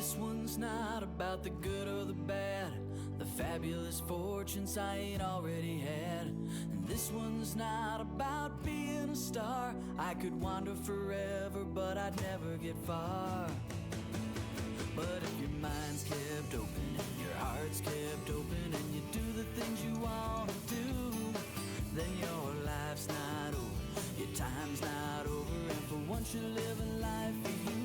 This one's not about the good or the bad, the fabulous fortunes I ain't already had. And this one's not about being a star. I could wander forever, but I'd never get far. But if your mind's kept open and your heart's kept open, and you do the things you want to do, then your life's not over, your time's not over, and for once you're living life for you.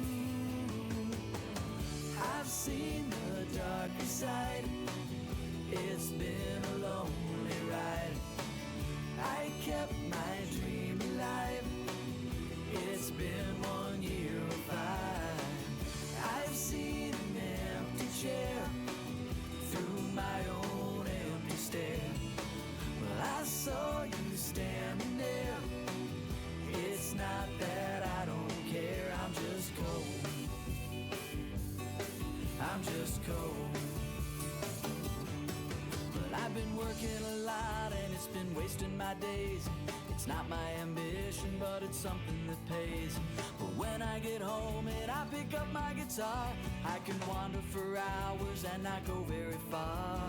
I've seen the darker side, it's been a lonely ride. I kept my dream alive, it's been 1 year or 5. I've seen an empty chair through my own empty stare. Well, I saw you standing there. It's not that I don't care, I'm just cold. I'm just cold. But I've been working a lot and it's been wasting my days. It's not my ambition, but it's something that pays. But when I get home and I pick up my guitar, I can wander for hours and not go very far.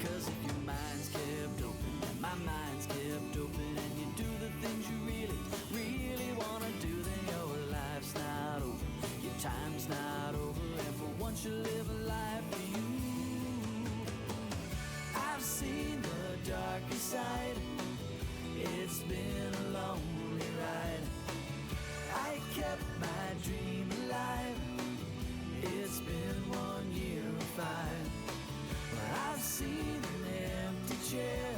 Cause if your mind's kept open and my mind's kept open, and you do the things you really, really wanna do, then your life's not over, your time's not over, and for once you live a life for you. I've seen the darker side, it's been a lonely ride. I kept my dream alive, it's been 1 year or 5. But I've seen an empty chair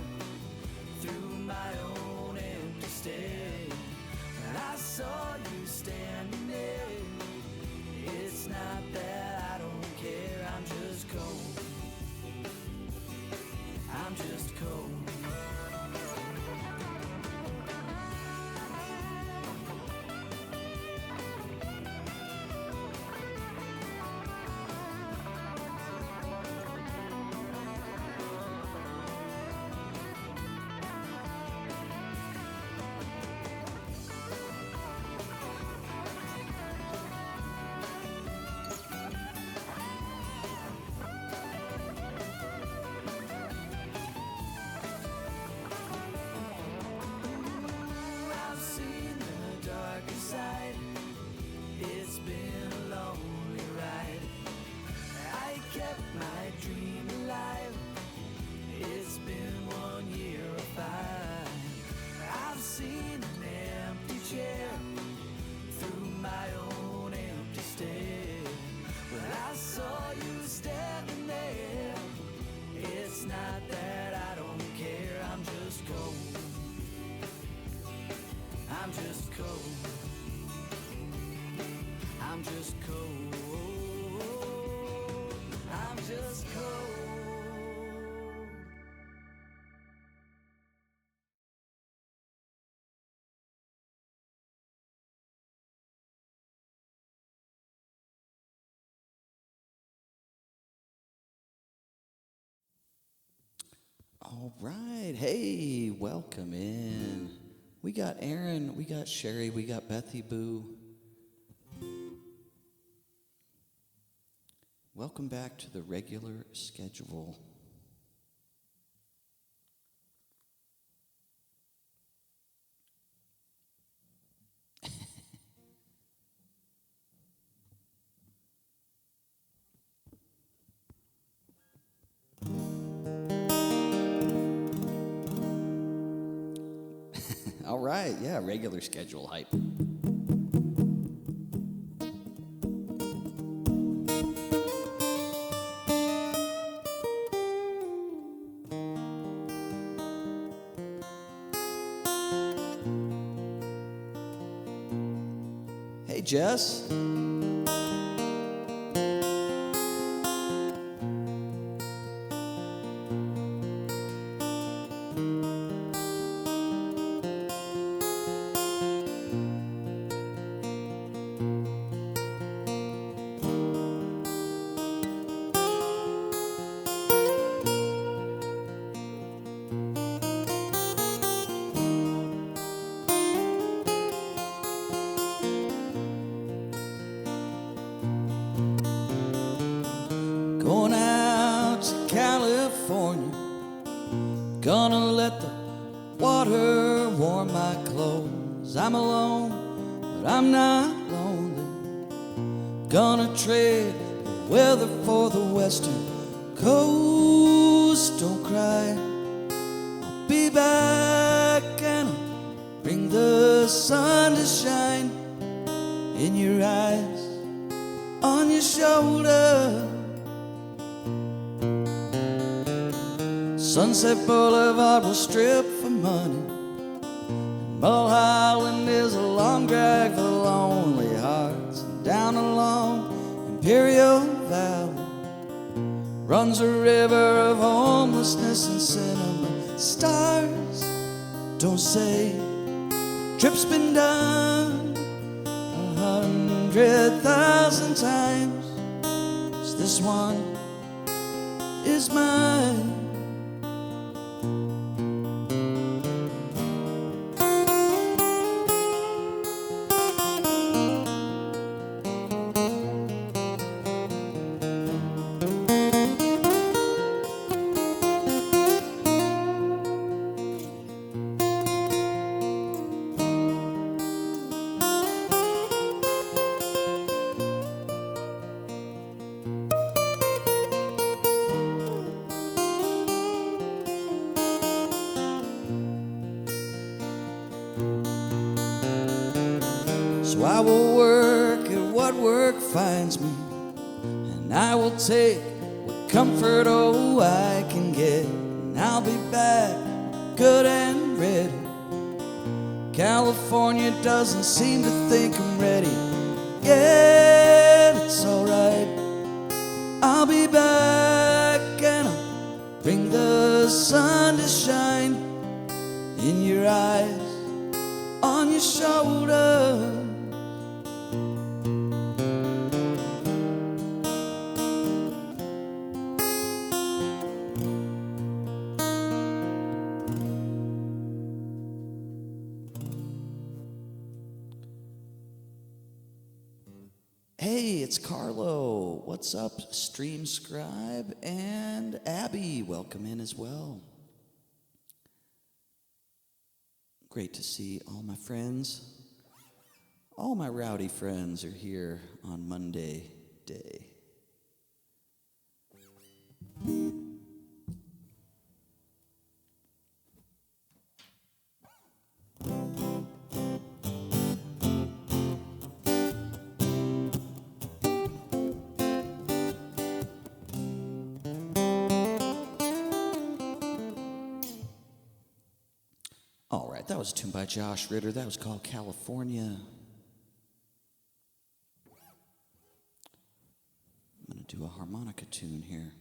through my own empty stare. And I saw you standing there. It's not that I don't care, I'm just cold. I'm just cold. It's been a lonely ride. I kept my dream alive. It's been 1 year or 5. I've seen an empty chair through my own empty stare. But I saw you standing there. It's not that I don't care, I'm just cold. I'm just cold. I'm just cold. I'm just cold. All right. Hey, welcome in. We got Aaron, we got Sherry, we got Bethy Boo. Welcome back to the regular schedule. All right, yeah, regular schedule hype. Hey, Jess. Gonna let the water warm my clothes. I'm alone, but I'm not lonely. Gonna trade the weather for the western coast. Don't cry, I'll be back and I'll bring the sun to shine in your eyes, on your shoulder. Sunset Boulevard will strip for money. Mulholland is a long drag for lonely hearts. And down along Imperial Valley runs a river of homelessness and cinema stars. Don't say trip's been done 100,000 times. This one is mine. So I will work at what work finds me, and I will take what comfort, oh, I can get. And I'll be back good and ready. California doesn't seem to think I'm ready yet. It's alright, I'll be back and I'll bring the sun to shine in your eyes, on your shoulder. Hey, it's Carlo. What's up, Stream Scribe? And Abby, welcome in as well. Great to see all my friends. All my rowdy friends are here on Monday day. All right, that was a tune by Josh Ritter. That was called California. I'm going to do a harmonica tune here.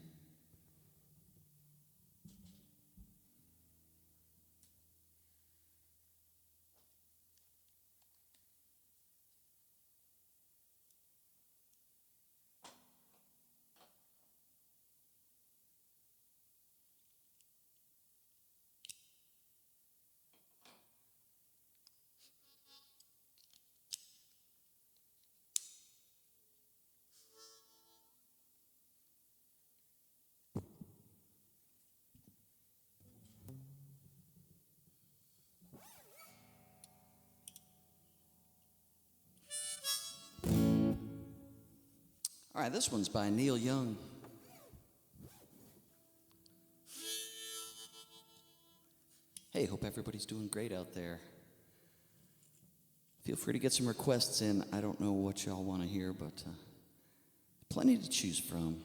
All right, this one's by Neil Young. Hey, hope everybody's doing great out there. Feel free to get some requests in. I don't know what y'all want to hear, but plenty to choose from.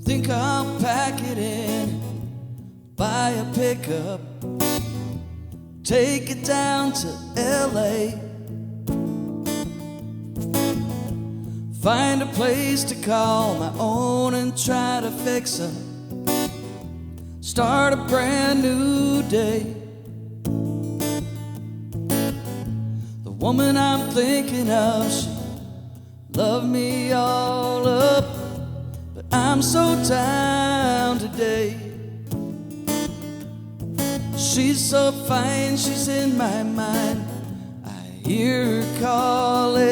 Think I'll pack it in, buy a pickup, take it down to LA. Find a place to call my own and try to fix her. Start a brand new day. The woman I'm thinking of, she loved me all up, but I'm so down today. She's so fine, she's in my mind. I hear her calling.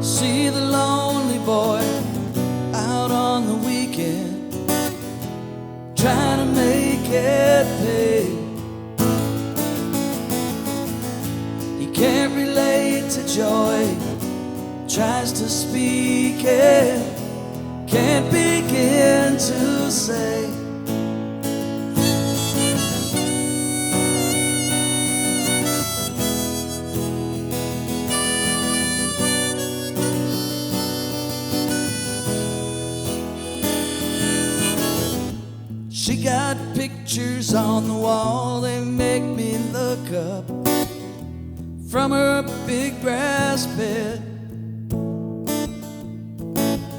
See the lonely boy out on the weekend, trying to make it pay. He can't relate to joy, tries to speak it, can't begin to say. She got pictures on the wall, they make me look up from her big brass bed.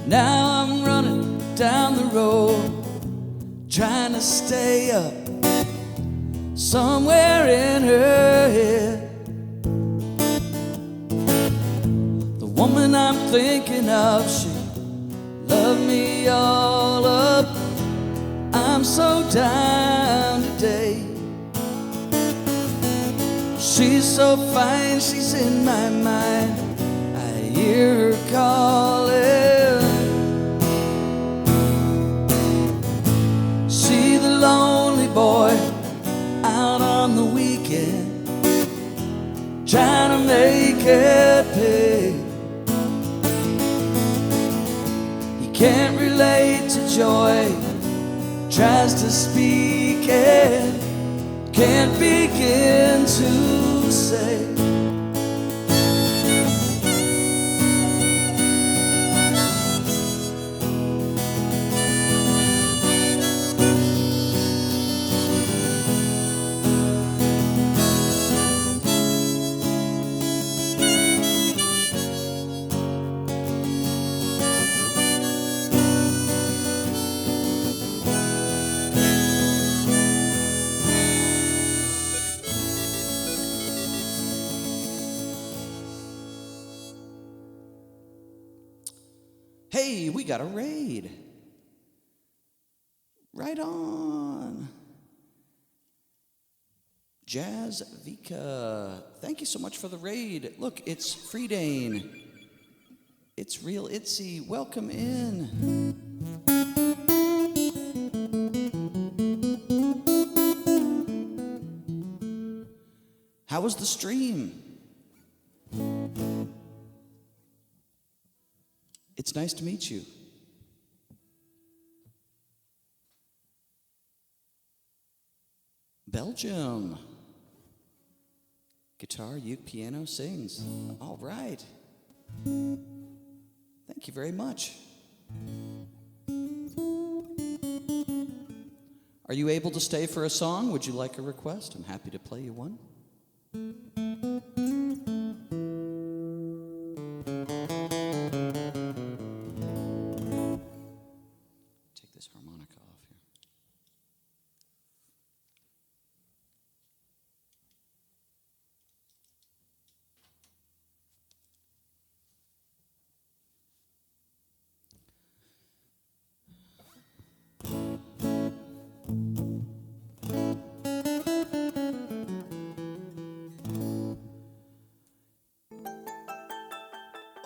Now I'm running down the road, trying to stay up somewhere in her head. The woman I'm thinking of, she loved me all up. I'm so down today. She's so fine, she's in my mind. I hear her calling. See the lonely boy out on the weekend, trying to make it pay. He can't relate to joy, tries to speak it, can't begin to say. Hey, we got a raid. Right on. Jazz Vika, thank you so much for the raid. Look, it's Freedane. It's Real Itsy. Welcome in. How was the stream? It's nice to meet you. Belgium. Guitar, uke, piano, sings. All right. Thank you very much. Are you able to stay for a song? Would you like a request? I'm happy to play you one. Take this harmonica off here.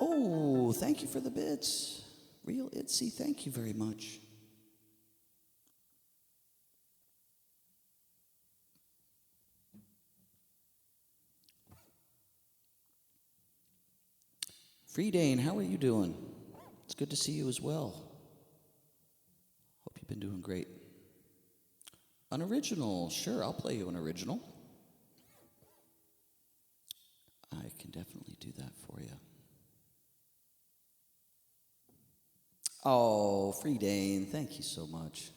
Oh, thank you for the bits. Real Itsy, thank you very much. Freedane, how are you doing? It's good to see you as well. Hope you've been doing great. An original, sure, I'll play you an original. I can definitely do that for you. Oh, Freedane, thank you so much.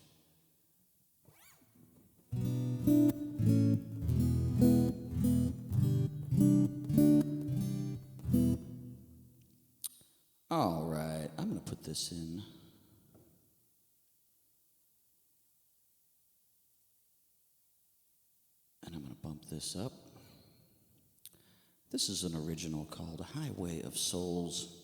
this in. And I'm going to bump this up. This is an original called Highway of Souls.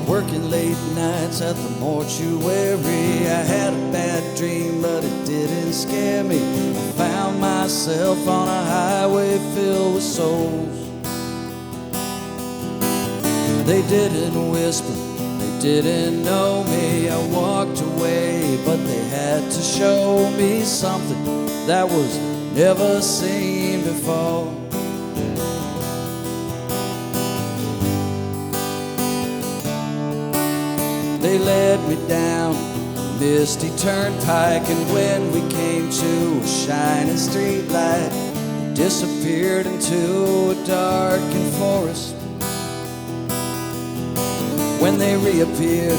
Working late nights at the mortuary. I had a bad dream, but it didn't scare me. I found myself on a highway filled with souls. They didn't whisper, they didn't know me. I walked away, but they had to show me something that was never seen before. They led me down a misty turnpike, and when we came to a shining street light, they disappeared into a darkened forest. When they reappeared,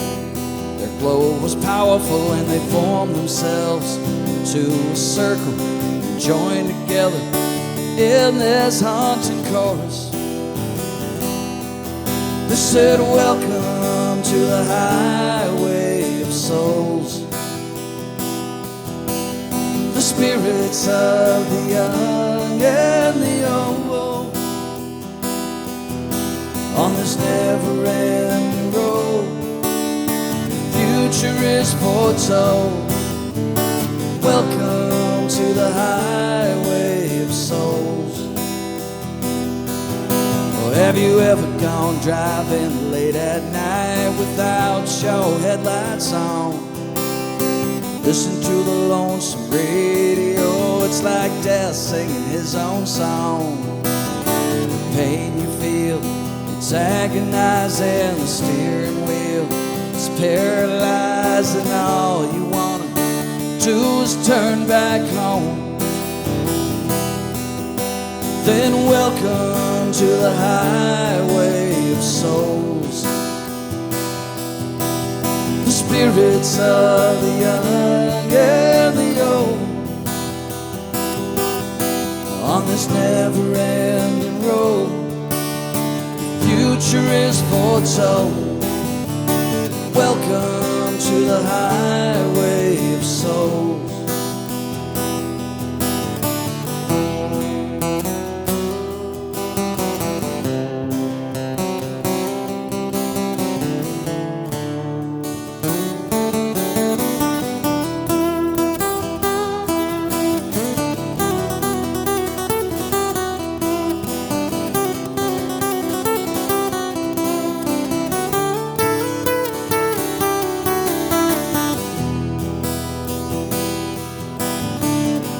their glow was powerful, and they formed themselves into a circle and joined together in this haunted chorus. They said, "Welcome to the highway of souls. The spirits of the young and the old, on this never-ending road, the future is foretold. Welcome to the highway of souls." Have you ever gone driving late at night without your headlights on? Listen to the lonesome radio, it's like death singing his own song. The pain you feel, it's agonizing, the steering wheel, it's paralyzing. All you wanna do is turn back home. Then welcome to the highway of souls. The spirits of the young and the old, on this never-ending road, the future is foretold. Welcome to the highway of souls.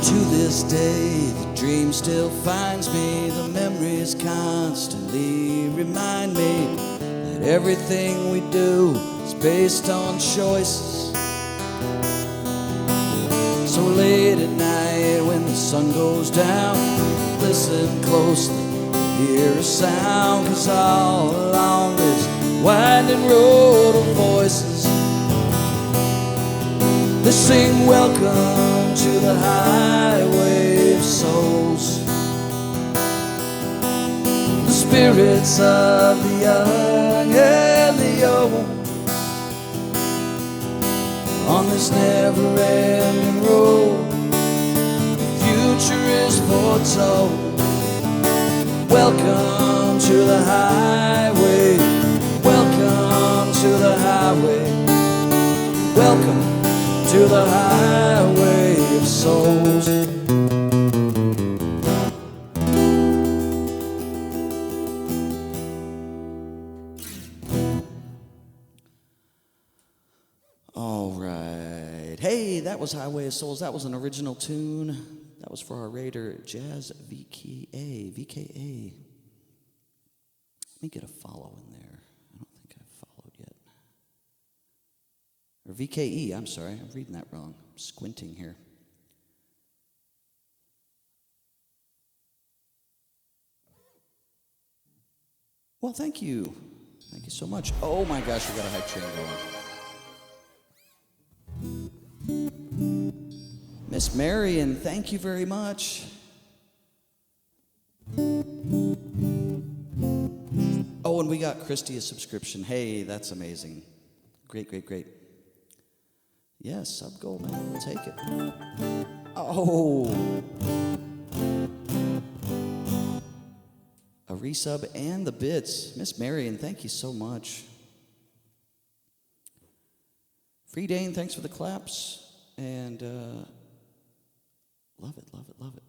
To this day, the dream still finds me. The memories constantly remind me that everything we do is based on choices. So late at night when the sun goes down, listen closely, hear a sound, 'cause all along this winding road of voices, they sing, "Welcome to the highway of souls. The spirits of the young and the old, on this never-ending road, the future is foretold. Welcome to the highway. Welcome to the highway. Welcome to the highway of souls." right. Hey, that was Highway of Souls. That was an original tune. That was for our Raider Jazz VKA. Let me get a follow in there. I don't think I've followed yet. Or VKE, I'm sorry. I'm reading that wrong. I'm squinting here. Well, thank you. Thank you so much. Oh my gosh, we got a hype train going. Miss Marion, thank you very much. Oh, and we got Christy a subscription. Hey, that's amazing. Great, great, great. Yes, sub goal, man. We'll take it. Oh. A resub and the bits. Miss Marion, thank you so much. Free Dane, thanks for the claps. And love it, love it, love it.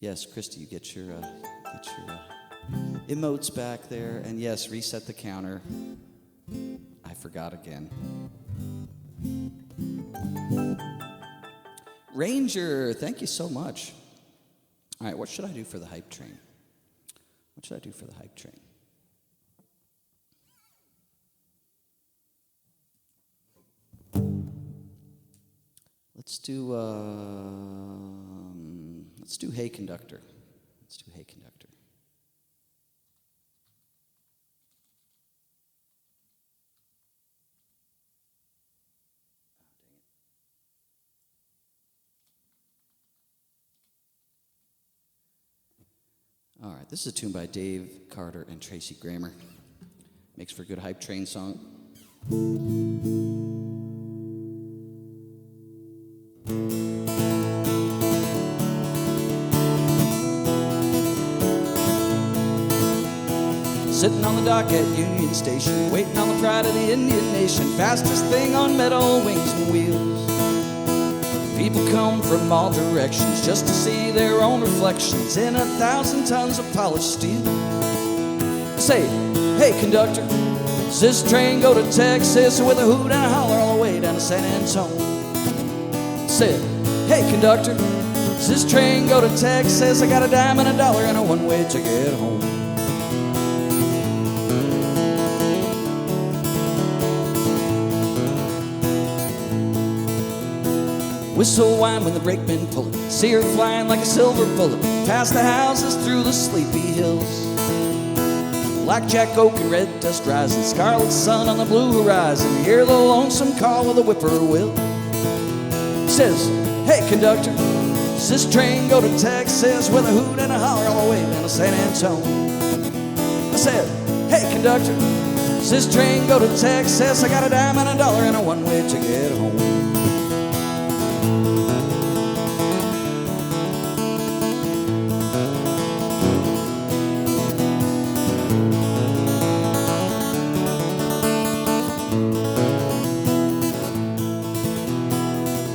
Yes, Christy, you get your emotes back there. And yes, reset the counter. I forgot again. Ranger, thank you so much. All right, what should I do for the hype train? What should I do for the hype train? Let's do Hey Conductor. Let's do Hey Conductor. All right, this is a tune by Dave Carter and Tracy Grammer. Makes for a good hype train song. Sitting on the dock at Union Station, waiting on the pride of the Indian Nation, fastest thing on metal wings and wheels. People come from all directions just to see their own reflections in 1,000 tons of polished steel. I say, hey conductor, does this train go to Texas with a hoot and a holler all the way down to San Antonio? I said, hey conductor, does this train go to Texas? I got a dime and a dollar and a one-way ticket home. Whistle whine when the brakemen pull it, see her flying like a silver bullet, past the houses through the sleepy hills. Blackjack oak and red dust rising, scarlet sun on the blue horizon, hear the lonesome call of the whippoorwill. Says, hey conductor, does this train go to Texas with a hoot and a holler all the way down to San Antonio? I said, hey conductor, does this train go to Texas? I got a dime and a dollar and a one-way ticket home.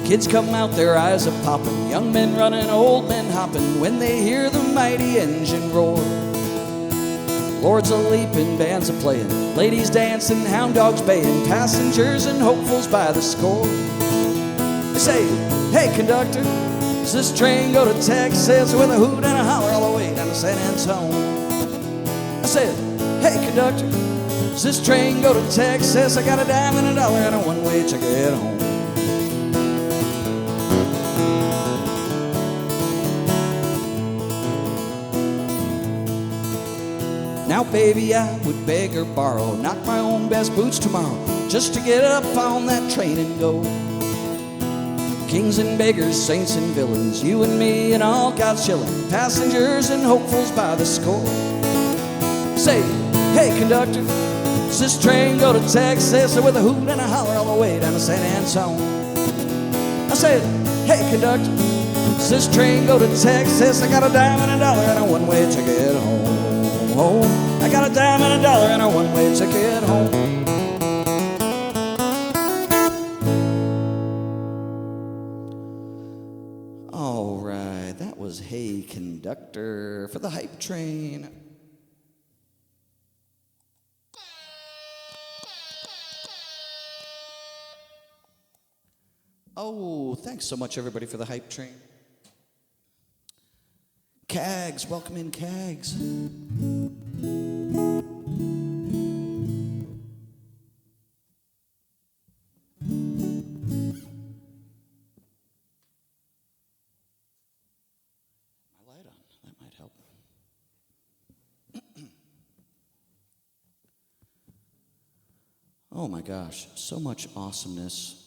Kids come out, their eyes are popping, young men running, old men hopping, when they hear the mighty engine roar. Lords a leaping, bands a playing, ladies dancing, hound dogs baying, passengers and hopefuls by the score. They say, hey conductor, does this train go to Texas with a hoot and a holler all the way down to San Antonio? I said, hey conductor, does this train go to Texas? I got a dime and a dollar and a one-way ticket home. Now baby, I would beg or borrow, knock my own best boots tomorrow, just to get up on that train and go. Kings and beggars, saints and villains, you and me and all God's children, passengers and hopefuls by the score. Say, hey conductor, does this train go to Texas with a hoot and a holler all the way down to San Antonio? I said, hey conductor, does this train go to Texas? I got a dime and a dollar and a one-way ticket home. I got a dime and a dollar and a one-way ticket home. All right, that was Hey Conductor for the hype train. Oh, thanks so much, everybody, for the hype train. Cags, welcome in, Cags. My light on, that might help. Oh my gosh, so much awesomeness.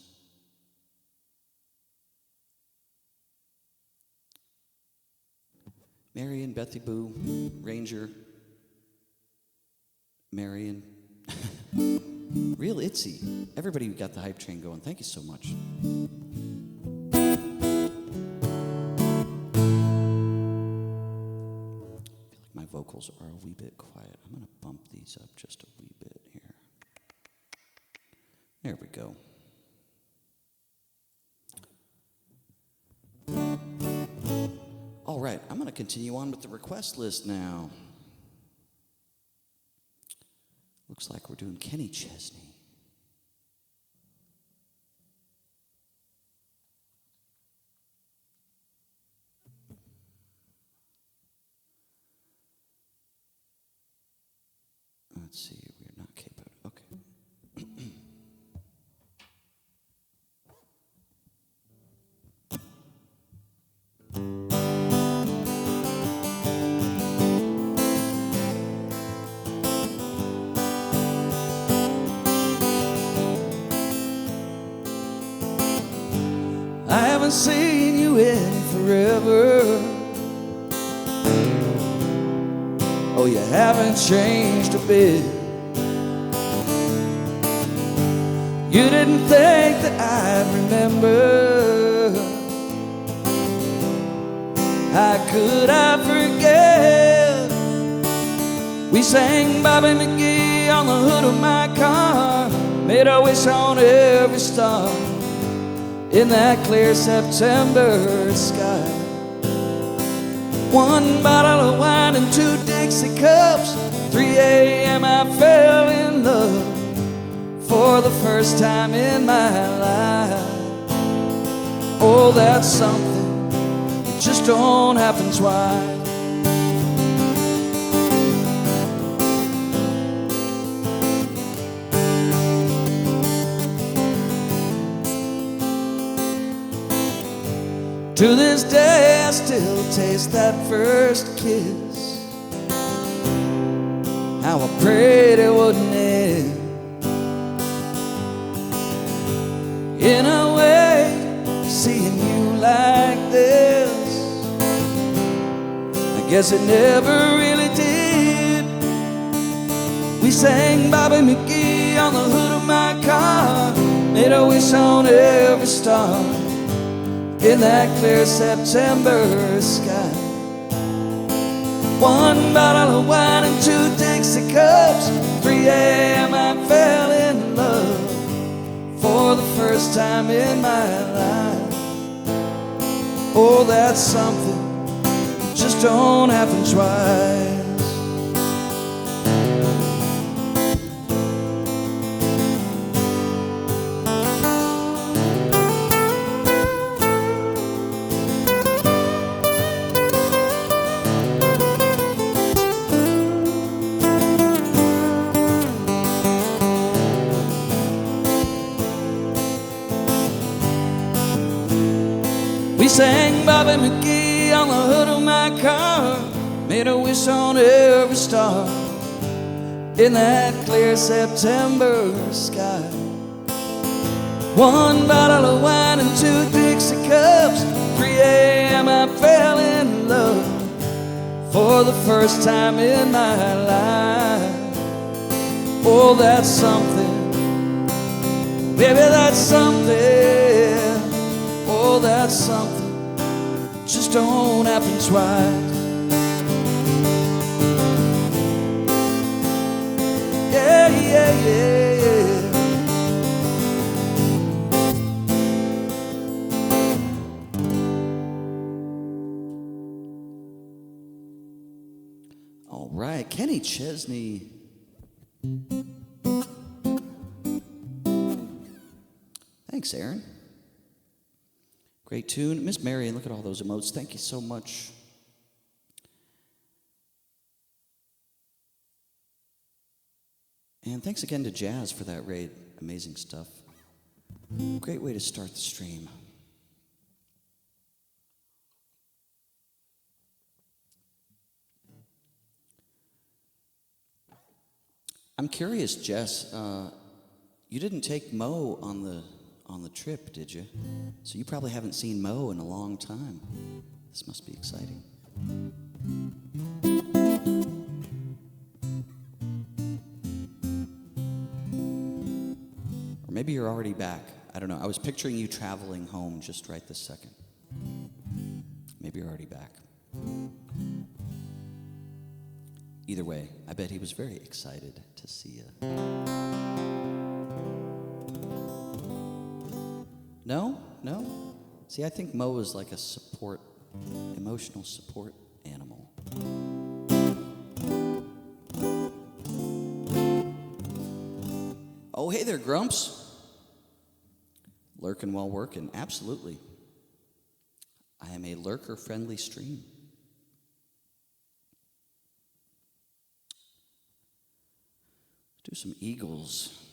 Marion, Bethy Boo, Ranger, Marion, Real Itzy. Everybody who got the hype train going, thank you so much. I feel like my vocals are a wee bit quiet. I'm going to bump these up just a wee bit here. There we go. All right, I'm going to continue on with the request list now. Looks like we're doing Kenny Chesney. Let's see, we're not capoed. Okay. I haven't seen you in forever. Oh, you haven't changed a bit. You didn't think that I'd remember. How could I forget? We sang Bobby McGee on the hood of my car, made a wish on every star in that clear September sky. One bottle of wine and 2 Dixie cups. 3 a.m. I fell in love for the first time in my life. Oh, that's something that just don't happen twice. To this day I still taste that first kiss. How I prayed it wouldn't end. In a way, seeing you like this, I guess it never really did. We sang Bobby McGee on the hood of my car, made a wish on every star in that clear September sky. One bottle of wine and 2 Dixie cups. 3 a.m. I fell in love for the first time in my life. Oh, that's something that just don't happen twice. We sang Bobby McGee on the hood of my car, made a wish on every star in that clear September sky. One bottle of wine and 2 Dixie cups. 3 a.m. I fell in love for the first time in my life. Oh, that's something, baby, that's something. Oh, that's something just don't happen twice. Yeah, yeah, yeah, yeah. All right, Kenny Chesney. Thanks, Aaron. Great tune. Miss Marion, look at all those emotes. Thank you so much. And thanks again to Jazz for that raid. Amazing stuff. Great way to start the stream. I'm curious, Jess. You didn't take Mo on the trip, did you? So you probably haven't seen Mo in a long time. This must be exciting. Or maybe you're already back. I don't know. I was picturing you traveling home just right this second. Maybe you're already back. Either way, I bet he was very excited to see you. No? No? See, I think Mo is like a emotional support animal. Oh, hey there, Grumps. Lurking while working, absolutely. I am a lurker-friendly stream. Do some Eagles.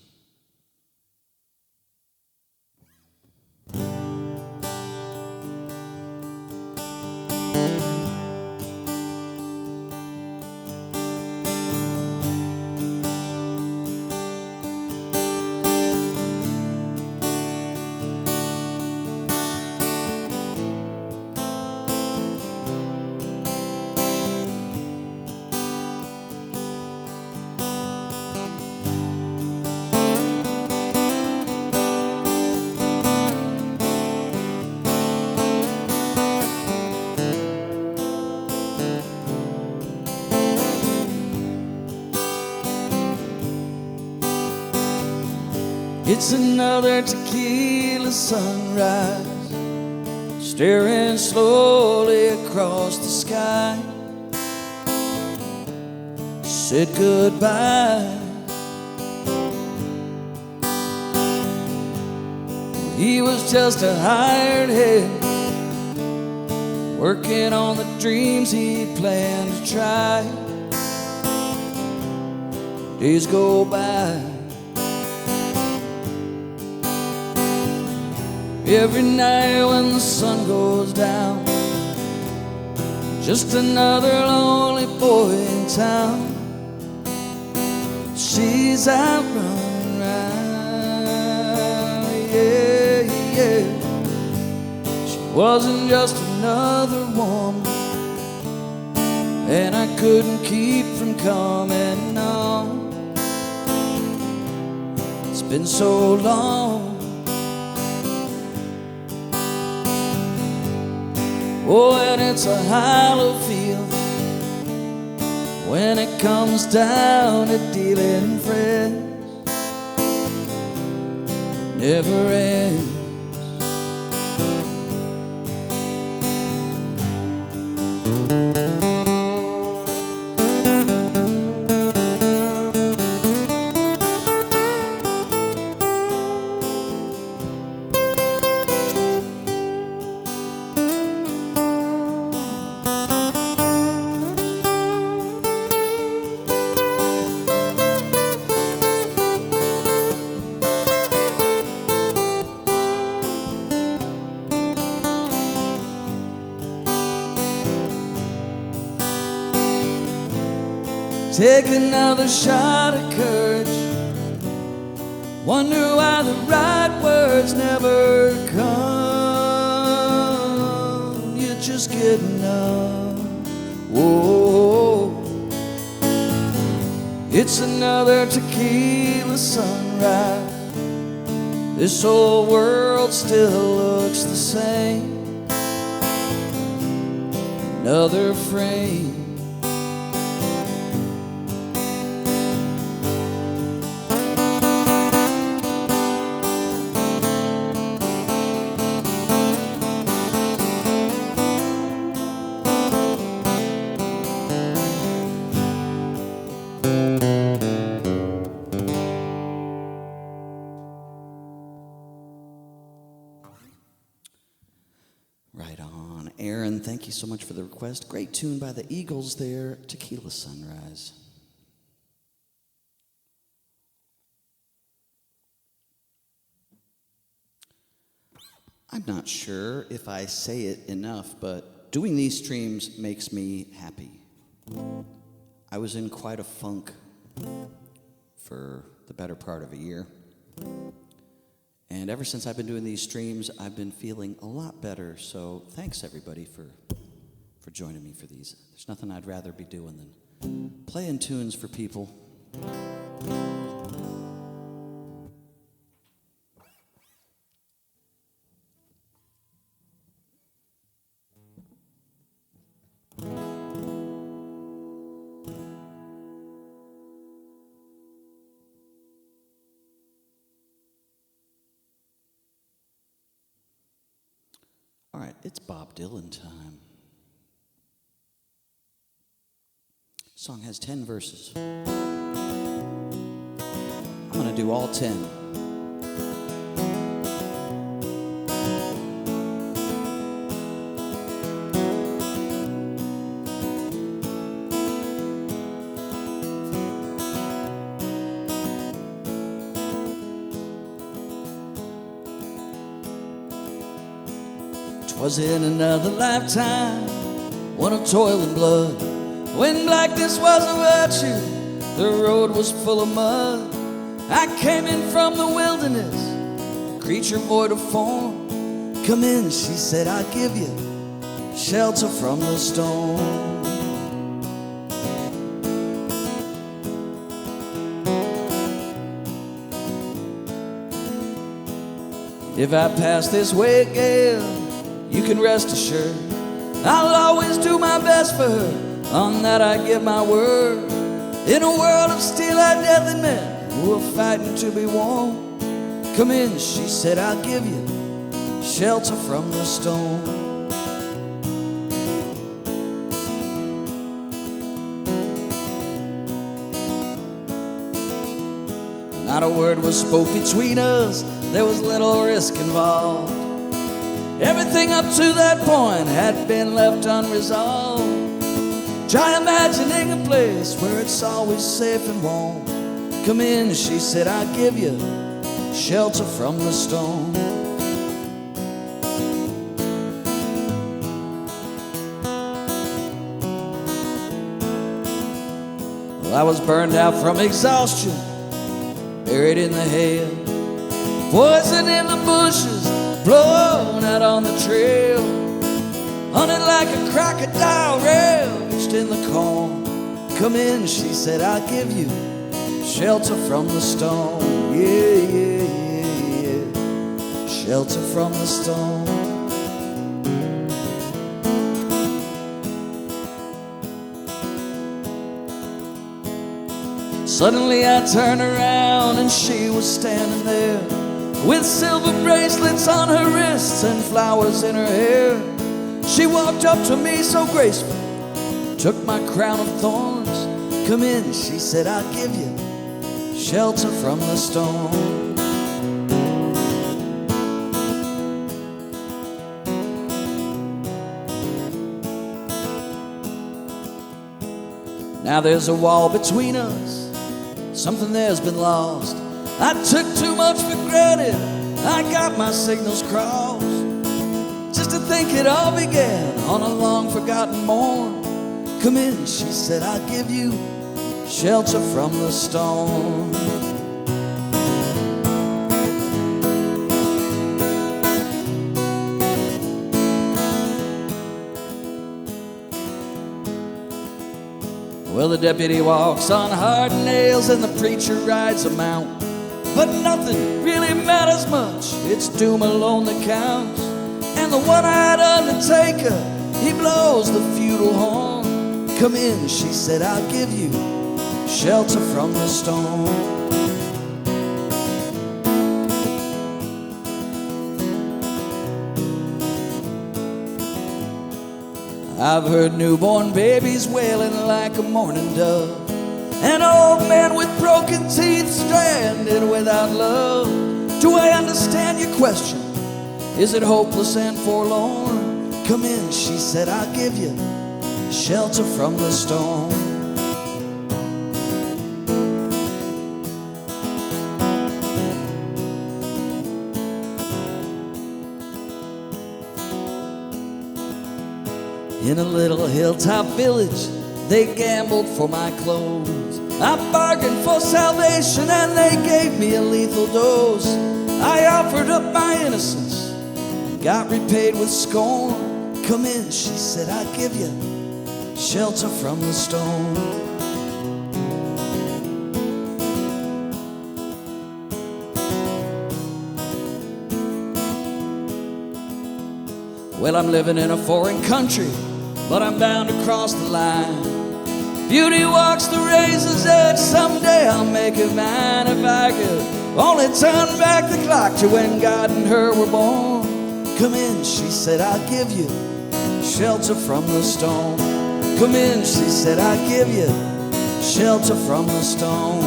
It's another tequila sunrise, staring slowly across the sky. Said goodbye. He was just a hired head, working on the dreams he'd planned to try. Days go by. Every night when the sun goes down, just another lonely boy in town. She's out running around, yeah, yeah. She wasn't just another woman, and I couldn't keep from coming on. It's been so long. Oh, and it's a hollow feeling when it comes down to dealing friends. Never ends. Take another shot of courage. Wonder why the right words never come. You're just getting up. Whoa. It's another tequila sunrise. This whole world still looks the same. Another frame. Right on. Aaron, thank you so much for the request. Great tune by the Eagles there, Tequila Sunrise. I'm not sure if I say it enough, but doing these streams makes me happy. I was in quite a funk for the better part of a year. And ever since I've been doing these streams, I've been feeling a lot better. So thanks, everybody, for joining me for these. There's nothing I'd rather be doing than playing tunes for people. All right, it's Bob Dylan time. Song has 10 verses. I'm gonna do all 10. 'Twas in another lifetime, one of toil and blood, when blackness was a virtue, the road was full of mud. I came in from the wilderness, creature void of form. Come in, she said, I'll give you shelter from the storm. If I pass this way again, you can rest assured I'll always do my best for her. On that I give my word. In a world of steel-eyed deadly men who are fighting to be warm, come in, she said, I'll give you shelter from the storm. Not a word was spoke between us, there was little risk involved. Everything up to that point had been left unresolved. Try imagining a place where it's always safe and warm. Come in, she said, I'll give you shelter from the storm. Well, I was burned out from exhaustion, buried in the hail, poison in the bushes, blown out on the trail, hunted like a crocodile, ravished in the corn. Come in, she said, I'll give you shelter from the storm. Yeah, yeah, yeah, yeah, shelter from the storm. Suddenly I turned around and she was standing there, with silver bracelets on her wrists and flowers in her hair. She walked up to me so graceful, took my crown of thorns. Come in, she said, I'll give you shelter from the storm. Now there's a wall between us, something there's been lost. I took too much for granted, I got my signals crossed. Just to think it all began on a long forgotten morn. Come in, she said, I'll give you shelter from the storm. Well, the deputy walks on hard nails and the preacher rides a mount. But nothing really matters much, it's doom alone that counts. And the one-eyed undertaker, he blows the feudal horn. Come in, she said, I'll give you shelter from the storm. I've heard newborn babies wailing like a mourning dove, an old man with broken teeth stranded without love. Do I understand your question? Is it hopeless and forlorn? Come in, she said, I'll give you shelter from the storm. In a little hilltop village, they gambled for my clothes. I bargained for salvation and they gave me a lethal dose. I offered up my innocence and got repaid with scorn. Come in, she said, I'll give you shelter from the storm. Well, I'm living in a foreign country, but I'm bound to cross the line. Beauty walks the razor's edge, someday I'll make it mine. If I could only turn back the clock to when God and her were born. Come in, she said, I'll give you shelter from the storm. Come in, she said, I'll give you shelter from the storm.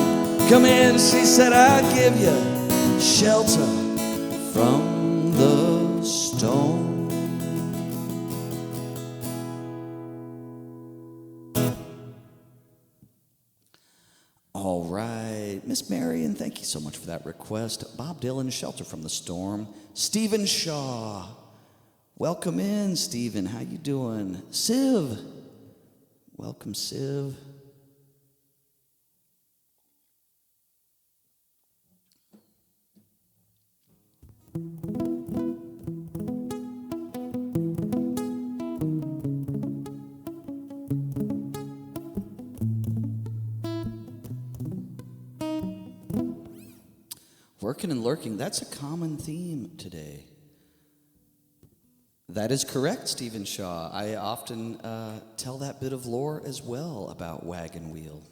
Come in, she said, I'll give you shelter from the storm. All right, Miss Marion, thank you so much for that request. Bob Dylan, Shelter from the Storm. Stephen Shaw, welcome in, Stephen. How you doing? Siv, welcome, Siv. Working and lurking, that's a common theme today. That is correct, Stephen Shaw. I often tell that bit of lore as well about Wagon Wheel.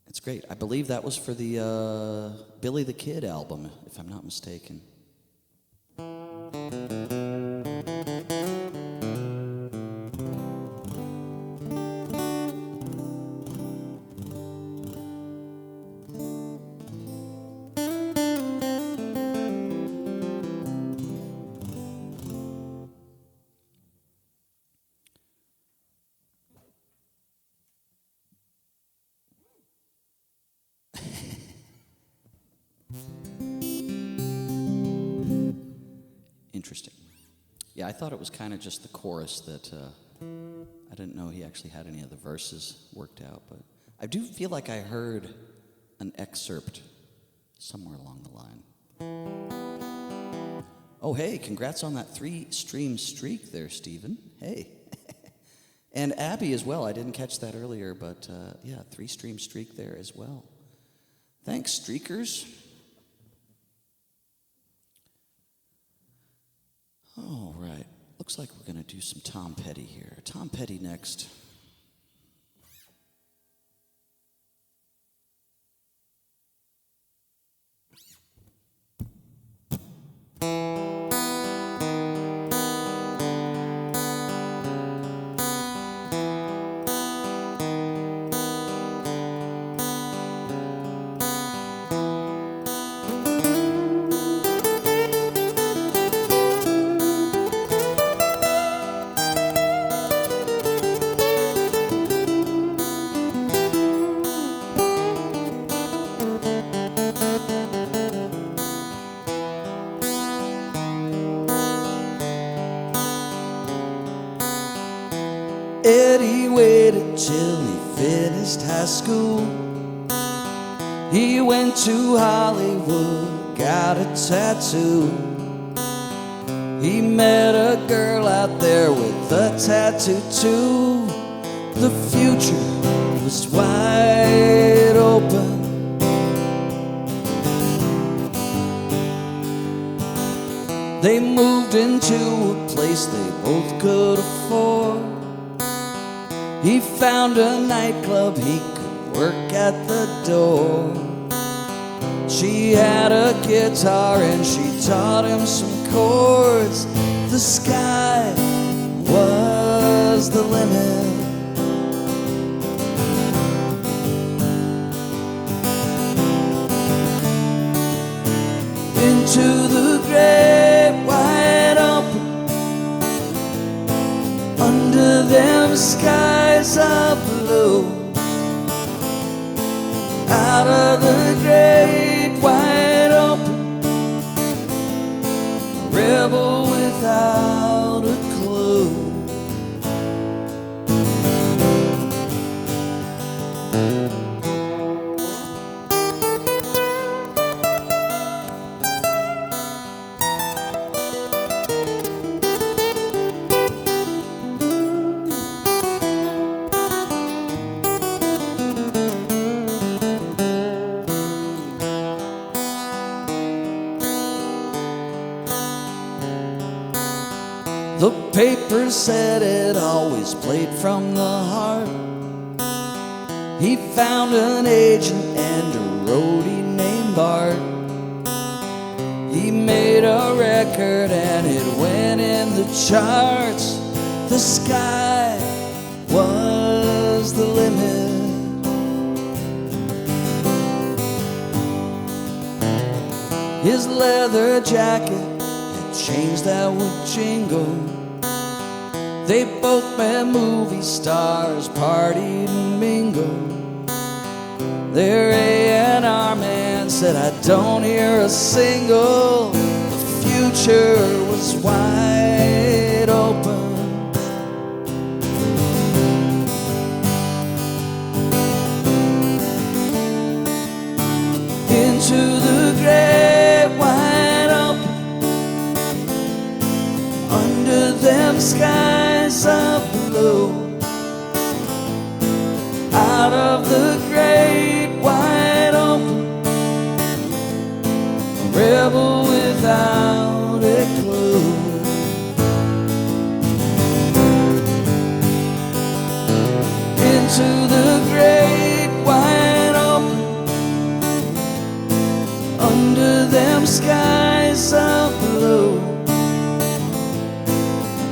It's great. I believe that was for the Billy the Kid album, if I'm not mistaken. Interesting. Yeah, I thought it was kind of just the chorus that I didn't know he actually had any of the verses worked out, but I do feel like I heard an excerpt somewhere along the line. Oh, hey, congrats on that 3-stream streak there, Stephen. Hey. And Abby as well. I didn't catch that earlier, but yeah, 3-stream streak there as well. Thanks, streakers. All right, looks like we're going to do some Tom Petty here. Tom Petty next. Eddie waited till he finished high school. He went to Hollywood, got a tattoo. He met a girl out there with a tattoo too. The future was wide open. They moved into a place they both could afford. He found a nightclub he could work at the door. She had a guitar and she taught him some chords. The sky was the limit. Into the great wide them skies of blue, out of the great wide open, rebel without a clue. The paper said it always played from the heart. He found an agent and a roadie named Bart. He made a record and it went in the charts. The sky was the limit. His leather jacket had chains that would jingle. They both met movie stars, partied and mingled. Their A&R man said, I don't hear a single. The future was wide open. Into the great wide open, under them skies of blue, out of the great wide open, a rebel without a clue. Into the great wide open, under them skies of blue,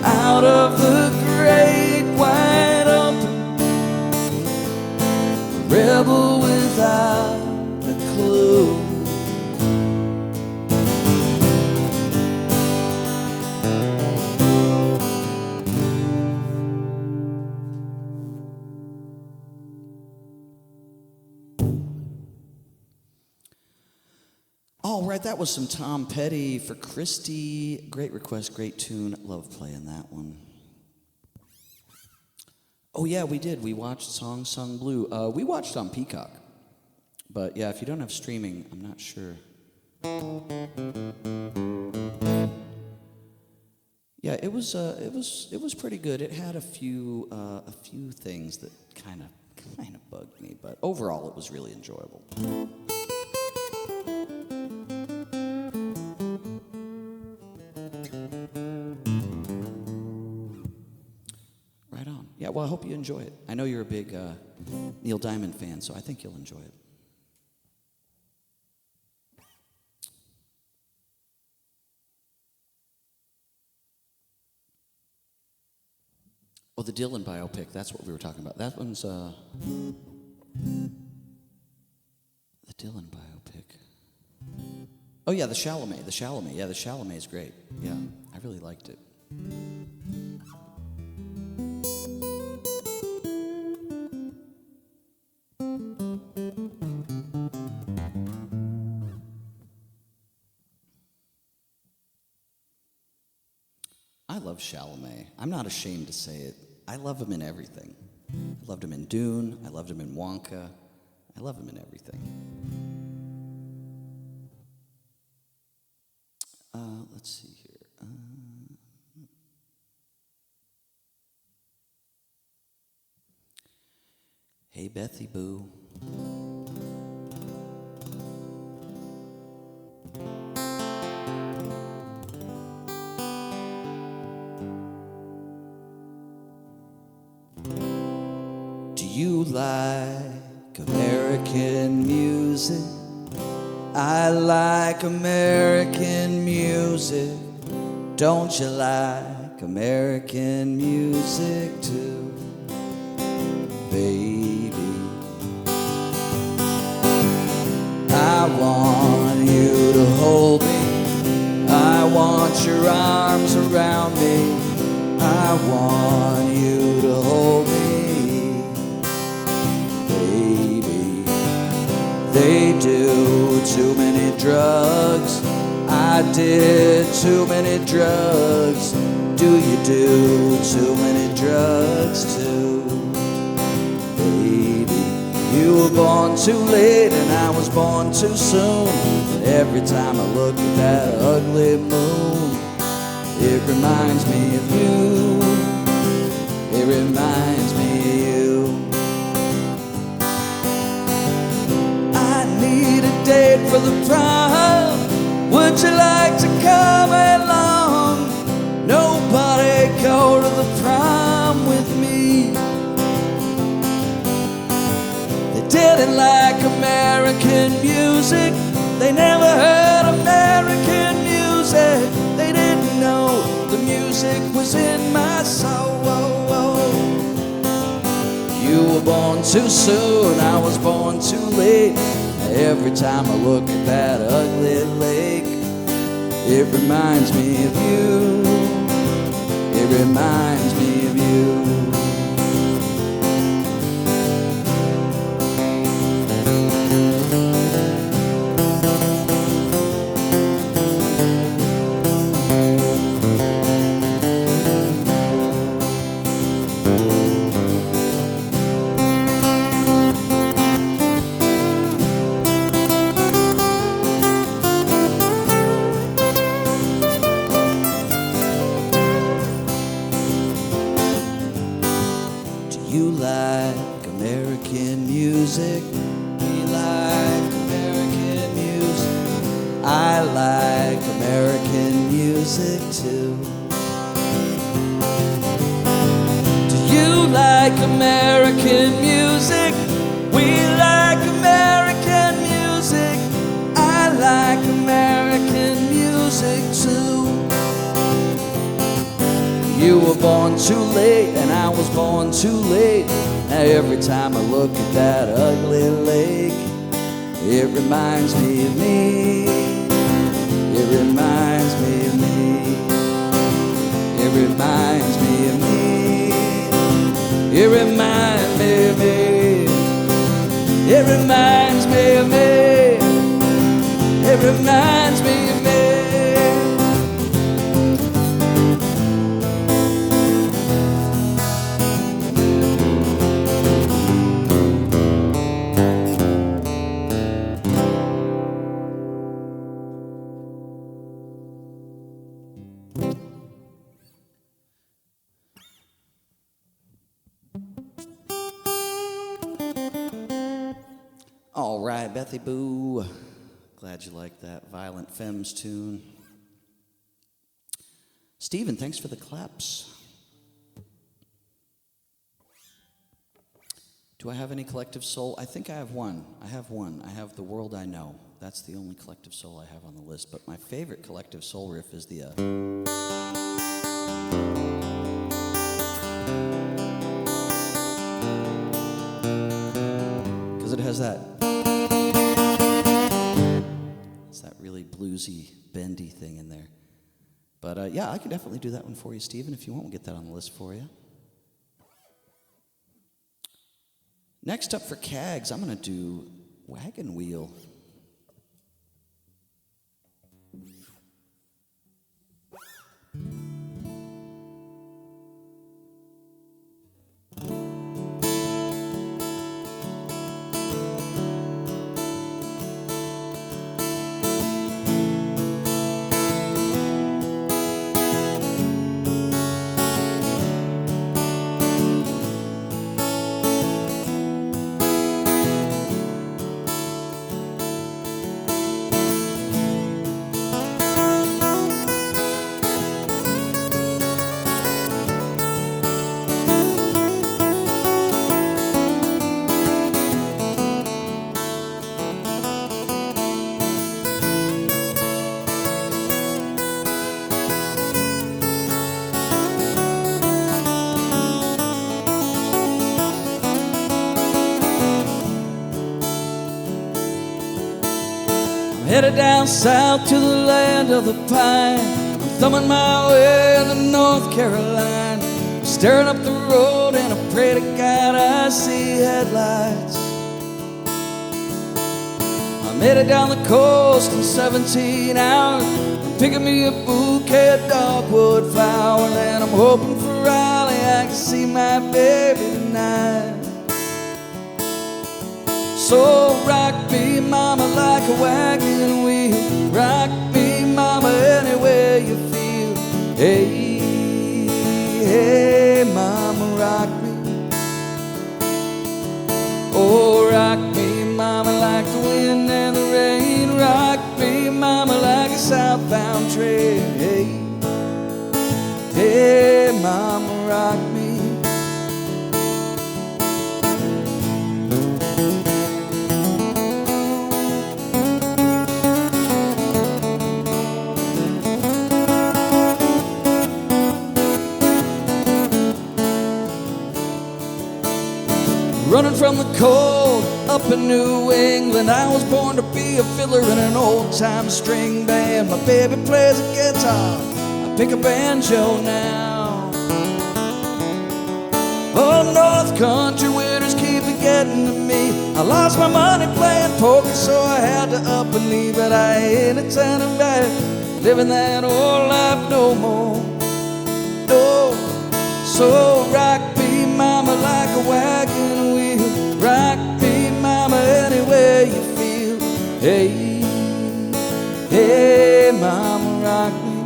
out of the great wide open, a rebel without a clue. All right, that was some Tom Petty for Christy. Great request, great tune. Love playing that one. Oh yeah, we did. We watched Song Sung Blue. We watched on Peacock. But yeah, if you don't have streaming, I'm not sure. Yeah, it was pretty good. It had a few things that kind of bugged me, but overall it was really enjoyable. Right on. Yeah, well, I hope you enjoy it. I know you're a big Neil Diamond fan, so I think you'll enjoy it. Oh, the Dylan biopic, that's what we were talking about. That one's the Dylan biopic. Oh yeah, the Chalamet. Yeah, the Chalamet is great. Yeah, I really liked it. I love Chalamet. I'm not ashamed to say it. I love him in everything. I loved him in Dune. I loved him in Wonka. I love him in everything. Let's see here. Hey, Bethy Boo. Do you like American music? I like American music. Don't you like American music too, baby? I want you to hold me. I want your arms around me. I want you to hold drugs. I did too many drugs. Do you do too many drugs too? Baby, you were born too late and I was born too soon. Every time I look at that ugly moon, it reminds me of you. It reminds me of you. I need a date for the prom. Would you like to come along? Nobody go to the prom with me. They didn't like American music. They never heard American music. They didn't know the music was in my soul. You were born too soon, I was born too late. Every time I look at that ugly lake, it reminds me of you. It reminds me of you. You like American music. We like American music. I like American music too. Do you like American music? We like American music. I like American music too. You were born too late and I was born too late. Now every time I look at that ugly lake, it reminds me of me. It reminds me of me. It reminds me of me. It reminds me of me. It reminds me of me. It reminds me of me. All right, Bethy Boo. Glad you liked that Violent Femmes tune. Steven, thanks for the claps. Do I have any collective soul? I think I have one. I have one. I have The World I Know. That's the only collective soul I have on the list. But my favorite collective soul riff is the... Because it has that... It's that really bluesy, bendy thing in there. But yeah, I can definitely do that one for you, Steven. If you want, we'll get that on the list for you. Next up for Cags, I'm going to do Wagon Wheel. Headed down south to the land of the pine. I'm thumbing my way into North Carolina. I'm staring up the road and I pray to God I see headlights. I'm made it down the coast in 17 hours. I'm picking me a bouquet of dogwood flowers, and I'm hoping for Raleigh I can see my baby tonight. So rock me, mama, like a wagon wheel. Rock me, mama, anywhere you feel. Hey, hey, mama, rock me. Oh, rock me, mama, like the wind and the rain. Rock me, mama, like a southbound train. Hey, hey, mama, rock me. Running from the cold up in New England, I was born to be a fiddler in an old-time string band. My baby plays a guitar, I pick a banjo now. Oh, North Country winters keep getting to me. I lost my money playing poker, so I had to up and leave. But I ain't a turning back, living that old life no more. No, so rock me, mama, like a wagon wheel. Rock me, mama, anywhere you feel. Hey, hey, mama, rock me.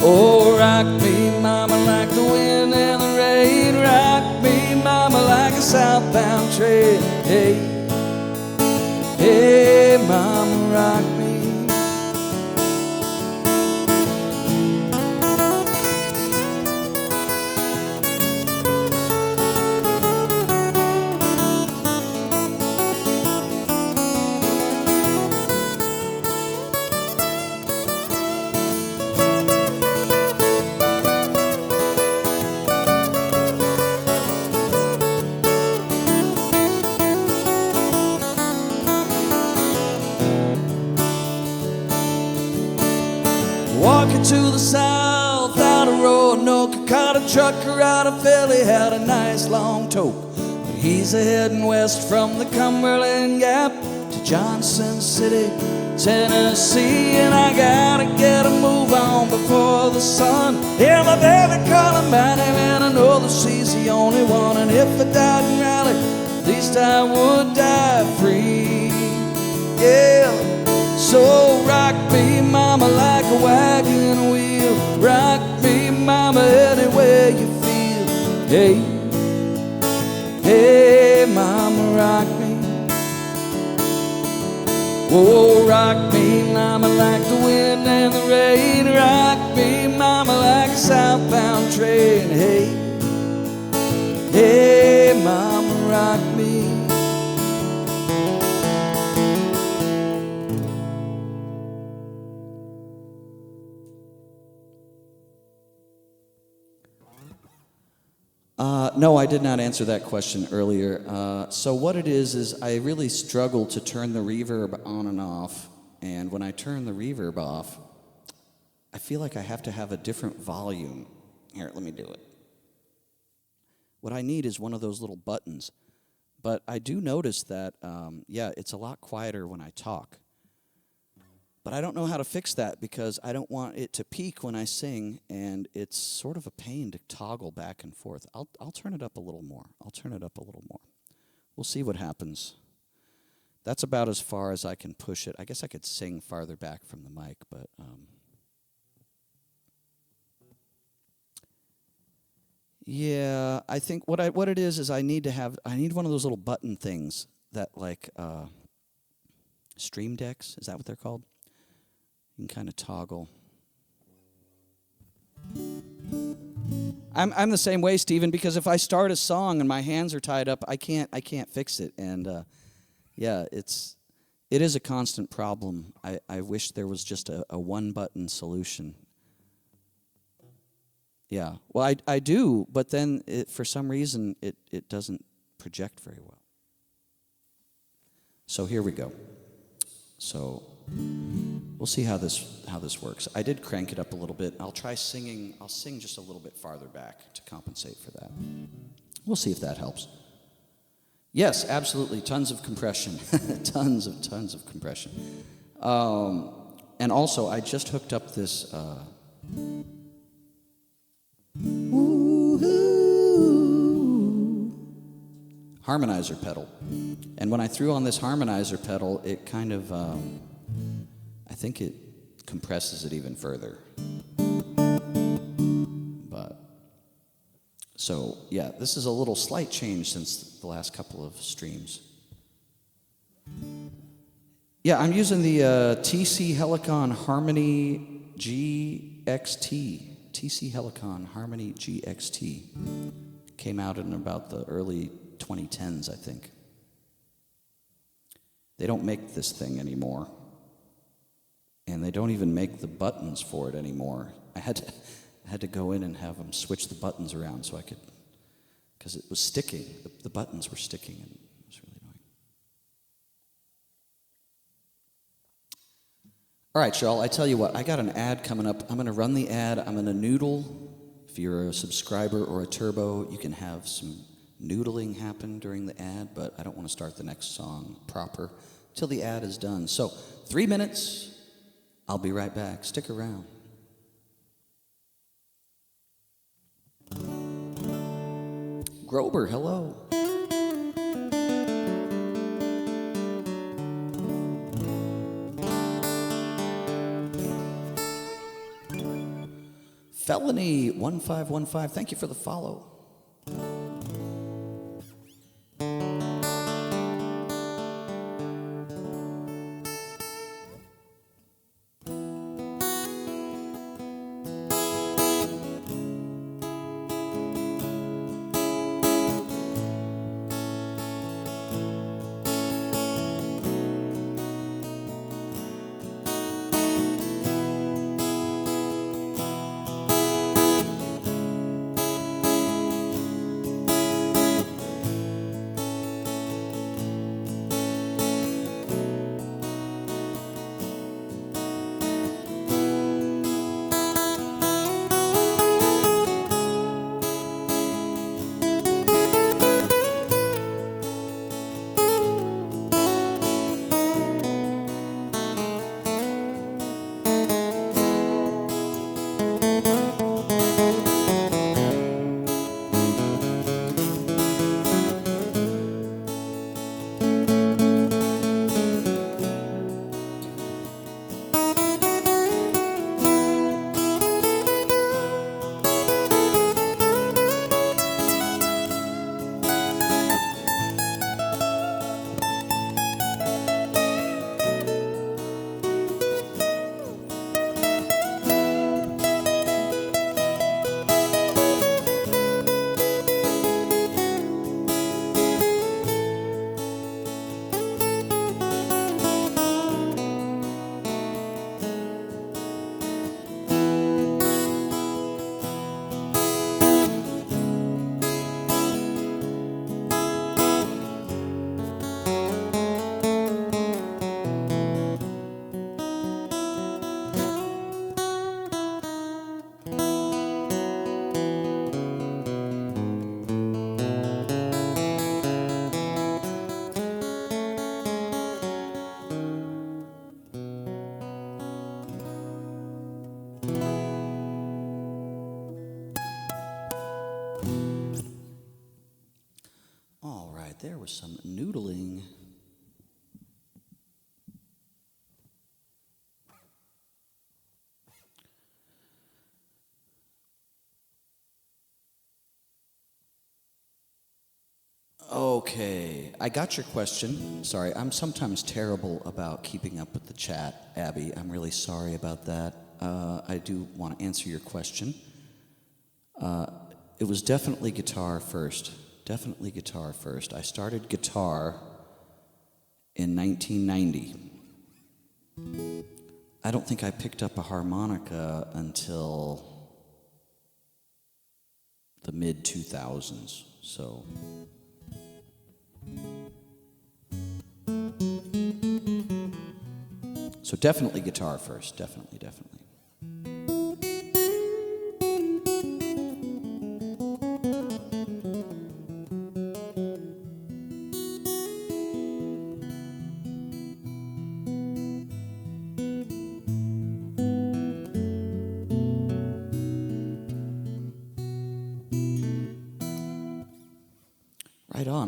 Oh, rock me, mama, like the wind and the rain. Rock me, mama, like a southbound train. Hey, hey, mama, rock me. Walking to the south out of Roanoke, caught a trucker out of Philly, had a nice long toke. But he's a-heading west from the Cumberland Gap to Johnson City, Tennessee. And I gotta get a move on before the sun. Hear my baby calling my name, and I know that she's the only one. And if I died in Raleigh, at least I would die free. Yeah. So rock me, mama, like a wagon wheel. Rock me, mama, anywhere you feel. Hey, hey, mama, rock me. Oh, rock me, mama, like the wind and the rain. Rock me, mama, like a southbound train. Hey, hey, mama, rock me. No, I did not answer that question earlier. So what it is I really struggle to turn the reverb on and off. And when I turn the reverb off, I feel like I have to have a different volume. Here, let me do it. What I need is one of those little buttons. But I do notice that, yeah, it's a lot quieter when I talk. But I don't know how to fix that because I don't want it to peak when I sing, and it's sort of a pain to toggle back and forth. I'll turn it up a little more. I'll turn it up a little more. We'll see what happens. That's about as far as I can push it. I guess I could sing farther back from the mic, but yeah, I think what it is I need one of those little button things that like stream decks, is that what they're called? You can kind of toggle. I'm the same way, Stephen, because if I start a song and my hands are tied up, I can't fix it. And yeah, it is a constant problem. I wish there was just a one button solution. Yeah, well, I do, but then for some reason it doesn't project very well. So here we go. So we'll see how this works. I did crank it up a little bit. I'll try singing. I'll sing just a little bit farther back to compensate for that. We'll see if that helps. Yes, absolutely. Tons of compression. tons of compression. And also, I just hooked up this harmonizer pedal. And when I threw on this harmonizer pedal, it kind of, I think it compresses it even further. But, so yeah, this is a little slight change since the last couple of streams. Yeah, I'm using the TC Helicon Harmony GXT. TC Helicon Harmony GXT. Came out in about the early 2010s, I think. They don't make this thing anymore. And they don't even make the buttons for it anymore. I had to go in and have them switch the buttons around so I could, because it was sticking. The buttons were sticking, and it was really annoying. All right, y'all, I tell you what, I got an ad coming up. I'm going to run the ad. I'm going to noodle. If you're a subscriber or a turbo, you can have some noodling happen during the ad, but I don't want to start the next song proper till the ad is done. So 3 minutes. I'll be right back. Stick around. Grober, hello. Felony 1515, thank you for the follow. There was some noodling. Okay, I got your question. Sorry, I'm sometimes terrible about keeping up with the chat, Abby. I'm really sorry about that. I do want to answer your question. It was definitely guitar first. Definitely guitar first. I started guitar in 1990. I don't think I picked up a harmonica until the mid-2000s, so... So definitely guitar first, definitely.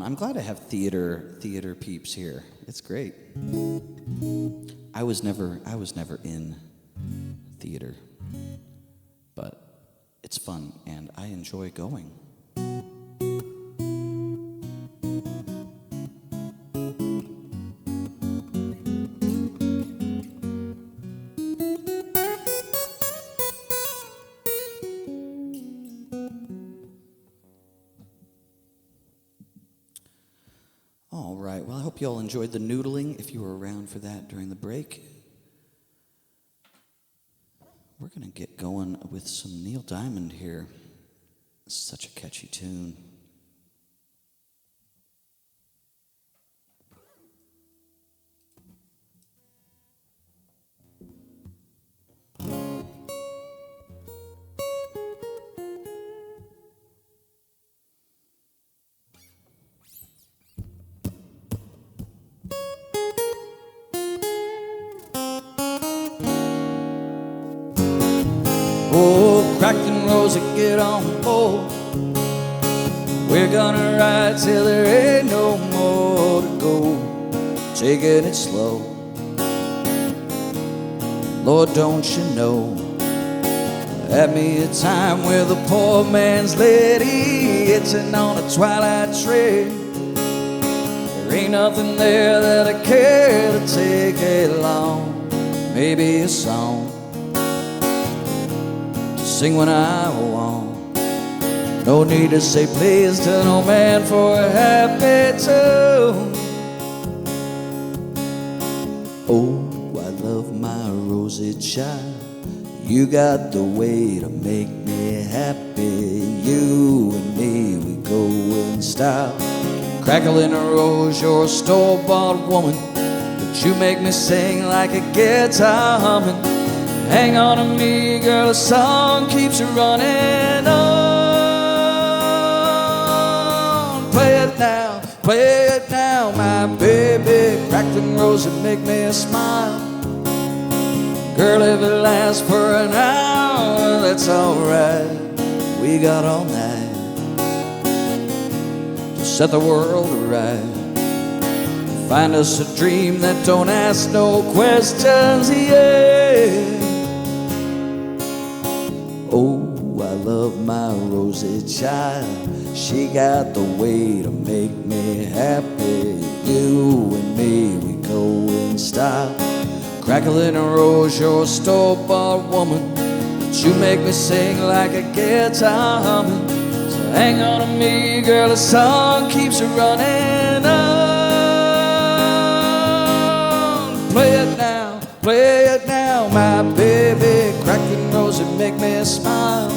I'm glad I have theater peeps here. It's great. I was never in theater, but it's fun and I enjoy going. All right, well, I hope you all enjoyed the noodling if you were around for that during the break. We're going to get going with some Neil Diamond here. Such a catchy tune. Oh, cracked and rosy, get on board. We're gonna ride till there ain't no more to go. Taking it slow. Lord, don't you know, had me a time with a poor man's lady, hitting on a twilight trail. There ain't nothing there that I care to take along. Maybe a song sing when I want. No need to say please to no man for a happy tune. Oh, I love my rosy child. You got the way to make me happy. You and me, we go in style. Crackling a rose, you're a store-bought woman, but you make me sing like a guitar humming. Hang on to me, girl, the song keeps running on. Play it now, my baby. Cracked and rosy, make me smile. Girl, if it lasts for an hour, that's alright. We got all night to set the world right. Find us a dream that don't ask no questions, yeah. Oh, I love my rosy child. She got the way to make me happy. You and me, we go in style. Crackling a rose, you're a store-bought woman, but you make me sing like a guitar humming. So hang on to me, girl, the song keeps running on. Play it now, my baby. Crackling rose, it make me smile.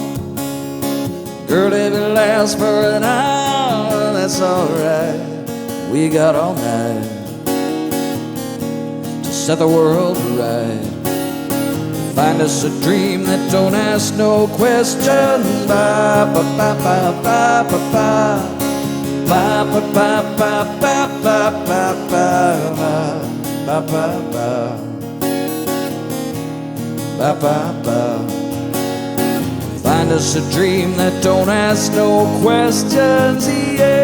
Girl, if it lasts for an hour, that's alright. We got all night to set the world right. Find us a dream that don't ask no questions. Ba ba ba ba ba ba ba ba ba ba ba ba ba ba ba ba. Ba, ba, ba. Find us a dream that don't ask no questions, yeah.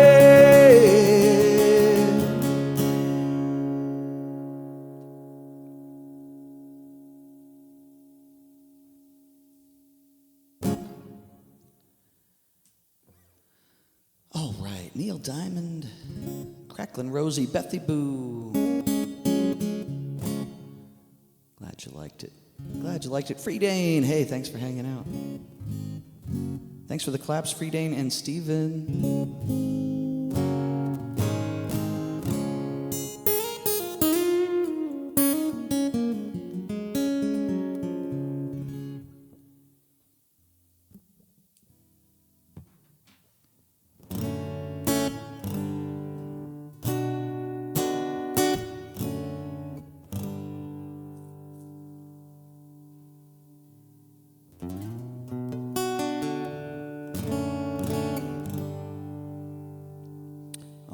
All right, Neil Diamond, Cracklin' Rosie, Bethy Boo. Glad you liked it. Glad you liked it. Free Dane, hey, thanks for hanging out. Thanks for the claps, Free Dane and Steven.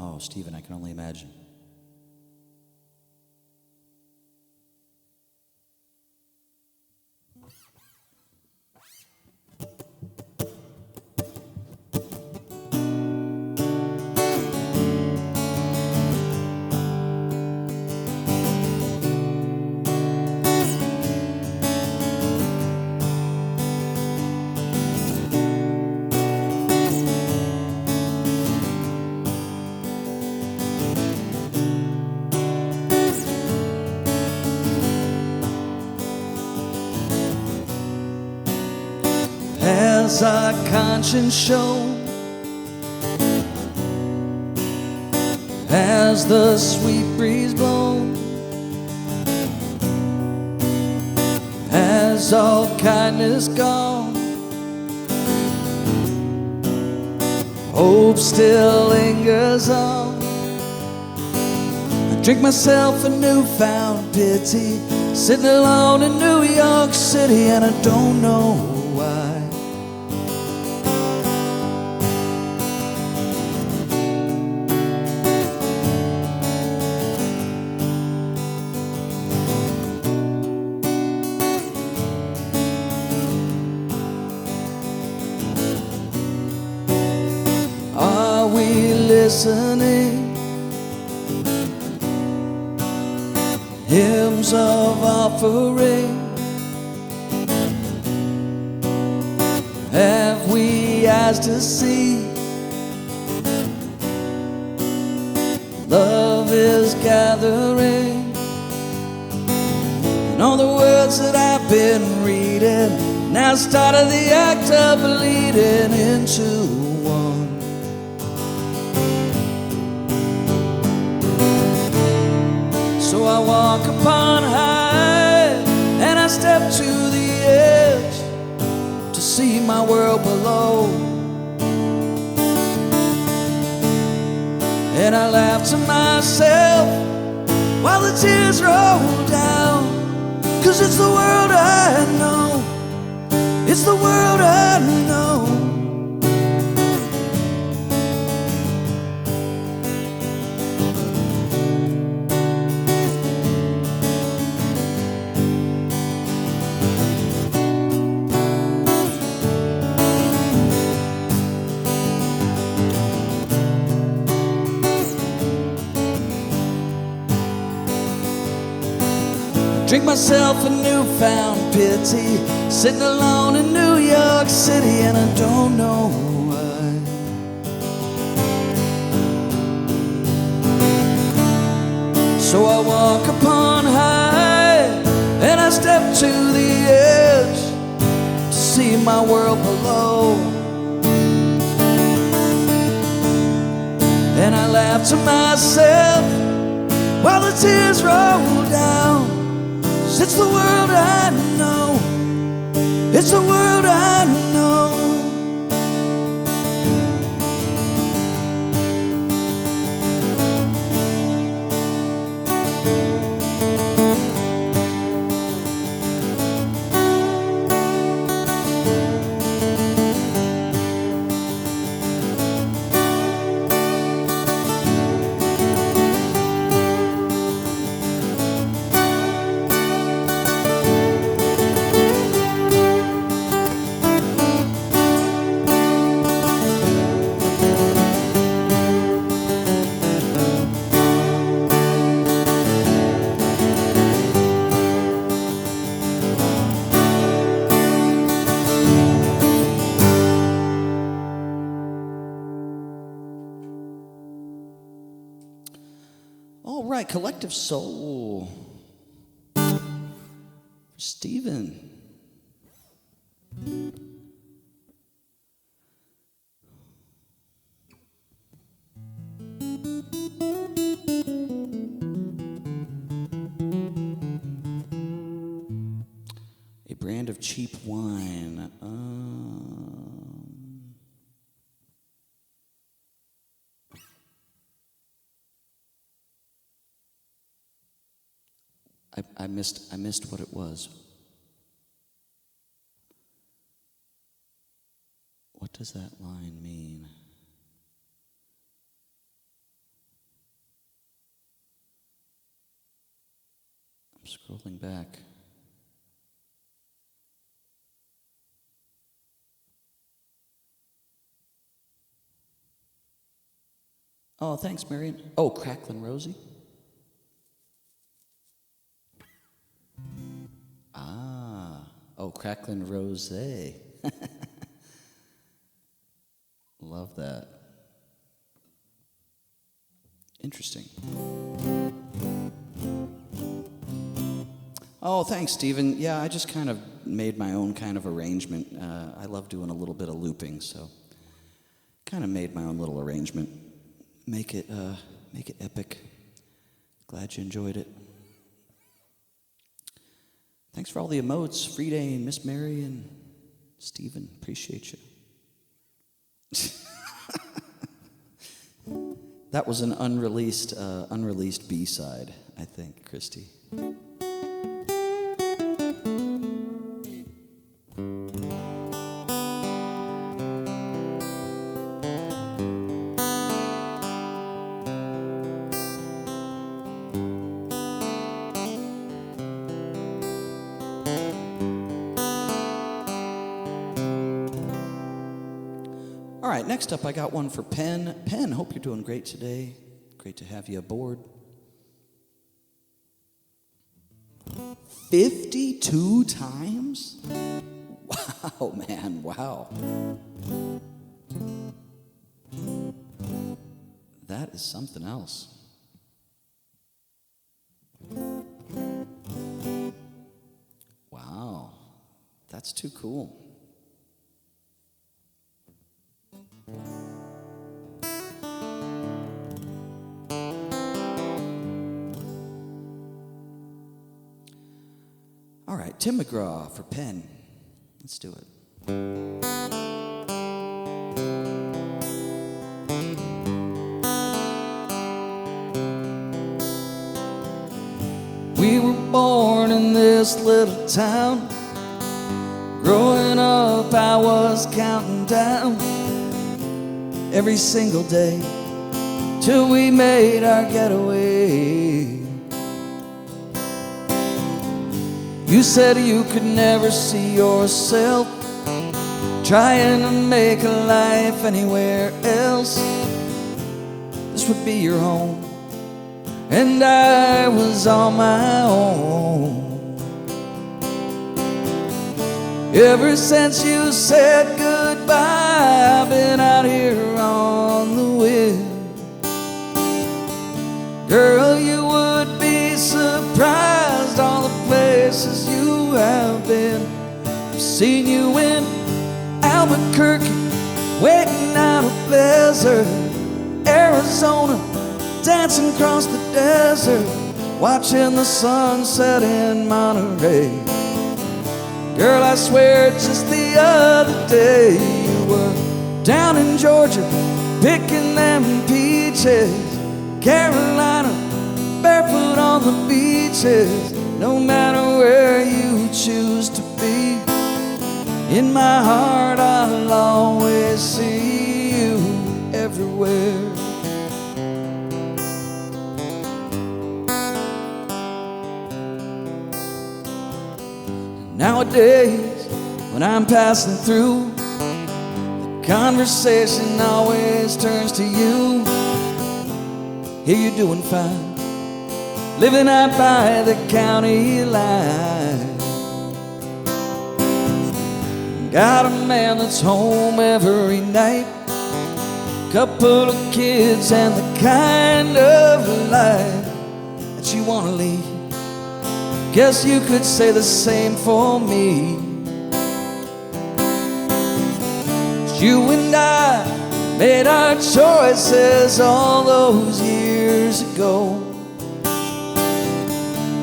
Oh, Stephen, I can only imagine. has our conscience shown? Has the sweet breeze blown? Has all kindness gone? Hope still lingers on. I drink myself a newfound pity, sitting alone in New York City, and I don't know why. Are we listening? Hymns of offering. Have we eyes to see? Love is gathering. And all the words that I've been reading now started the act of bleeding into one. So I walk upon high, and I step to the edge to see my world below. And I laugh to myself while the tears roll down, 'cause it's the world I know, it's the world I know. Drink myself a newfound pity, sitting alone in New York City, and I don't know why. So I walk upon high, and I step to the edge to see my world below. And I laugh to myself while the tears roll down. It's the world I know, it's the world I know. All right, Collective Soul for Stephen. A brand of cheap wine. I missed what it was. What does that line mean? I'm scrolling back. Oh, thanks, Marion. Oh, Cracklin' Rosie. Oh, Cracklin' Rosé. Love that. Interesting. Oh, thanks, Stephen. Yeah, I just kind of made my own kind of arrangement. I love doing a little bit of looping, so kind of made my own little arrangement. Make it epic. Glad you enjoyed it. Thanks for all the emotes, Frida, Miss Mary, and Steven. Appreciate you. That was an unreleased B-side, I think, Christy. All right, next up I got one for Penn. Penn, hope you're doing great today. Great to have you aboard. 52 times? Wow, man, wow. That is something else. Wow, that's too cool. All right, Tim McGraw for Penn. Let's do it. We were born in this little town. Growing up, I was counting down every single day till we made our getaway. You said you could never see yourself trying to make a life anywhere else. This would be your home, and I was on my own. Ever since you said goodbye, I've been out here on the wind. Girl, you would be surprised all the places you have been. I've seen you in Albuquerque, waiting out a blizzard, Arizona, dancing across the desert, watching the sunset in Monterey. Girl, I swear just the other day you were down in Georgia, picking them peaches, Carolina, barefoot on the beaches. No matter where you choose to be, in my heart I'll always see you everywhere. Nowadays, when I'm passing through, the conversation always turns to you. Here you're doing fine, living out by the county line. Got a man that's home every night, couple of kids and the kind of life that you wanna lead. Guess you could say the same for me. You and I made our choices all those years ago.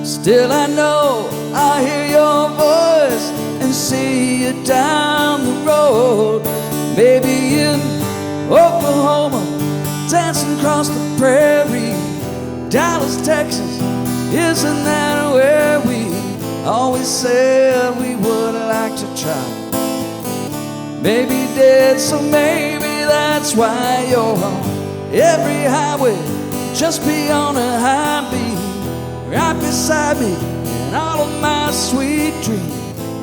Still I know I hear your voice and see you down the road. Maybe in Oklahoma, dancing across the prairie. Dallas, Texas, isn't that where we always said we would like to try? Maybe dead, so maybe that's why you're on every highway, just beyond a high beat, right beside me in all of my sweet dreams.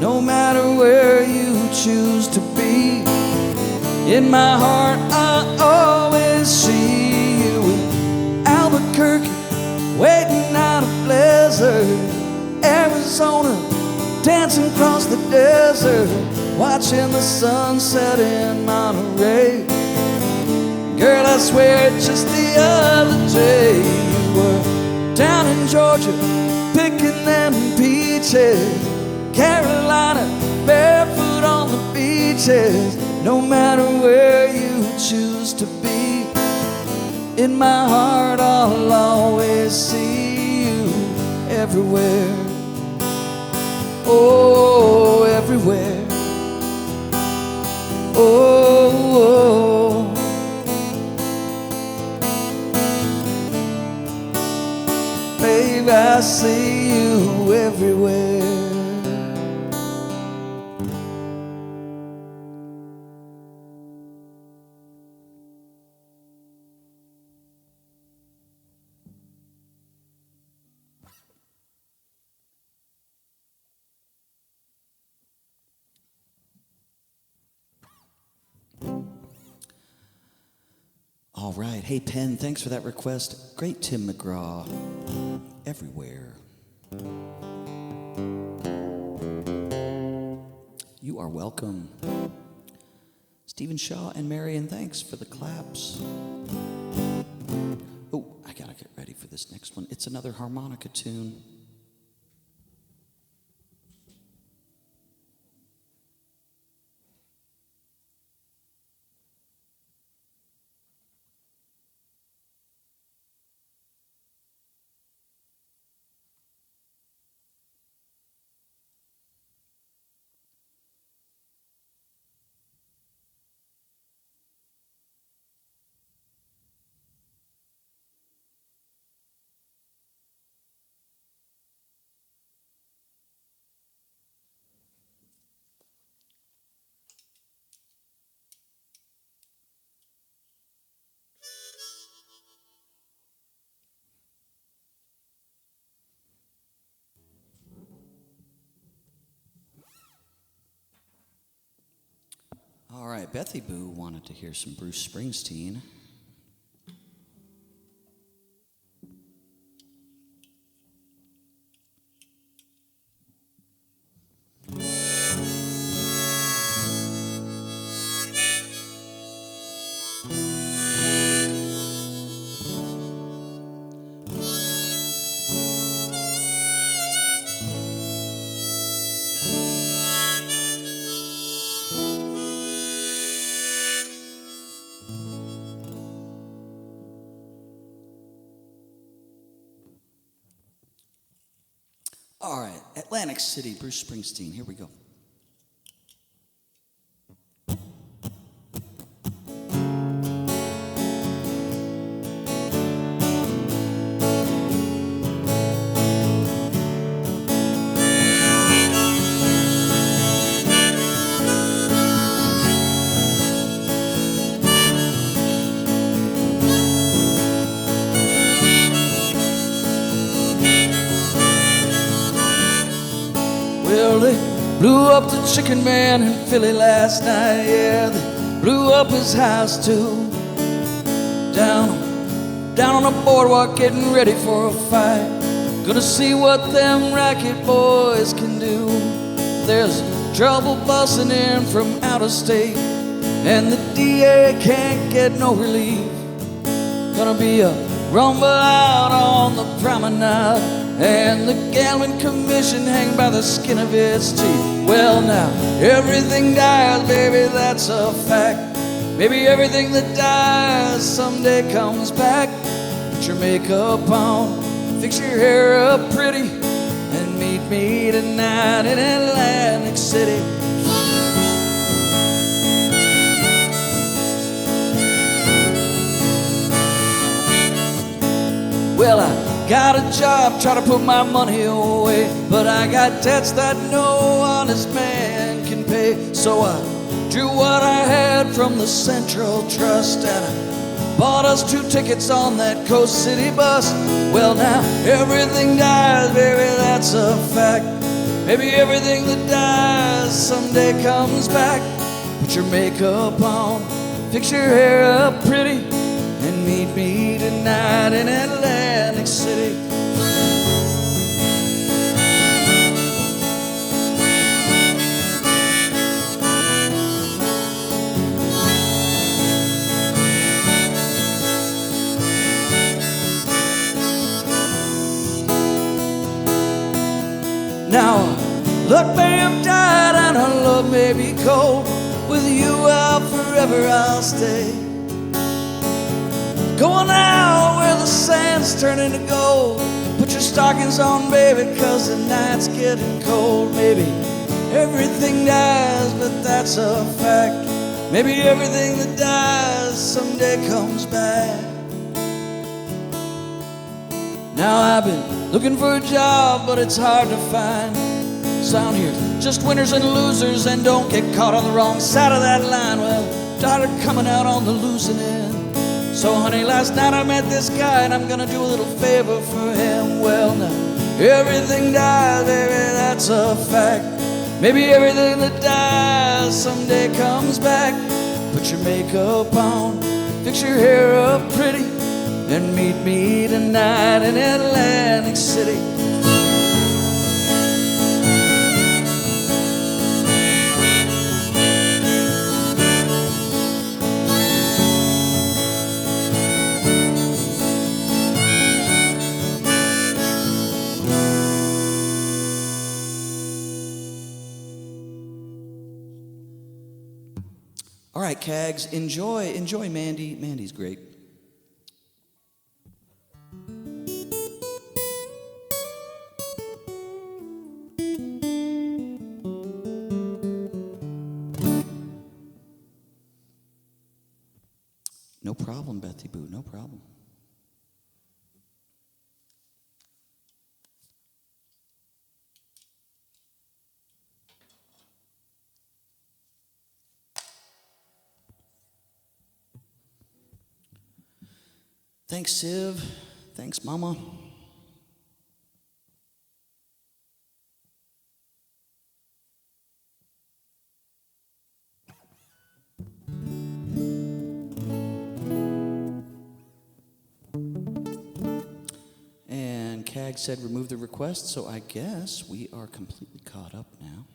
No matter where you choose to be, in my heart I always see you in Albuquerque, waiting out a blizzard, Arizona, dancing across the desert, watching the sunset in Monterey. Girl, I swear just the other day you were down in Georgia, picking them peaches, Carolina, barefoot on the beaches. No matter where you choose to be, in my heart I'll always see you everywhere. Oh, everywhere. Oh, oh. Babe, I see you everywhere. All right. Hey, Penn, thanks for that request. Great Tim McGraw. Everywhere. You are welcome. Stephen Shaw and Marion, thanks for the claps. Oh, I gotta get ready for this next one. It's another harmonica tune. All right, Bethy Boo wanted to hear some Bruce Springsteen. All right, Atlantic City, Bruce Springsteen. Here we go. Well, they blew up the chicken man in Philly last night. Yeah, they blew up his house too. Down on the boardwalk, getting ready for a fight. Gonna see what them racket boys can do. There's trouble busting in from out of state, and the DA can't get no relief. Gonna be a rumble out on the promenade, and the gambling commission hanging by the skin of its teeth. Well, now everything dies, baby, that's a fact. Maybe everything that dies someday comes back. Put your makeup on, fix your hair up pretty, and meet me tonight in Atlantic City. Well, I got a job, try to put my money away, but I got debts that no honest man can pay. So I drew what I had from the Central Trust, and I bought us 2 tickets on that Coast City bus. Well, now everything dies, baby, that's a fact. Maybe everything that dies someday comes back. Put your makeup on, fix your hair up pretty, and meet me tonight in Atlantic City. Now, Luck may have died and our love may be cold. With you out forever I'll stay. Going out where the sand's turning to gold. Put your stockings on, baby, 'cause the night's getting cold. Maybe everything dies, but that's a fact. Maybe everything that dies someday comes back. Now I've been looking for a job, but it's hard to find. Sound here, just winners and losers, and don't get caught on the wrong side of that line. Well, started coming out on the losing end. So honey, last night I met this guy, and I'm gonna do a little favor for him. Well now, everything dies, baby, that's a fact. Maybe everything that dies someday comes back. Put your makeup on, fix your hair up pretty, and meet me tonight in Atlantic City. All right, Cags, enjoy Mandy. Mandy's great. No problem, Bethy Boo, no problem. Thanks, Siv. Thanks, Mama. And Cag said remove the request, so I guess we are completely caught up now.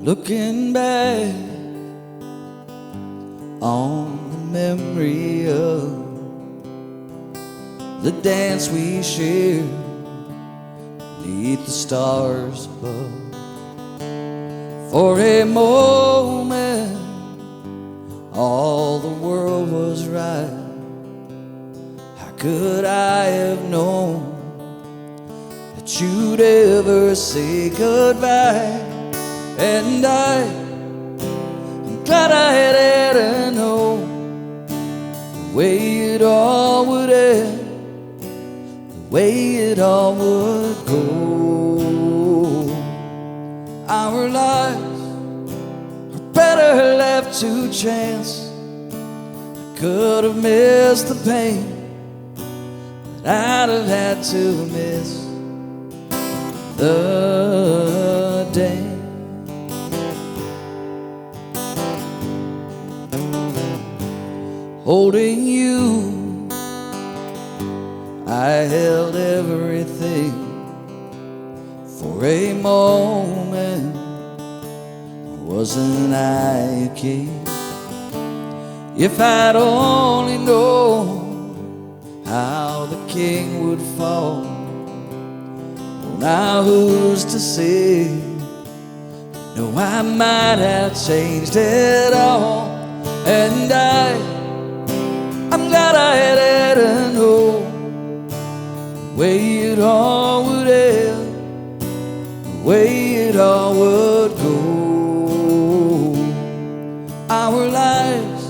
Looking back on the memory of the dance we shared beneath the stars above. For a moment, all the world was right. How could I have known that you'd ever say goodbye? And I'm glad I had to know the way it all would end, the way it all would go. Our lives are better left to chance. I could have missed the pain, but I'd have had to miss the day. Holding you, I held everything. For a moment, wasn't I a king? If I'd only known how the king would fall. Well, now who's to say? No, I might have changed it all. And I'm glad I had to know the way it all would end, the way it all would go. Our lives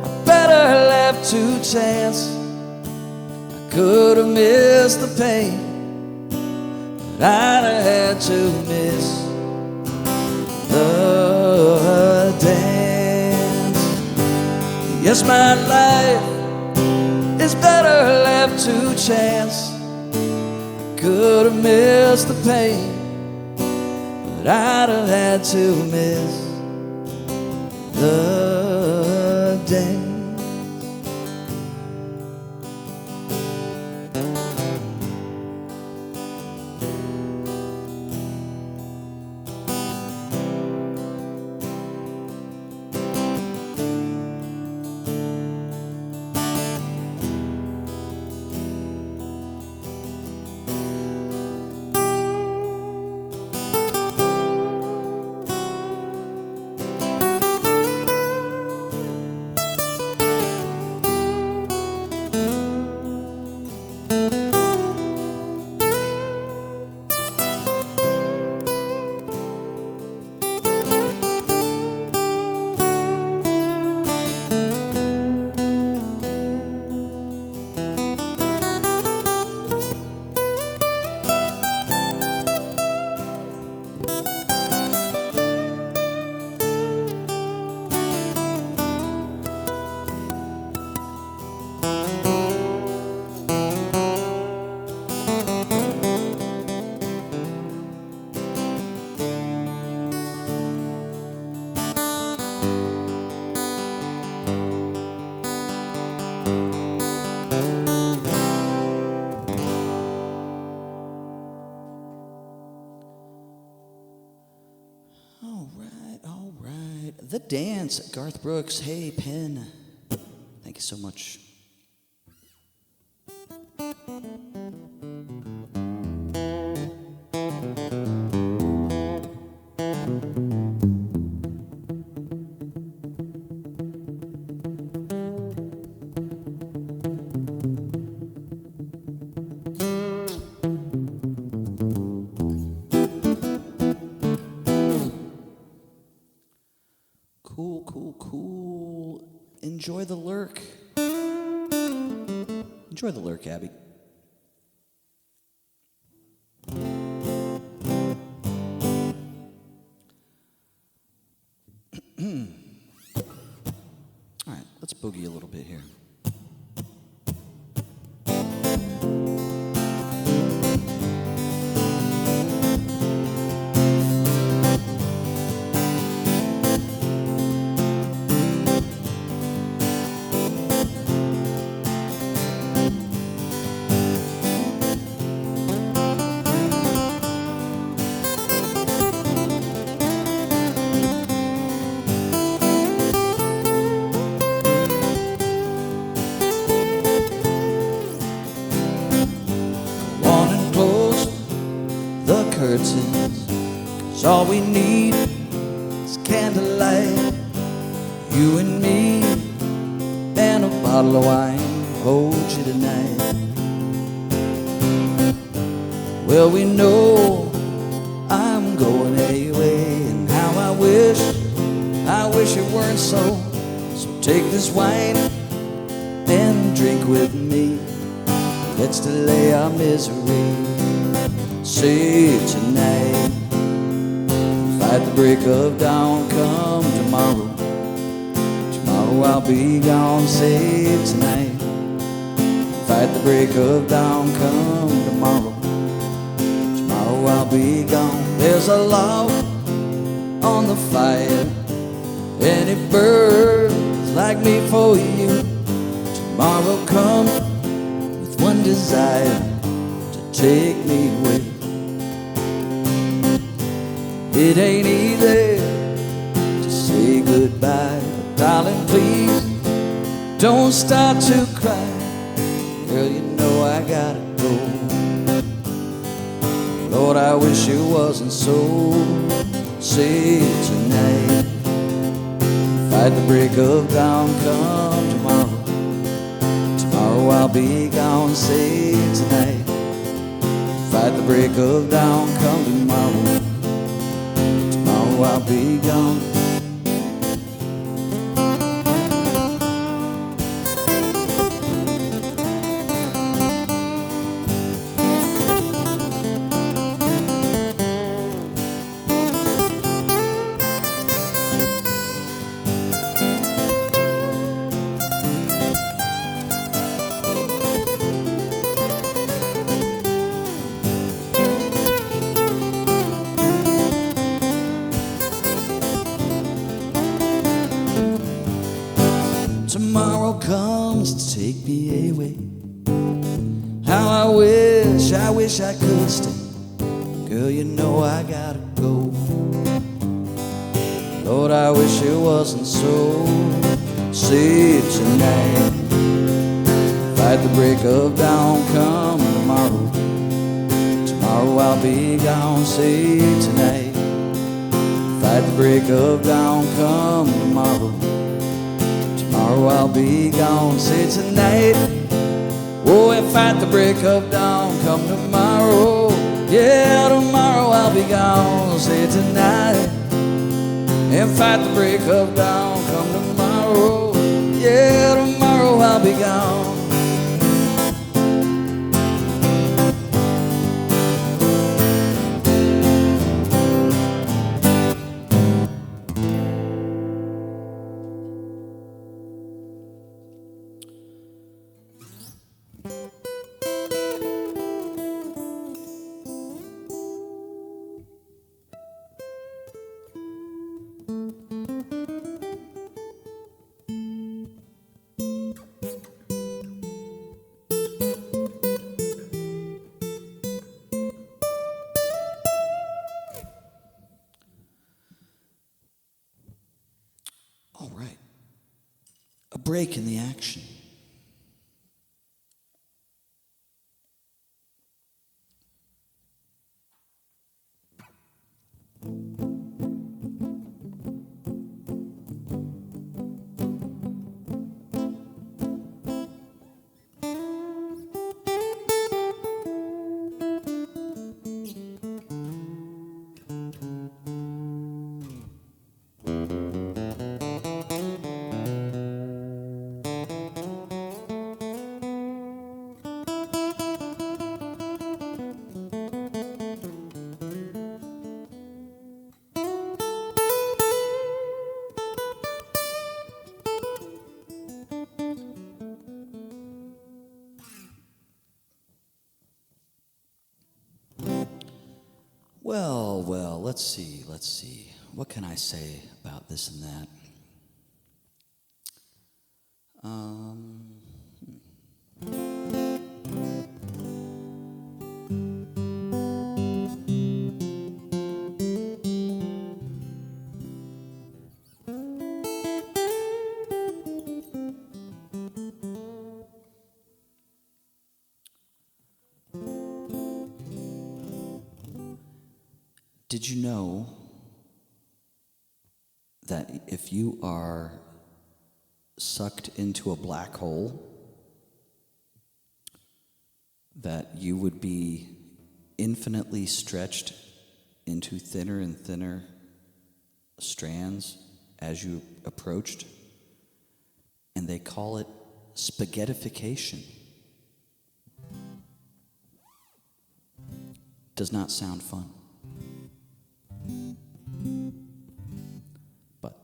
are better left to chance. I could have missed the pain, but I'd have had to miss the dance. Yes, my life is better left to chance. I could have missed the pain, but I'd have had to miss the dance. All right. The Dance, Garth Brooks. Hey, Penn. Thank you so much. Cool. Enjoy the lurk. Enjoy the lurk, Abby. All right, let's boogie a little bit here. Curtains, 'cause all we need is candlelight, you and me, and a bottle of wine hold you tonight. Well, we know I'm going away, and how I wish it weren't so. So take this wine and drink with me. Let's delay our misery. Save tonight, fight the break of dawn, come tomorrow. Tomorrow I'll be gone. Save tonight, fight the break of dawn, come tomorrow. Tomorrow I'll be gone. There's a log on the fire, and it burns like me for you. Tomorrow come with one desire, to take me away. It ain't easy to say goodbye, but darling, please don't start to cry. Girl, you know I gotta go. Lord, I wish it wasn't so see tonight. Fight the break of dawn, come tomorrow. Tomorrow I'll be gone, say tonight. Fight the break of dawn, come tomorrow. Tomorrow I'll be gone. Tomorrow comes to take me away. How I wish I could stay. Girl, you know I gotta go. Lord, I wish it wasn't so. See tonight. Fight the break of dawn, come tomorrow. Tomorrow I'll be gone, see tonight. Fight the break of dawn, come tomorrow. Tomorrow I'll be gone, say tonight. Oh, if at the break of dawn, come tomorrow. Yeah, tomorrow I'll be gone, say tonight. If at the break of dawn, come tomorrow. Yeah, tomorrow I'll be gone. All right, a break in the action. Well, let's see. What can I say about this and that? Did you know that if you are sucked into a black hole, that you would be infinitely stretched into thinner and thinner strands as you approached? And they call it spaghettification. Does not sound fun. But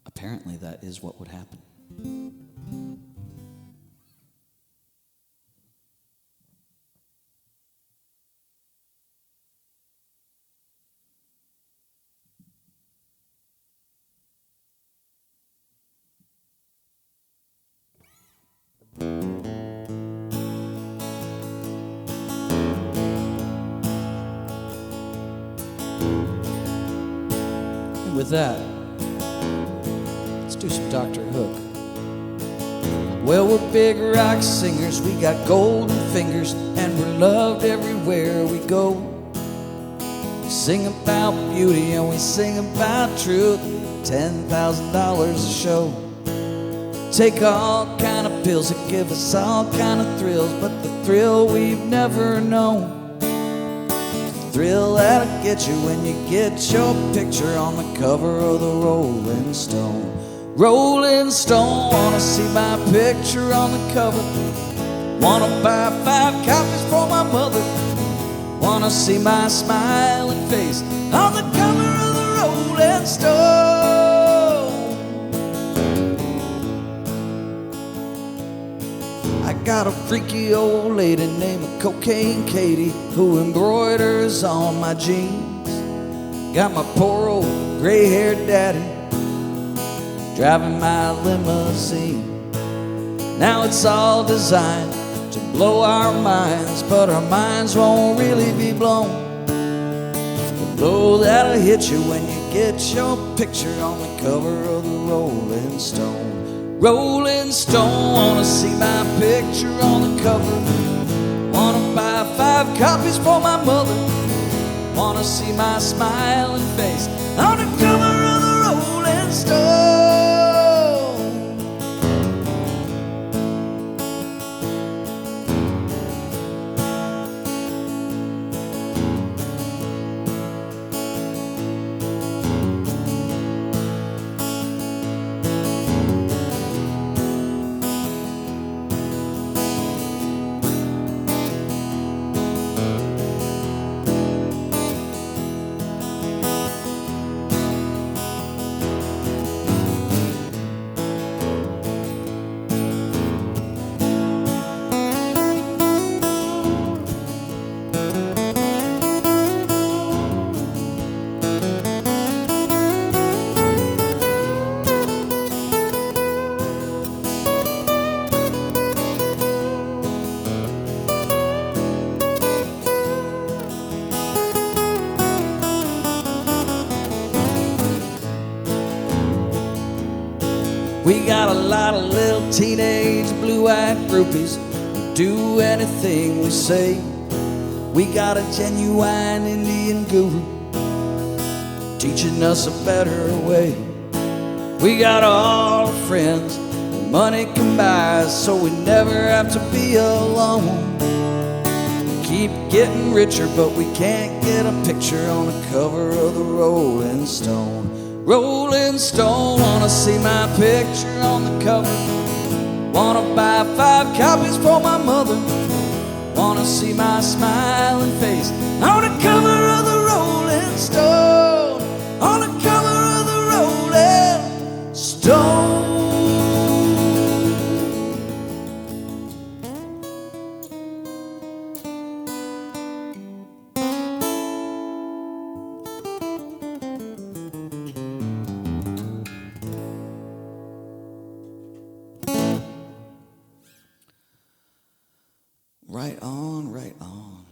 apparently that is what would happen. And with that, let's do some Dr. Hook. Well, we're big rock singers, we got golden fingers, and we're loved everywhere we go. sing about beauty and we sing about truth. $10,000 a show. Take all kind of pills that give us all kind of thrills, but the thrill we've never known, the thrill that'll get you when you get your picture on the cover of the Rolling Stone. Rolling Stone, wanna see my picture on the cover. Wanna buy 5 copies for my mother. Wanna see my smiling face on the cover of the Rolling Stone. I got a freaky old lady named Cocaine Katie who embroiders on my jeans. Got my poor old gray-haired daddy driving my limousine. Now it's all designed to blow our minds, but our minds won't really be blown. The blow that'll hit you when you get your picture on the cover of the Rolling Stone. Rolling Stone, wanna see my picture on the cover. Wanna buy 5 copies for my mother. Wanna see my smiling face on the cover of the Rolling Stone. We got a lot of little teenage blue-eyed groupies who do anything we say. We got a genuine Indian guru teaching us a better way. We got all our friends that money can buy, so we never have to be alone. We keep getting richer, but we can't get a picture on the cover of the Rolling Stone. Rolling Stone, wanna see my picture on the cover. Wanna buy 5 copies for my mother. Wanna see my smiling face on the cover of the Rolling Stone. On the cover of the Rolling Stone. Right on, right on.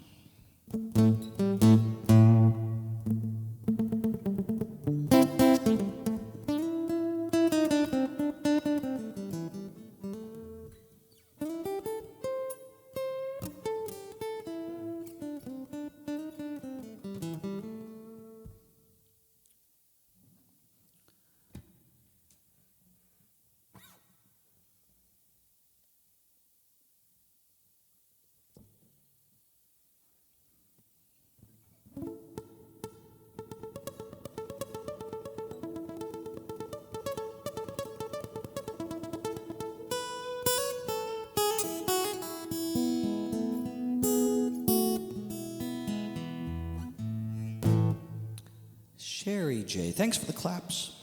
Sherry J, thanks for the claps.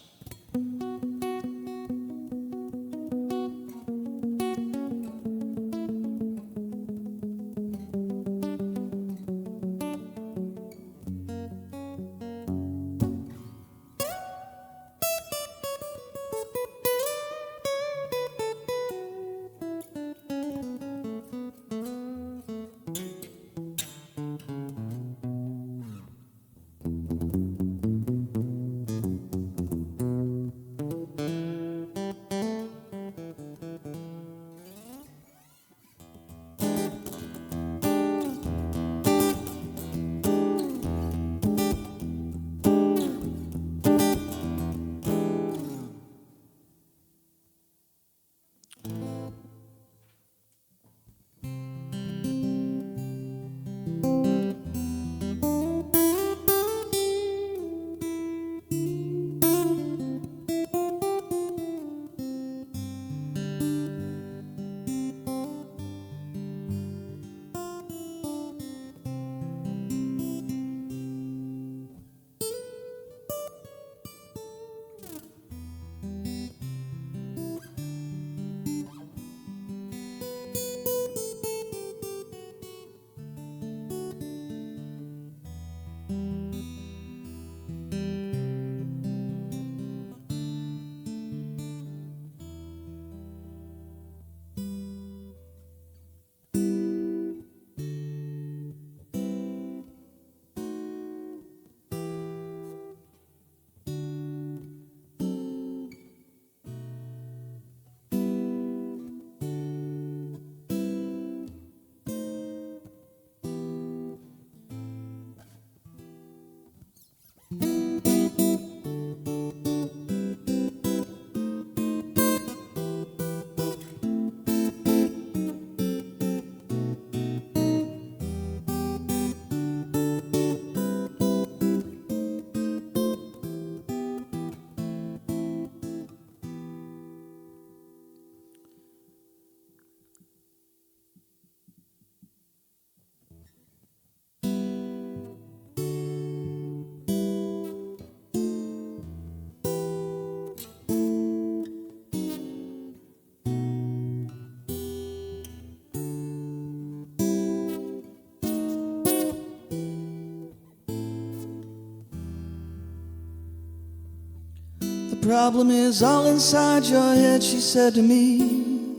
problem is all inside your head, she said to me.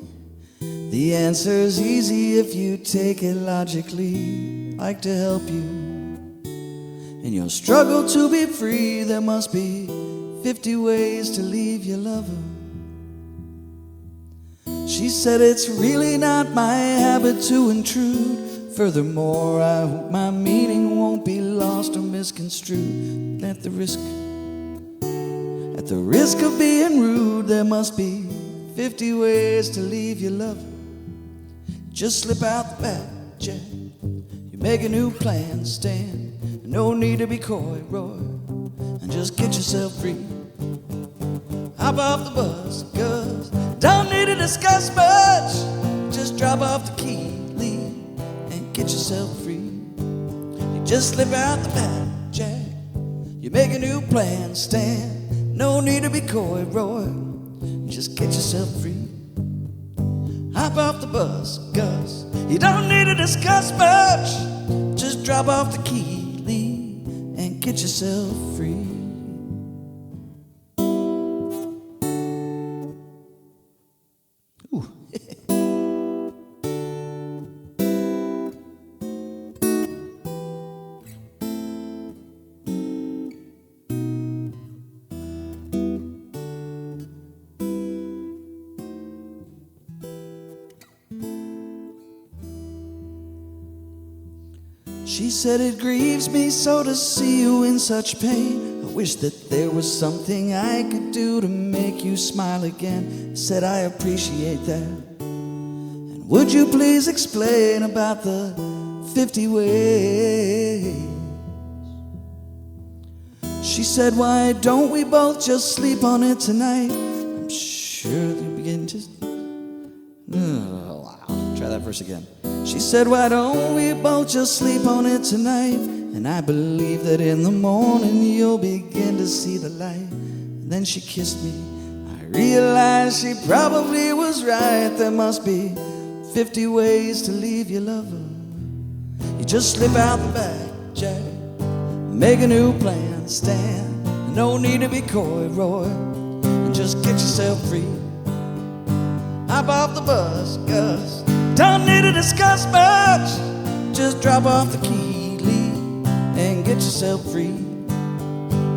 The answer's easy if you take it logically. I'd like to help you in your struggle to be free. There must be 50 ways to leave your lover. She said it's really not my habit to intrude. Furthermore, I hope my meaning won't be lost or misconstrued. At the risk of being rude, there must be 50 ways to leave your lover. Just slip out the back, Jack. You make a new plan, stand. No need to be coy, Roy, and just get yourself free. Hop off the bus, cuz don't need to discuss much. Just drop off the key, leave, and get yourself free. You just slip out the back, Jack. You make a new plan, stand. No need to be coy, Roy, just get yourself free. Hop off the bus, Gus. You don't need to discuss much. Just drop off the key, leave, and get yourself free. Ooh. She said it grieves me so to see you in such pain. I wish that there was something I could do to make you smile again. I said I appreciate that. And would you please explain about the 50 ways? She said, why don't we both just sleep on it tonight? I'm sure they begin to... Try that verse again. She said, why don't we both just sleep on it tonight? And I believe that in the morning you'll begin to see the light. And then she kissed me. I realized she probably was right. There must be 50 ways to leave your lover. You just slip out the back, Jack. Make a new plan, stand. No need to be coy, Roy, and just get yourself free. Hop off the bus, Gus. Don't need to discuss much. Just drop off the key, leave, and get yourself free.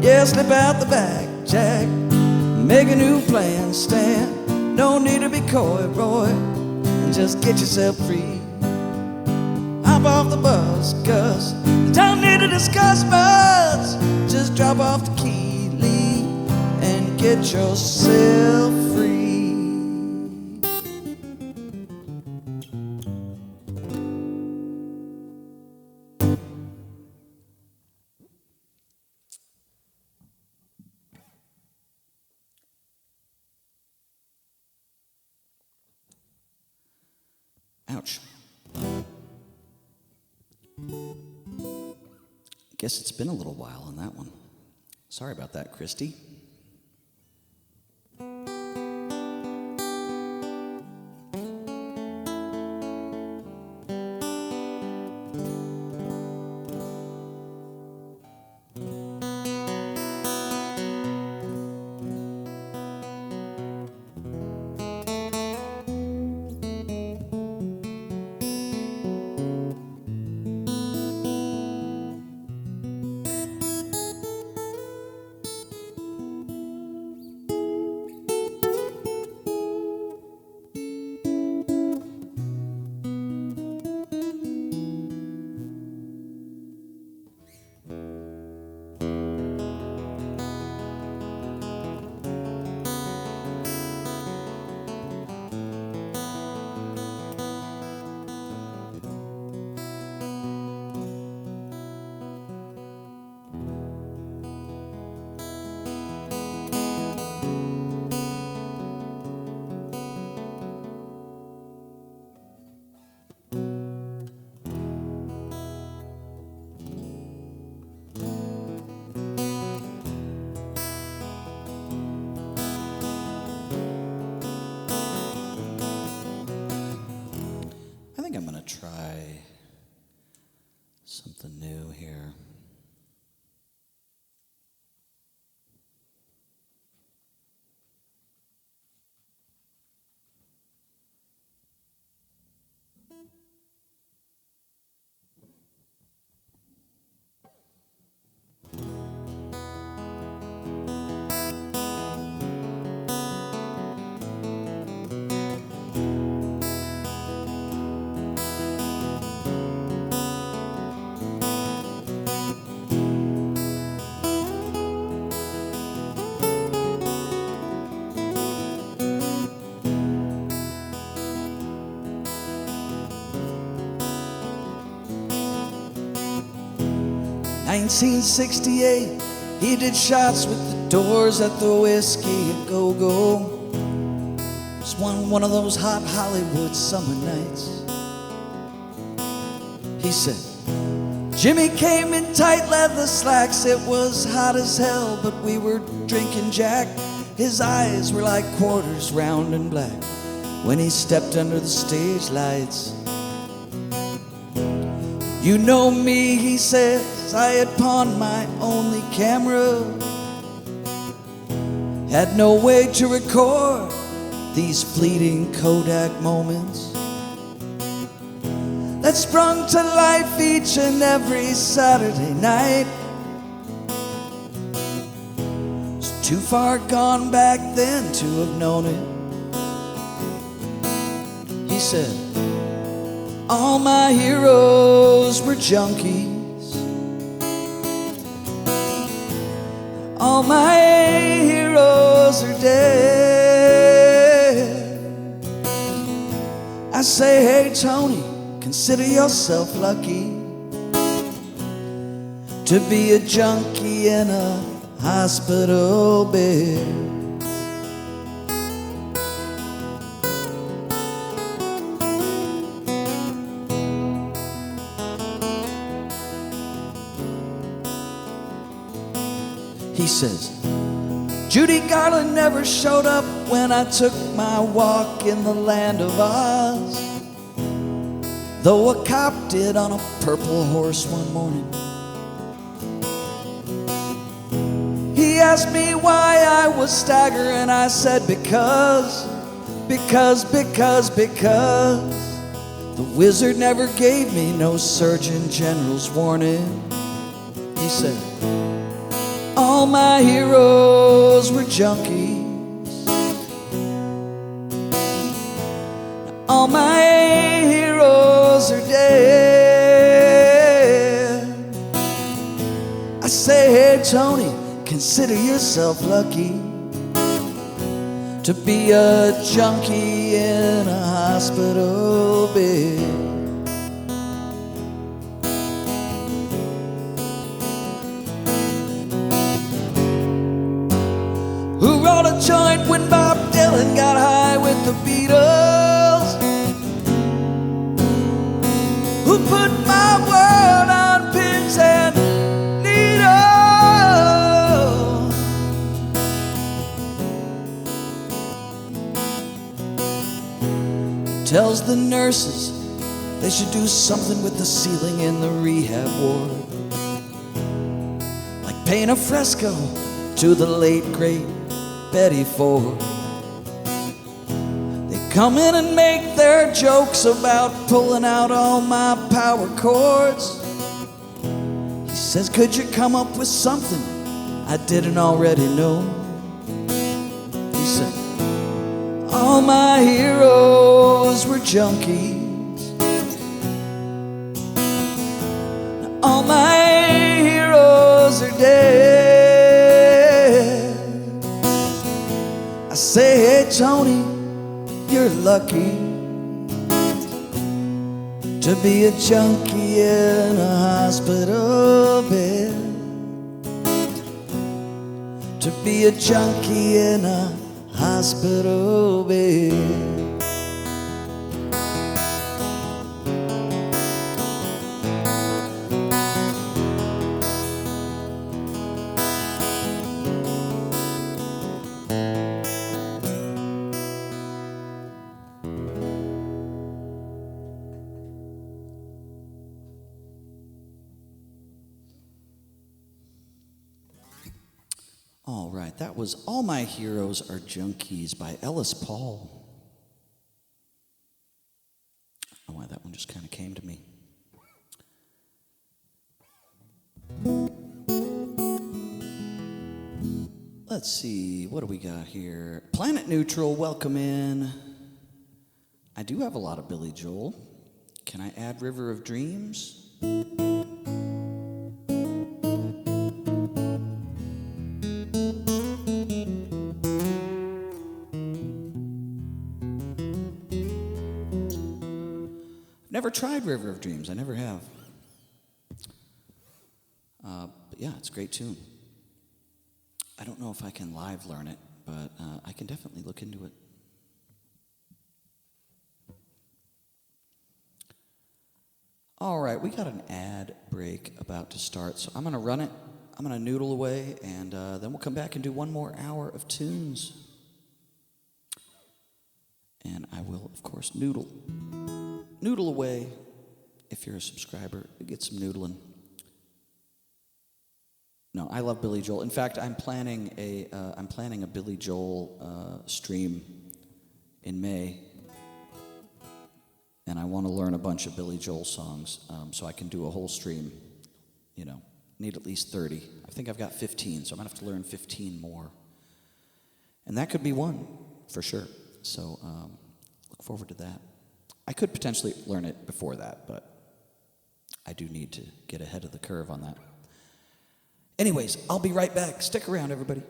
Yeah, slip out the back, Jack. Make a new plan, stand. No need to be coy, Roy, and just get yourself free. Hop off the bus, Gus. Don't need to discuss much. Just drop off the key, leave, and get yourself free. Ouch. Guess it's been a little while on that one. Sorry about that, Christy. I think I'm going to try something new here. 1968, he did shots with the Doors at the Whiskey A Go-Go. It was one of those hot Hollywood summer nights. He said, Jimmy came in tight leather slacks. It was hot as hell, but we were drinking Jack. His eyes were like quarters, round and black, when he stepped under the stage lights. You know me, he says, I had pawned my only camera. Had no way to record these fleeting Kodak moments that sprung to life each and every Saturday night. It's too far gone back then to have known it. He said, all my heroes were junkies. All my heroes are dead. I say, hey Tony, consider yourself lucky to be a junkie in a hospital bed. He says, Judy Garland never showed up when I took my walk in the land of Oz, though a cop did on a purple horse one morning. He asked me why I was staggering. I said, because the wizard never gave me no Surgeon General's warning. He said, all my heroes were junkies. All my heroes are dead. I say, hey Tony, consider yourself lucky to be a junkie in a hospital bed. Who rolled a joint when Bob Dylan got high with the Beatles? Who put my world on pins and needles? Tells the nurses they should do something with the ceiling in the rehab ward, like paint a fresco to the late great Betty Ford. They come in and make their jokes about pulling out all my power chords. He says, could you come up with something I didn't already know? He said, all my heroes were junkies. All my heroes are dead. I say, hey Tony, you're lucky to be a junkie in a hospital bed. To be a junkie in a hospital bed. All right, that was All My Heroes Are Junkies by Ellis Paul. I don't know why that one just kind of came to me. Let's see, what do we got here? Planet Neutral, welcome in. I do have a lot of Billy Joel. Can I add River of Dreams? Never tried River of Dreams. I never have. yeah, it's a great tune. I don't know if I can live learn it, but I can definitely look into it. All right, we got an ad break about to start, so I'm going to run it. I'm going to noodle away, and then we'll come back and do one more hour of tunes. And I will, of course, noodle away. If you're a subscriber, get some noodling. No, I love Billy Joel. In fact, I'm planning a Billy Joel stream in May, and I want to learn a bunch of Billy Joel songs so I can do a whole stream. You know, need at least 30. I think I've got 15, so I'm gonna have to learn 15 more, and that could be one for sure. So look forward to that. I could potentially learn it before that, but I do need to get ahead of the curve on that. Anyways, I'll be right back. Stick around, everybody.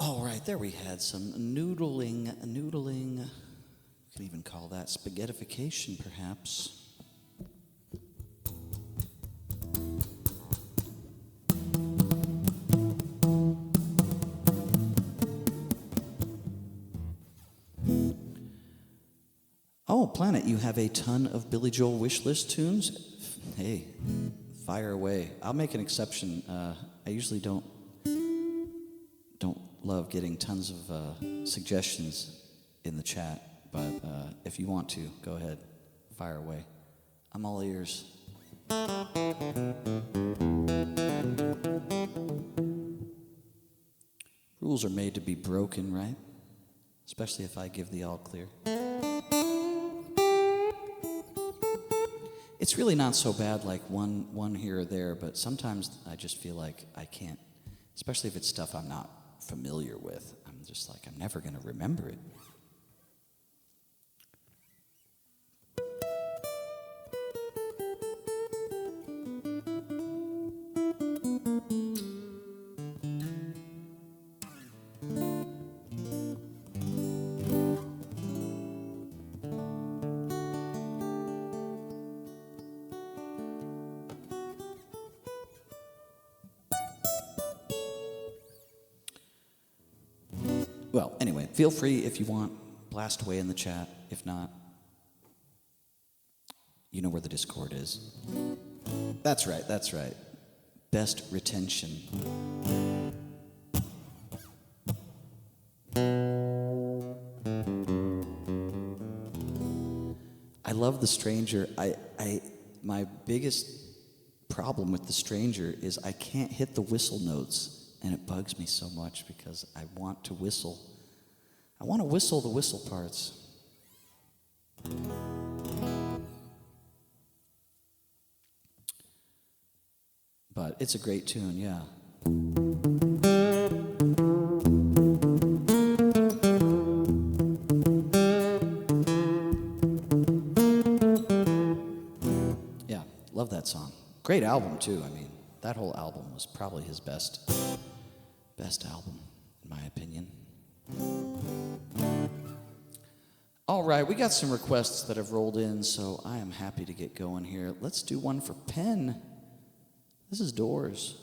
All right, there we had some noodling. We can even call that spaghettification, perhaps. Oh, Planet, you have a ton of Billy Joel wish list tunes? Hey, fire away. I'll make an exception. I usually don't love getting tons of suggestions in the chat, but if you want to, go ahead, fire away. I'm all ears. Rules are made to be broken, right? Especially if I give the all clear. It's really not so bad, like one here or there, but sometimes I just feel like I can't especially if it's stuff I'm not familiar with. I'm just like, I'm never going to remember it. Well, anyway, feel free if you want, blast away in the chat. If not, you know where the Discord is. That's right, that's right. Best retention. I love The Stranger. My biggest problem with The Stranger is I can't hit the whistle notes. And it bugs me so much because I want to whistle. I want to whistle the whistle parts. But it's a great tune, yeah. Yeah, love that song. Great album, too. I mean, that whole album was probably his best album, in my opinion. All right, we got some requests that have rolled in, so I am happy to get going here. Let's do one for Penn. This is Doors.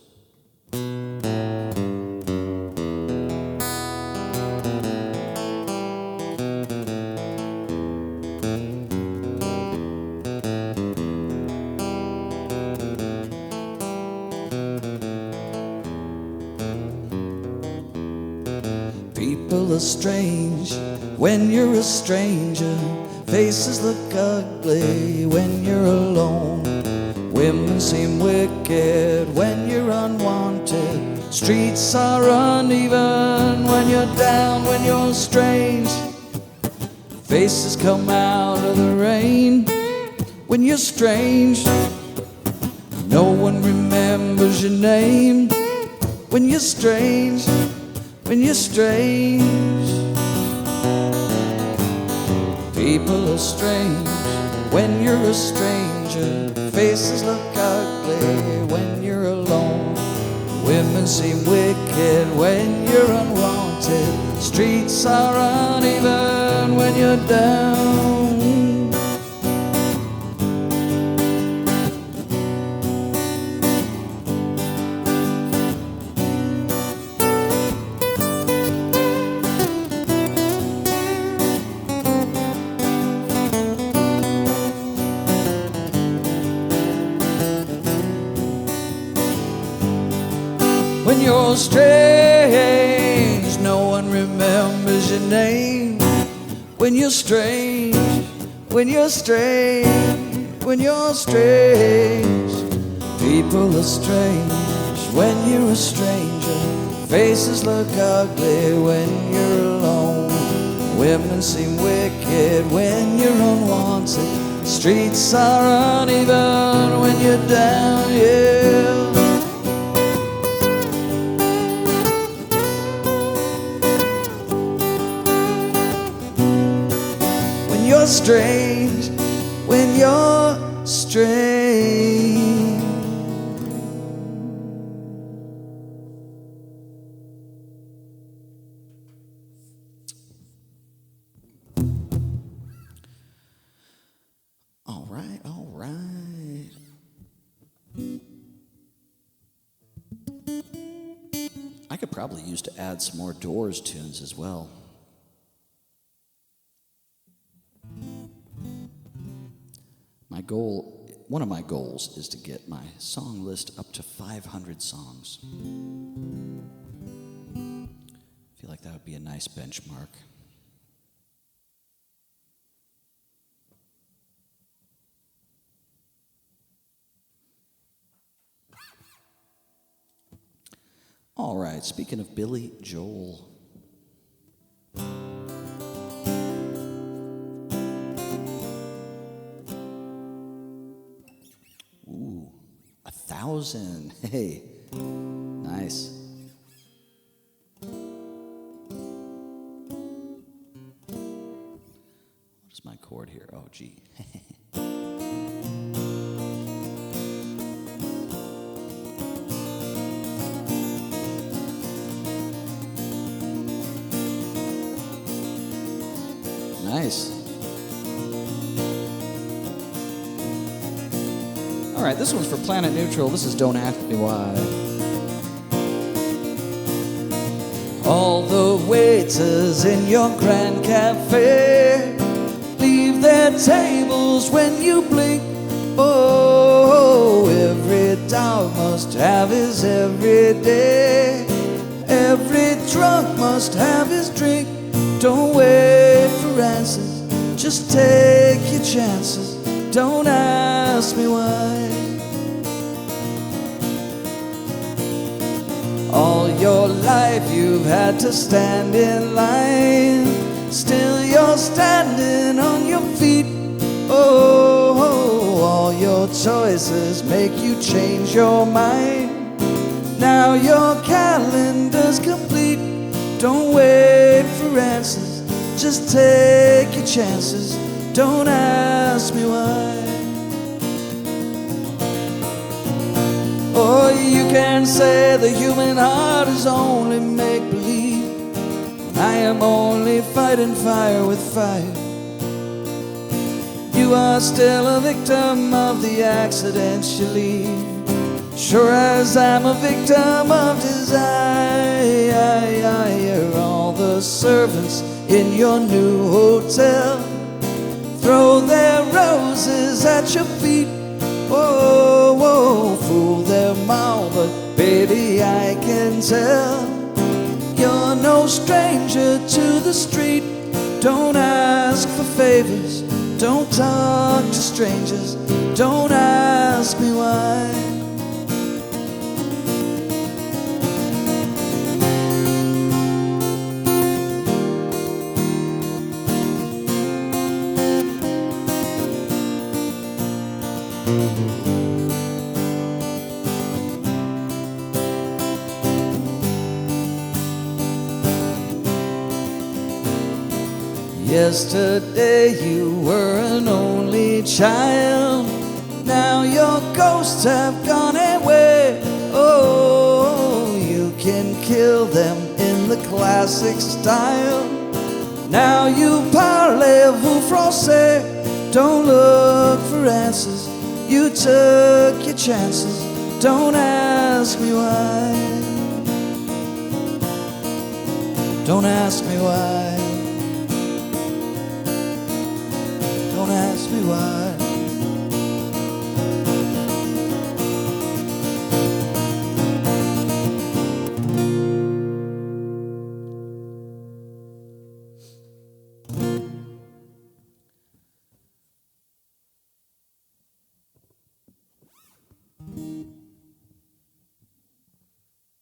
People are strange when you're a stranger. Faces look ugly when you're alone. Women seem wicked when you're unwanted. Streets are uneven when you're down, when you're strange. Faces come out of the rain when you're strange. No one remembers your name when you're strange. When you're strange, people are strange when you're a stranger. Faces look ugly when you're alone. Women seem wicked when you're unwanted. Streets are uneven when you're down. When you're strange, no one remembers your name. When you're strange, when you're strange, when you're strange, people are strange when you're a stranger. Faces look ugly when you're alone. Women seem wicked when you're unwanted. Streets are uneven when you're down, yeah. You're strange when you're strange. All right, all right. I could probably use to add some more Doors tunes as well. One of my goals is to get my song list up to 500 songs. I feel like that would be a nice benchmark. All right, speaking of Billy Joel. Ooh, 1,000. Hey, nice. Where's my chord here? Oh, G. Nice. All right, this one's for Planet Neutral. This is Don't Ask Me Why. All the waiters in your grand cafe leave their tables when you blink. Oh, every dog must have his every day. Every drunk must have his drink. Don't wait for answers, just take your chances. Don't ask me why. All your life you've had to stand in line, still you're standing on your feet. Oh, all your choices make you change your mind. Now your calendar's complete. Don't wait for answers, just take your chances. Don't ask me why. Or you can say the human heart is only make-believe. I am only fighting fire with fire. You are still a victim of the accidents you leave, sure as I'm a victim of desire. All the servants in your new hotel throw their roses at your feet. Whoa, whoa, fool them all, but baby, I can tell you're no stranger to the street. Don't ask for favors, don't talk to strangers. Don't ask me why. Yesterday you were an only child. Now your ghosts have gone away. Oh, you can kill them in the classic style. Now you parlez-vous français. Don't look for answers, you took your chances. Don't ask me why. Don't ask me why. Don't ask me why.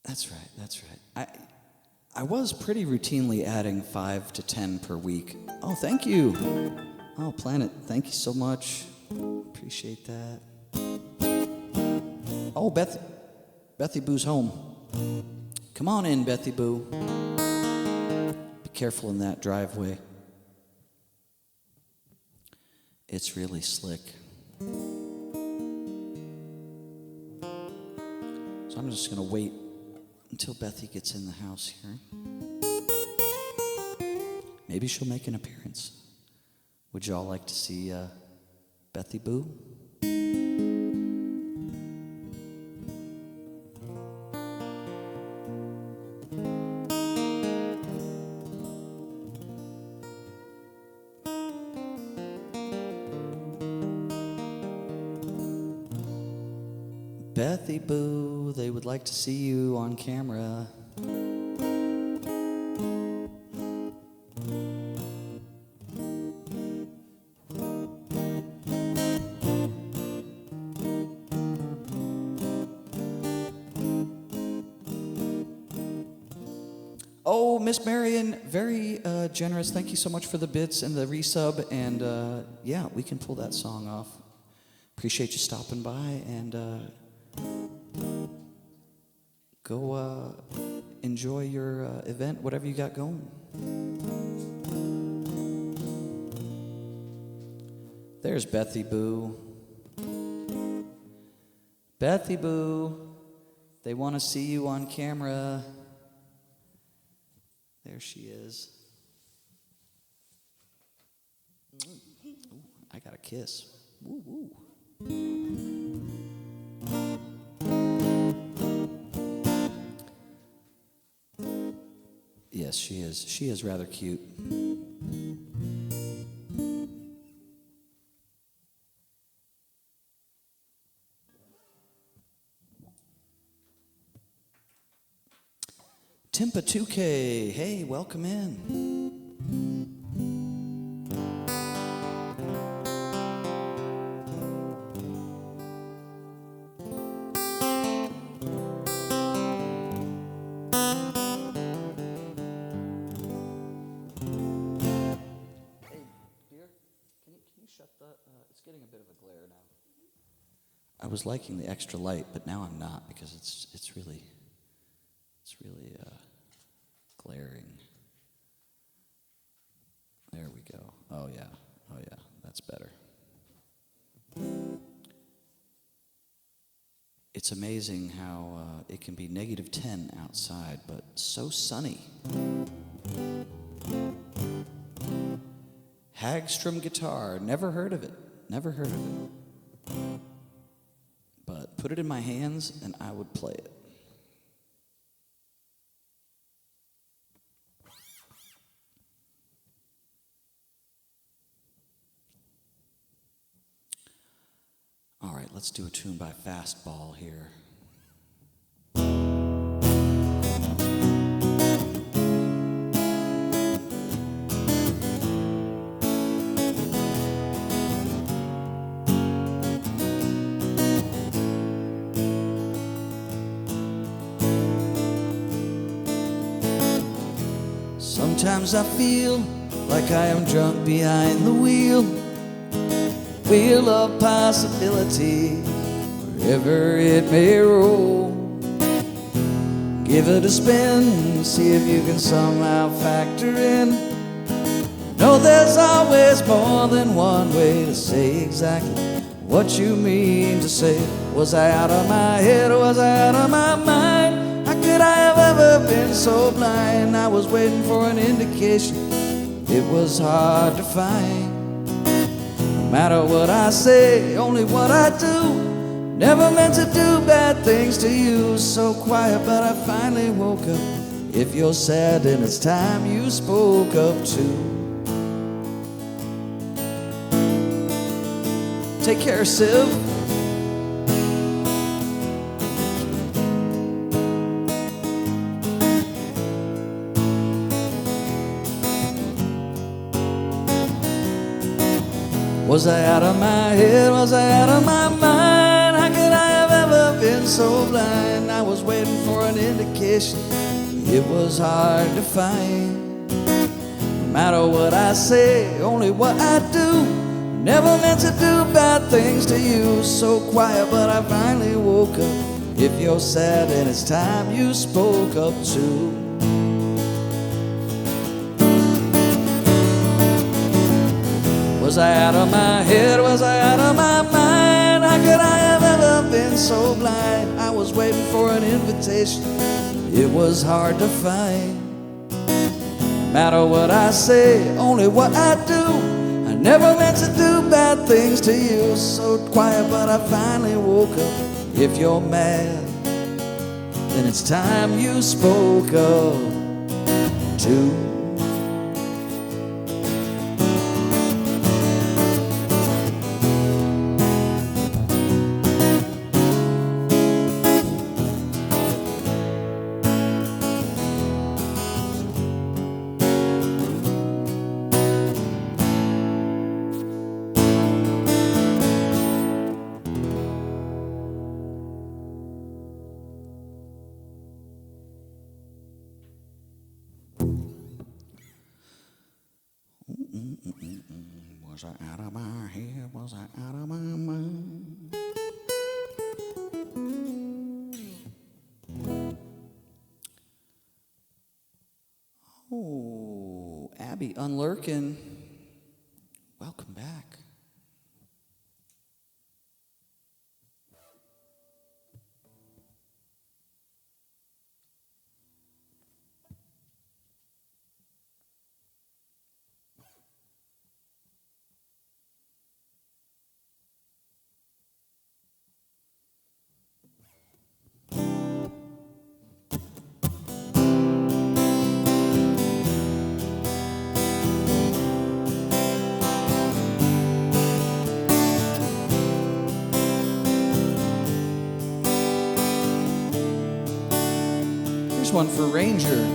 That's right, that's right. I was pretty routinely adding 5 to 10 per week. Oh, thank you. Oh, Planet, thank you so much. Appreciate that. Oh, Bethy Boo's home. Come on in, Bethy Boo. Be careful in that driveway. It's really slick. So I'm just gonna wait until Bethy gets in the house here. Maybe she'll make an appearance. Would y'all like to see Bethy Boo? Bethy Boo, they would like to see you on camera. Oh, Miss Marion, very generous. Thank you so much for the bits and the resub. And yeah, we can pull that song off. Appreciate you stopping by, and go enjoy your event, whatever you got going. There's Bethy Boo. Bethy Boo, they want to see you on camera. There she is. Ooh, I got a kiss. Woo woo. Yes, she is. She is rather cute. Timpa2K, hey, welcome in. It's getting a bit of a glare now. I was liking the extra light, but now I'm not because it's really glaring. There we go. Oh yeah, that's better. It's amazing how it can be -10 outside, but so sunny. Hagstrom guitar, never heard of it. But put it in my hands and I would play it. All right, let's do a tune by Fastball here. Sometimes I feel like I am drunk behind the wheel of possibility, wherever it may roll. Give it a spin, see if you can somehow factor in. Know there's always more than one way to say exactly what you mean to say. Was I out of my head or was I out of my mind? How could I have ever been so blind? I was waiting for an indication, it was hard to find. No matter what I say, only what I do. Never meant to do bad things to you. So quiet, but I finally woke up. If you're sad, then it's time you spoke up too. Take care, Siv. Was I out of my head? Was I out of my mind? How could I have ever been so blind? I was waiting for an indication, it was hard to find. No matter what I say, only what I do. Never meant to do bad things to you. So quiet, but I finally woke up. If you're sad, then it's time you spoke up too. Was I out of my head? Was I out of my mind? How could I have ever been so blind? I was waiting for an invitation, it was hard to find. No matter what I say, only what I do. I never meant to do bad things to you. So quiet, but I finally woke up. If you're mad, then it's time you spoke up too. Was I out of my head? Was I out of my mind? Oh, Abby Unlurkin, welcome back. one for Ranger.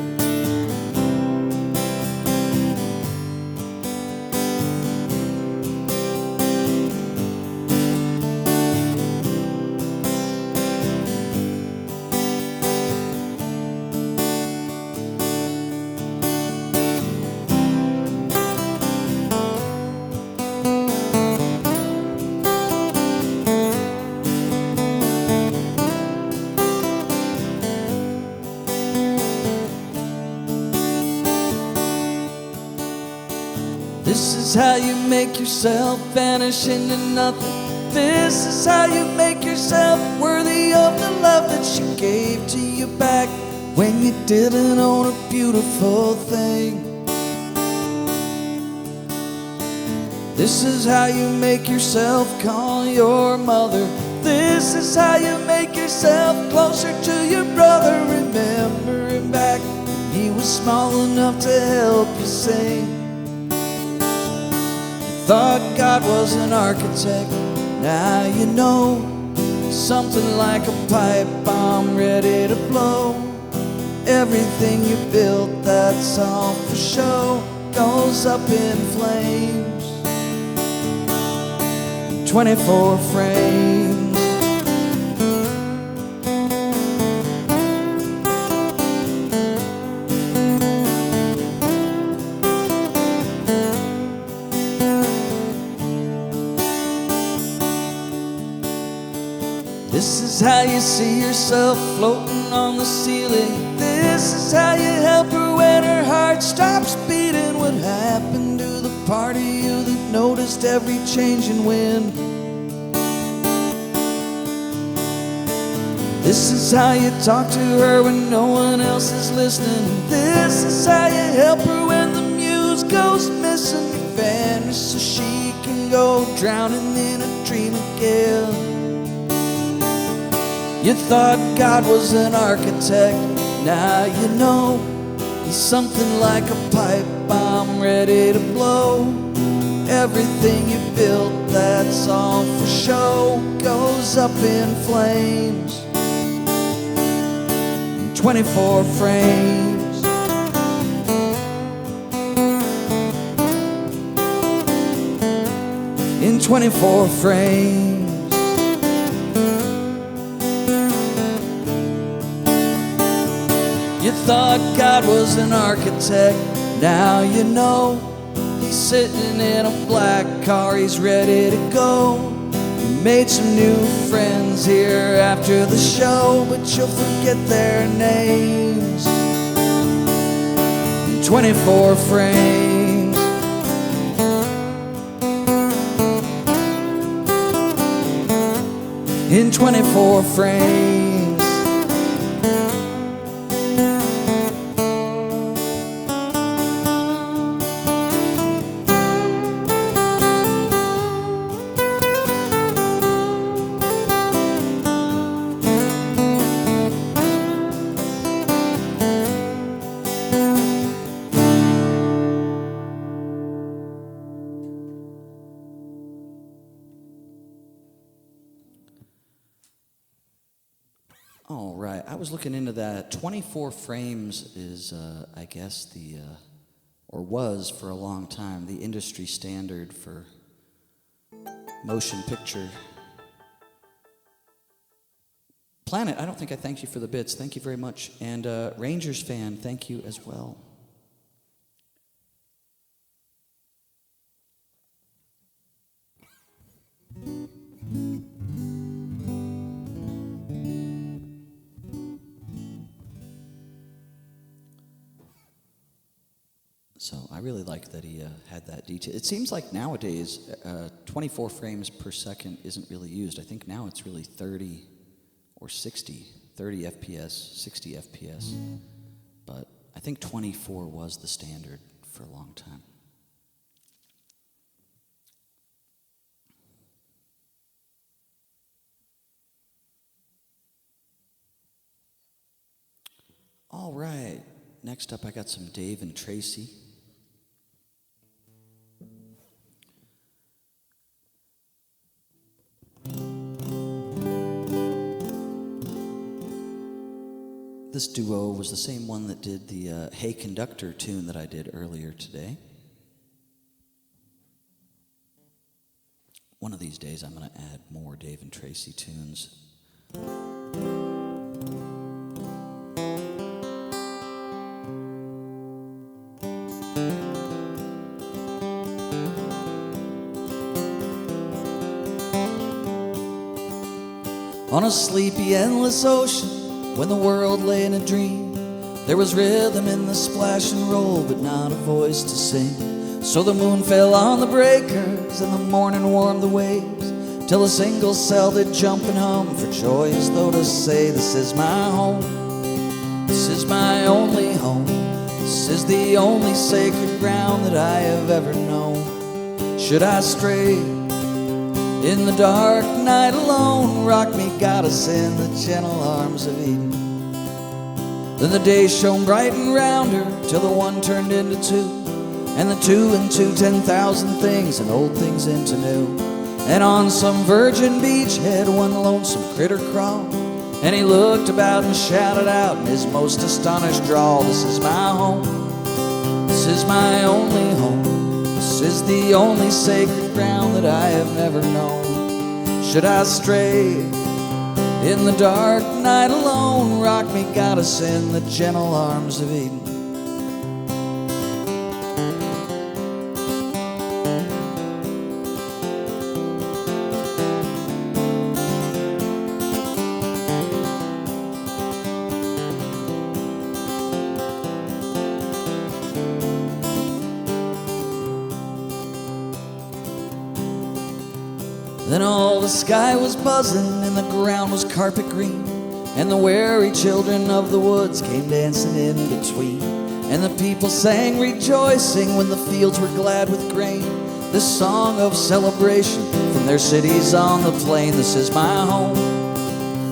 This is how you make yourself vanish into nothing. This is how you make yourself worthy of the love that she gave to you back when you didn't own a beautiful thing. This is how you make yourself call your mother. This is how you make yourself closer to your brother. Remembering back when he was small enough to help you sing. Thought God was an architect, now you know. Something like a pipe bomb ready to blow. Everything you built that's all for show goes up in flames. 24 frames. This is how you see yourself floating on the ceiling. This is how you help her when her heart stops beating. What happened to the part of you that noticed every changing wind? This is how you talk to her when no one else is listening. This is how you help her when the muse goes missing. You vanish so she can go drowning in a dream again. You thought God was an architect, now you know. He's something like a pipe bomb ready to blow. Everything you built that's all for show goes up in flames. 24 frames. In 24 frames. You thought God was an architect, now you know. He's sitting in a black car, he's ready to go. You made some new friends here after the show, but you'll forget their names. 24 frames. In 24 frames. All right, I was looking into that. 24 frames is, I guess, or was for a long time, the industry standard for motion picture. Planet, I don't think I thanked you for the bits. Thank you very much. And Rangers fan, thank you as well. So I really like that he had that detail. It seems like nowadays 24 frames per second isn't really used. I think now it's really 30 or 60, 30 FPS, 60 FPS. But I think 24 was the standard for a long time. All right, next up I got some Dave and Tracy. This duo was the same one that did the Hey Conductor tune that I did earlier today. One of these days I'm going to add more Dave and Tracy tunes. On a sleepy, endless ocean, when the world lay in a dream, there was rhythm in the splash and roll, but not a voice to sing. So the moon fell on the breakers, and the morning warmed the waves, till a single cell did jump and hum for joy, as though to say, this is my home, this is my only home, this is the only sacred ground that I have ever known. Should I stray in the dark night alone, rock me, goddess, in the gentle arms of Eden. Then the day shone bright and round her, till the one turned into two, and the two into 10,000 things, and old things into new. And on some virgin beachhead one lonesome critter crawled, and he looked about and shouted out in his most astonished drawl, this is my home, this is my only home, this is the only sacred ground that I have never known. Should I stray in the dark night alone, rock me, goddess, in the gentle arms of Eden. Then all the sky was buzzing and the ground was carpet green, and the weary children of the woods came dancing in between. And the people sang rejoicing when the fields were glad with grain, this song of celebration from their cities on the plain. This is my home,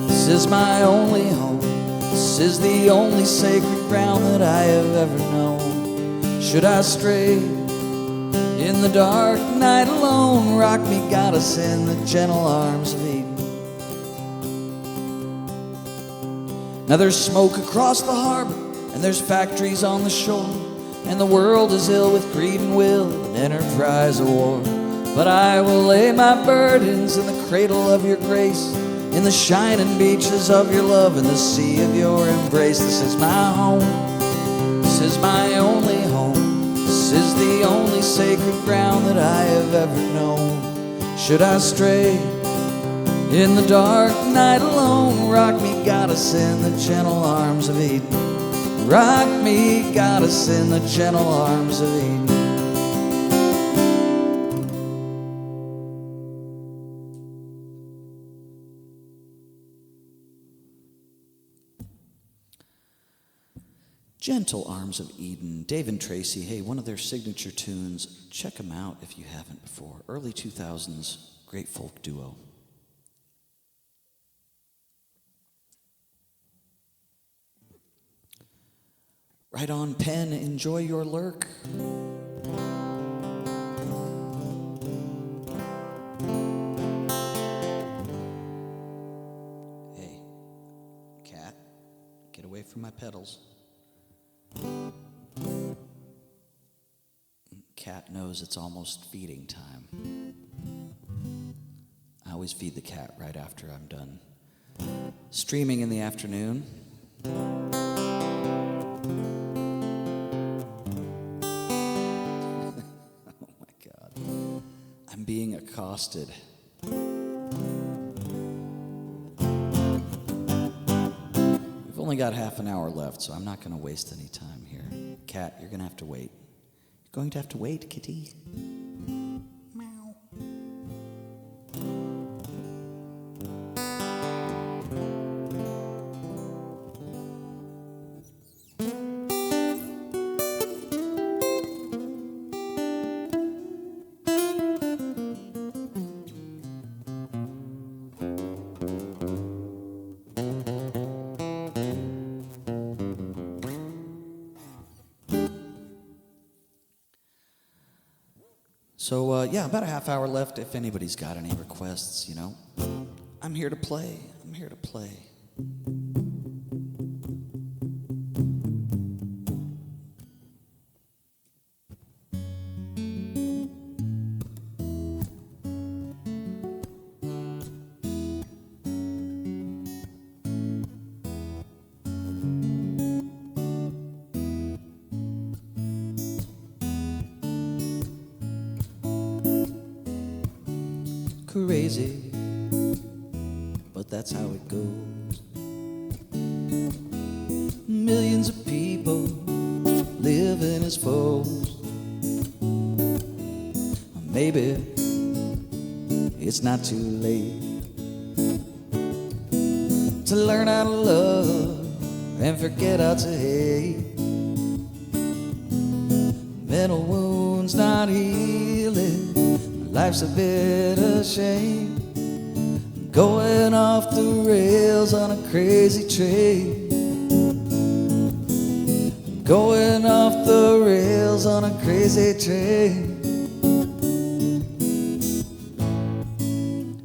this is my only home, this is the only sacred ground that I have ever known. Should I stray in the dark night alone, rock me, goddess, in the gentle arms of Eden. Now there's smoke across the harbor, and there's factories on the shore, and the world is ill with greed and will and enterprise of war. But I will lay my burdens in the cradle of your grace, in the shining beaches of your love and the sea of your embrace. This is my home, this is my only home, this is the only sacred ground that I have ever known. Should I stray in the dark night alone, rock me, goddess, in the gentle arms of Eden. Rock me, goddess, in the gentle arms of Eden. Gentle Arms of Eden, Dave and Tracy. Hey, one of their signature tunes. Check them out if you haven't before. Early 2000s, great folk duo. Right on, pen, enjoy your lurk. Hey, cat, get away from my pedals. Cat knows it's almost feeding time. I always feed the cat right after I'm done streaming in the afternoon. Oh my God. I'm being accosted. We've only got half an hour left, so I'm not going to waste any time here. Cat, you're going to have to wait. You're going to have to wait, kitty. Meow. So, yeah, about a half hour left if anybody's got any requests, you know. I'm here to play. I'm here to play. crazy, but that's how it goes. Millions of people living as foes. Maybe it's not too late to learn how to love and forget how to hate. Mental wounds not healing, life's a bit of shame. Going off the rails on a crazy train. Going off the rails on a crazy train.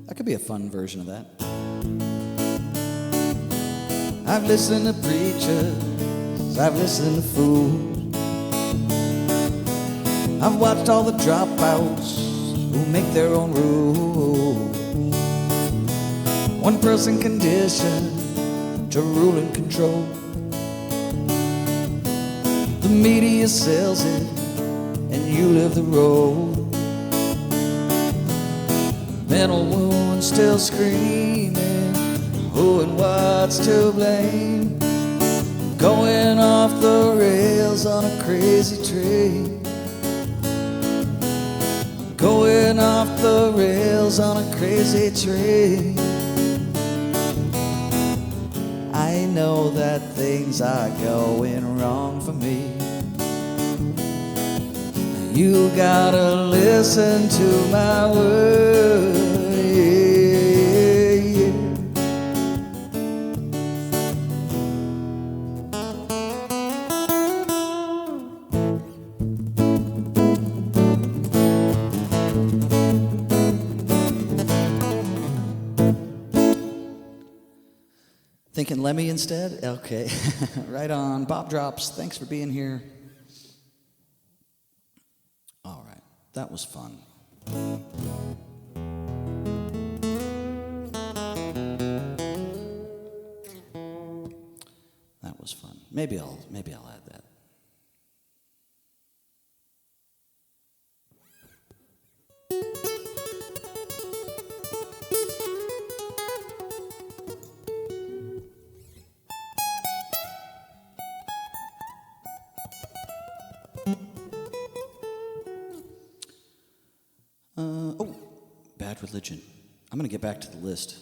That could be a fun version of that. I've listened to preachers, I've listened to fools, I've watched all the dropouts who make their own rules. One person conditioned to rule and control. The media sells it and you live the role. Mental wounds still screaming, who and what's to blame? Going off the rails on a crazy train. Going off the rails on a crazy train. I know that things are going wrong for me. You gotta listen to my words. Thinking Lemmy instead? Okay. Right on. Bob Drops, thanks for being here. All right. That was fun. That was fun. Maybe I'll add that. Bad Religion. I'm going to get back to the list.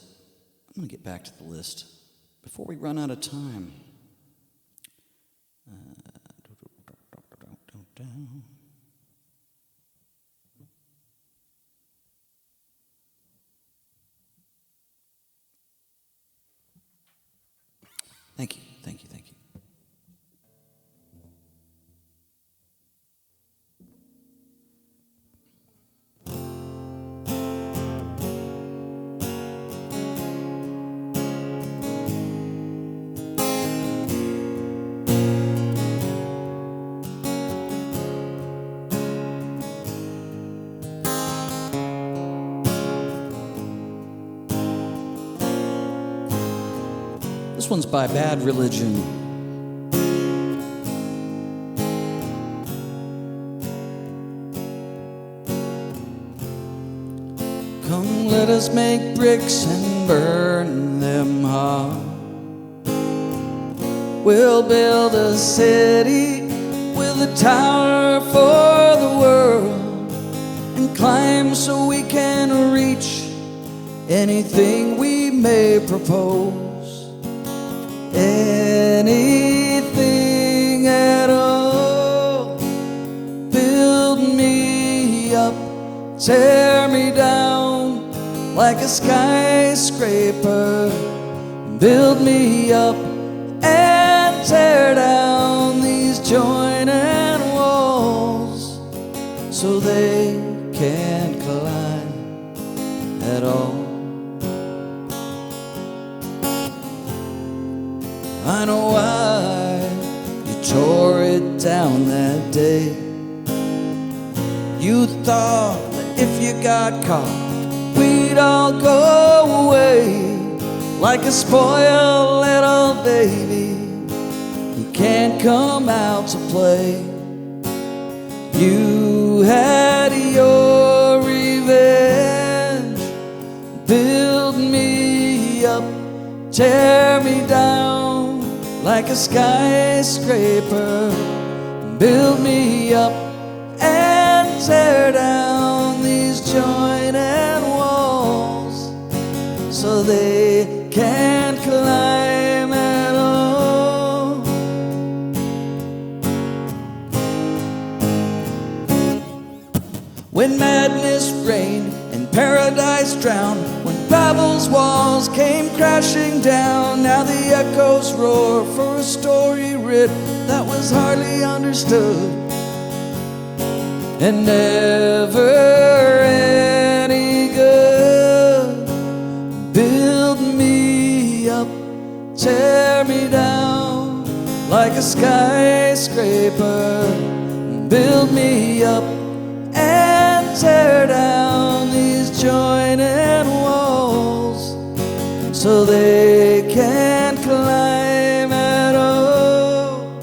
Before we run out of time. Thank you. This one's by Bad Religion. Come, let us make bricks and burn them hard. We'll build a city with a tower for the world, and climb so we can reach anything we may propose. Anything at all. Build me up, tear me down like a skyscraper. Build me up and tear down these jointed walls so they can't climb at all. I know why you tore it down that day. You thought that if you got caught, we'd all go away like a spoiled little baby who can't come out to play. You had your revenge tear me down like a skyscraper, build me up and tear down these jointed walls so they can't climb at all. When madness reigned and paradise drowned, when Babel's walls came crashing down, now the echoes roar for a story writ that was hardly understood, and never any good. Build me up, tear me down like a skyscraper, build me up and tear down these jointed walls so they can't climb at all,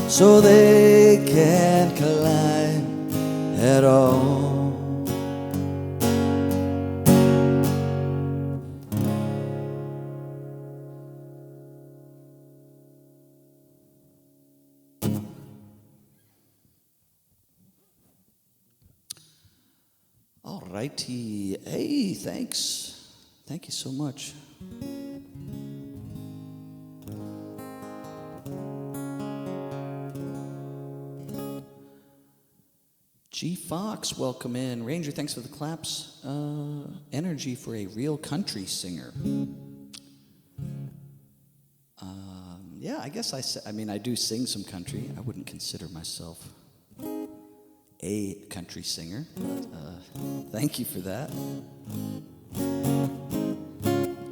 so they can't climb at all. All righty. Hey, thanks. Thank you so much. G. Fox, welcome in. Ranger, thanks for the claps. Energy for a real country singer. Yeah, I guess I mean, I do sing some country. I wouldn't consider myself a country singer, but thank you for that.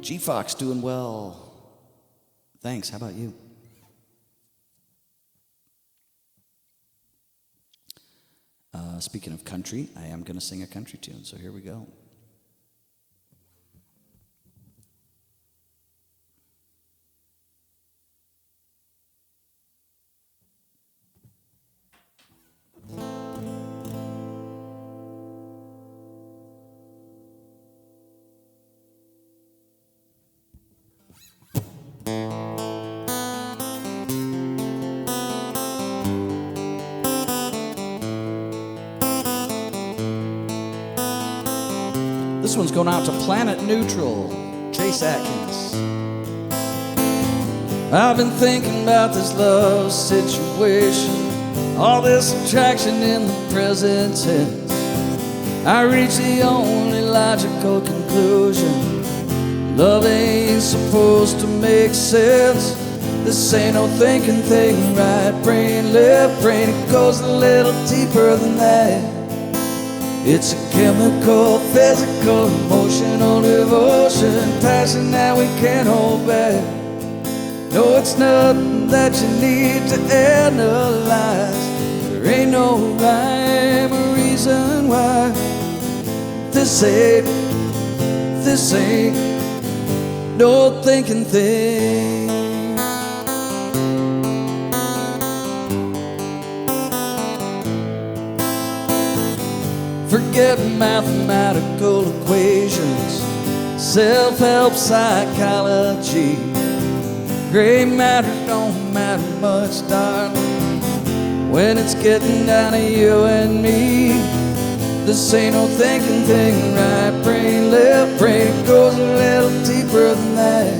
G. Fox, doing well. Thanks, how about you? Speaking of country, I am going to sing a country tune, so here we go. This one's going out to Planet Neutral, Trace Atkins. I've been thinking about this love situation, all this attraction in the present tense. I reach the only logical conclusion: love ain't supposed to make sense. This ain't no thinking thing, right brain, left brain. It goes a little deeper than that. It's a chemical, physical, emotional devotion, passion that we can't hold back. No, it's nothing that you need to analyze. There ain't no rhyme or reason why this ain't no thinking thing. Forget mathematical equations, self-help psychology. Gray matter don't matter much, darling, when it's getting down to you and me. This ain't no thinking thing, right brain, left brain. It goes a little deeper than that.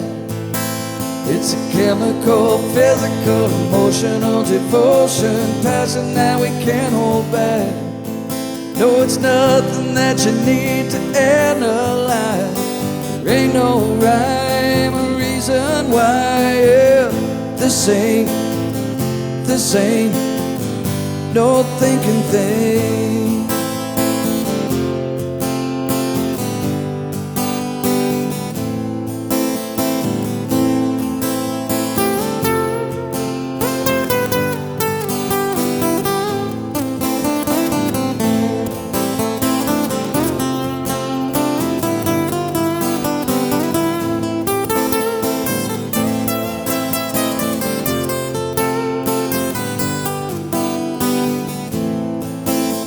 It's a chemical, physical, emotional devotion, passion that we can't hold back. No, it's nothing that you need to analyze. There ain't no rhyme or reason why. Yeah, this ain't no thinking thing.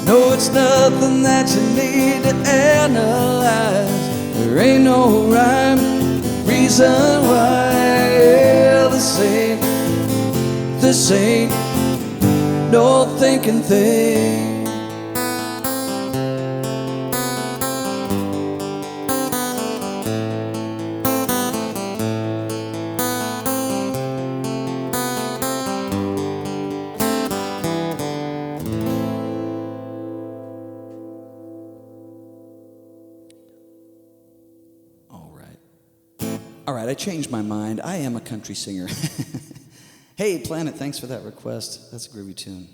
No, it's nothing that you need to analyze. There ain't no rhyme reason why this ain't no thinking thing. All right, I changed my mind. I am a country singer. Hey, Planet, thanks for that request. That's a groovy tune.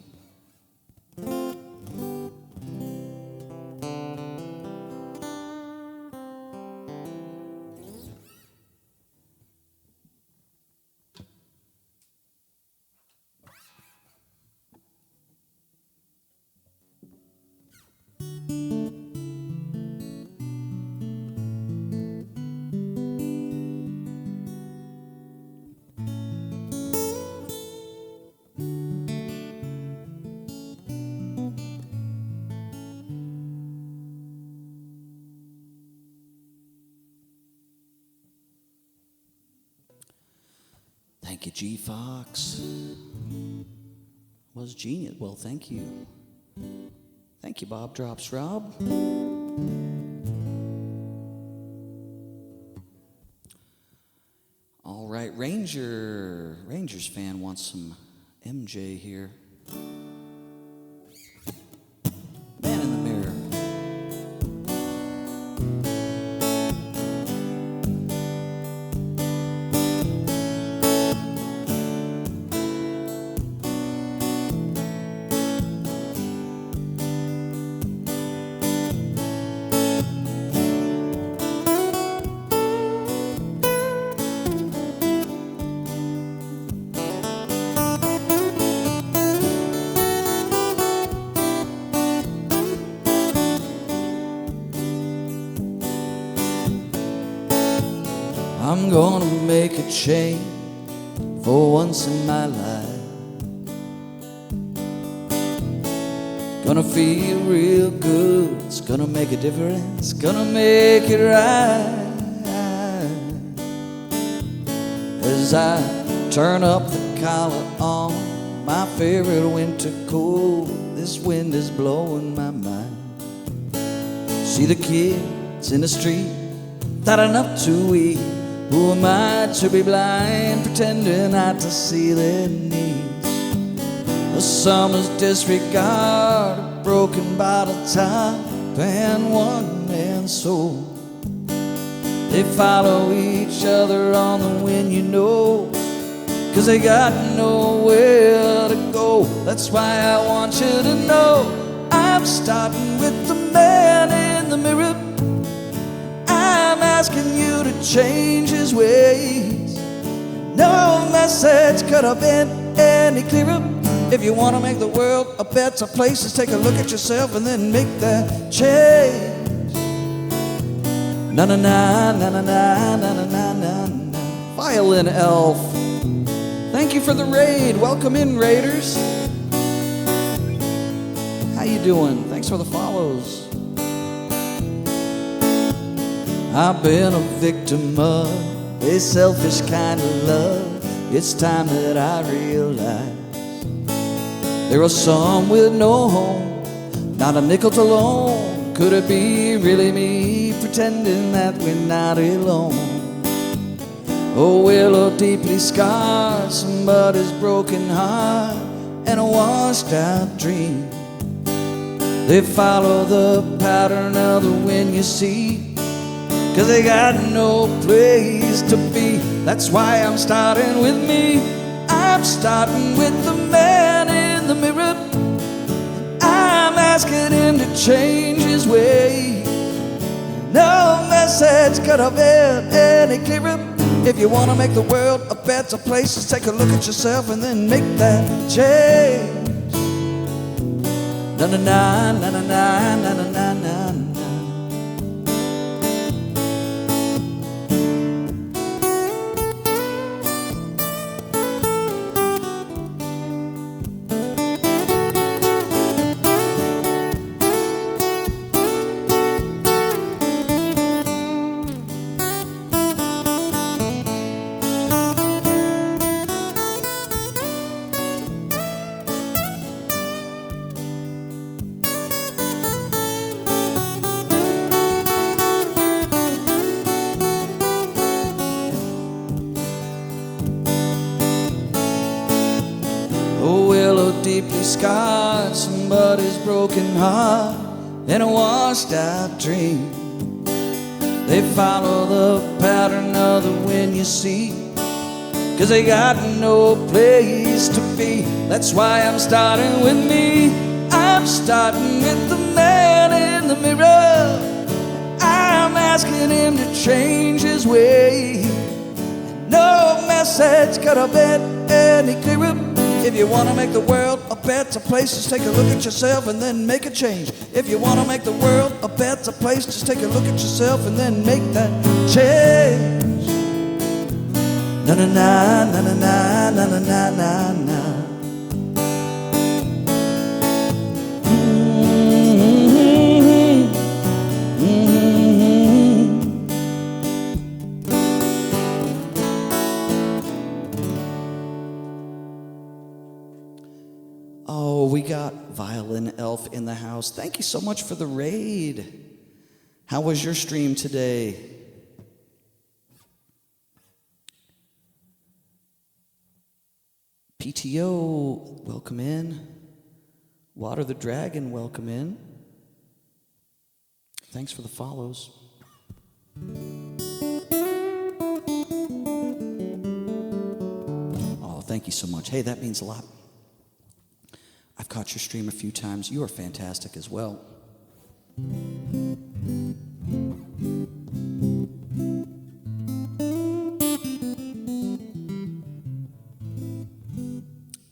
Thank you, G. Fox. Was genius. Well, thank you. Thank you, Bob Drops Rob. All right, Rangers fan wants some MJ here. Man in the Mirror. I'm gonna make a change for once in my life. Gonna feel real good, it's gonna make a difference, gonna make it right. As I turn up the collar on my favorite winter coat, this wind is blowing my mind. See the kids in the street, not enough to eat. Who am I to be blind, pretending not to see their needs? A summer's disregard, a broken bottle top, and one man's soul. They follow each other on the wind, you know, 'cause they got nowhere to go. That's why I want you to know I'm starting with the man in the mirror. I'm asking you to change his ways. No message could have been any clearer. If you want to make the world a better place, just take a look at yourself and then make that change. Na na na na na na na na na na. Violin Elf, thank you for the raid. Welcome in, Raiders. How you doing? Thanks for the follows. I've been a victim of a selfish kind of love. It's time that I realize there are some with no home, not a nickel to loan. Could it be really me pretending that we're not alone? Oh, willow deeply scarred somebody's broken heart and a washed out dream. They follow the pattern of the wind, you see, 'cause they got no place to be. That's why I'm starting with me. I'm starting with the man in the mirror. I'm asking him to change his ways. No message could have been any clearer. If you want to make the world a better place, just take a look at yourself and then make that change. Na na na na na na na na na na. scarred somebody's broken heart in a washed out dream. They follow the pattern of the wind you see, 'cause they got no place to be. That's why I'm starting with me. I'm starting with the man in the mirror. I'm asking him to change his way. No message could have been any clearer. If you want to make the world a better place, just take a look at yourself and then make a change. If you want to make the world a better place, just take a look at yourself and then make that change. Na na na na na na na na na na na. Oh, we got Violin Elf in the house. Thank you so much for the raid. How was your stream today? PTO, welcome in. Water the Dragon, welcome in. Thanks for the follows. Oh, thank you so much. Hey, that means a lot. I've caught your stream a few times. You are fantastic as well.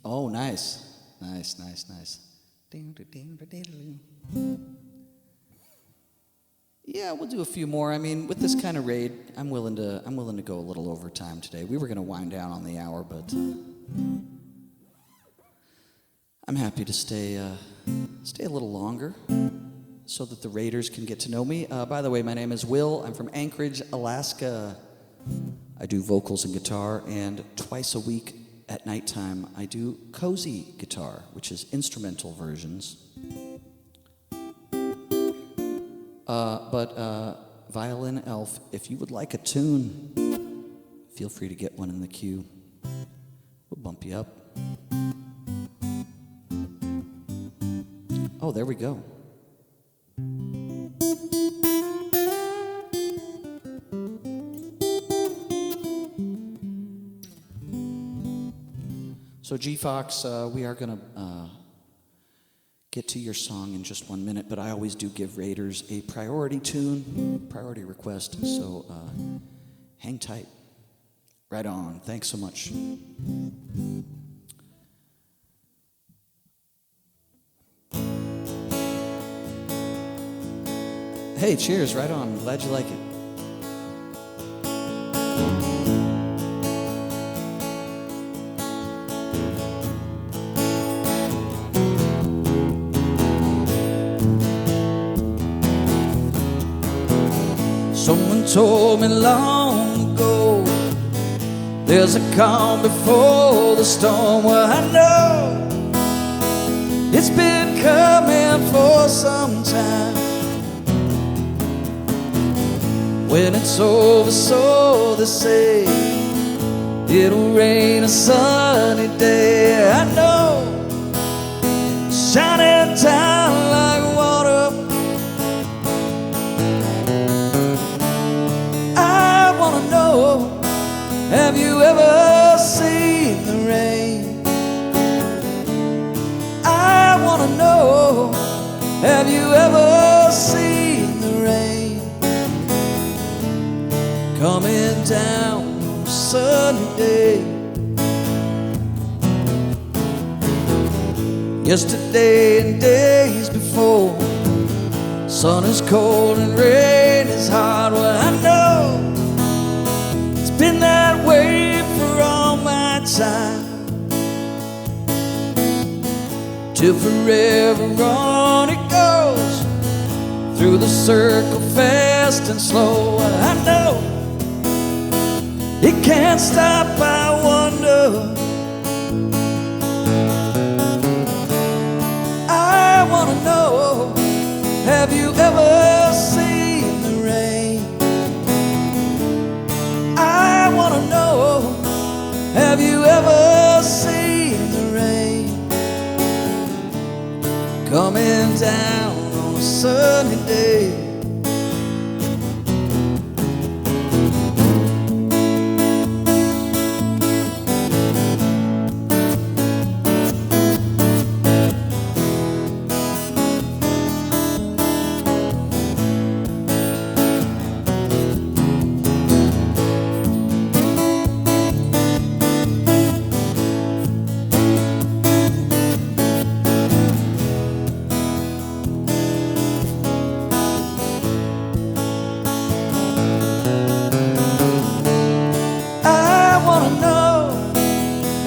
Oh, nice. Nice, nice, nice. Yeah, we'll do a few more. I mean, with this kind of raid, I'm willing to go a little over time today. We were going to wind down on the hour, but I'm happy to stay a little longer so that the raiders can get to know me. By the way, my name is Will. I'm from Anchorage, Alaska. I do vocals and guitar, and twice a week at nighttime I do cozy guitar, which is instrumental versions. But Violin Elf, if you would like a tune, feel free to get one in the queue. We'll bump you up. Oh, there we go. So G-Fox, we are going to get to your song in just 1 minute, but I always do give raiders a priority tune, priority request, so hang tight. Right on. Thanks so much. Hey, cheers, right on. Glad you like it. Someone told me long ago, there's a calm before the storm. Well, I know it's been coming for some time. When it's over, so they say, it'll rain a sunny day. I know, shining down like water. I wanna know, have you ever seen the rain? I wanna know, have you ever seen the rain? Coming down on a sunny day. Yesterday and days before, sun is cold and rain is hard. Well, I know it's been that way for all my time, till forever on it goes, through the circle fast and slow. Well, I know it can't stop, I wonder. I wanna know, have you ever seen the rain? I wanna know, have you ever seen the rain? down on a sunny day.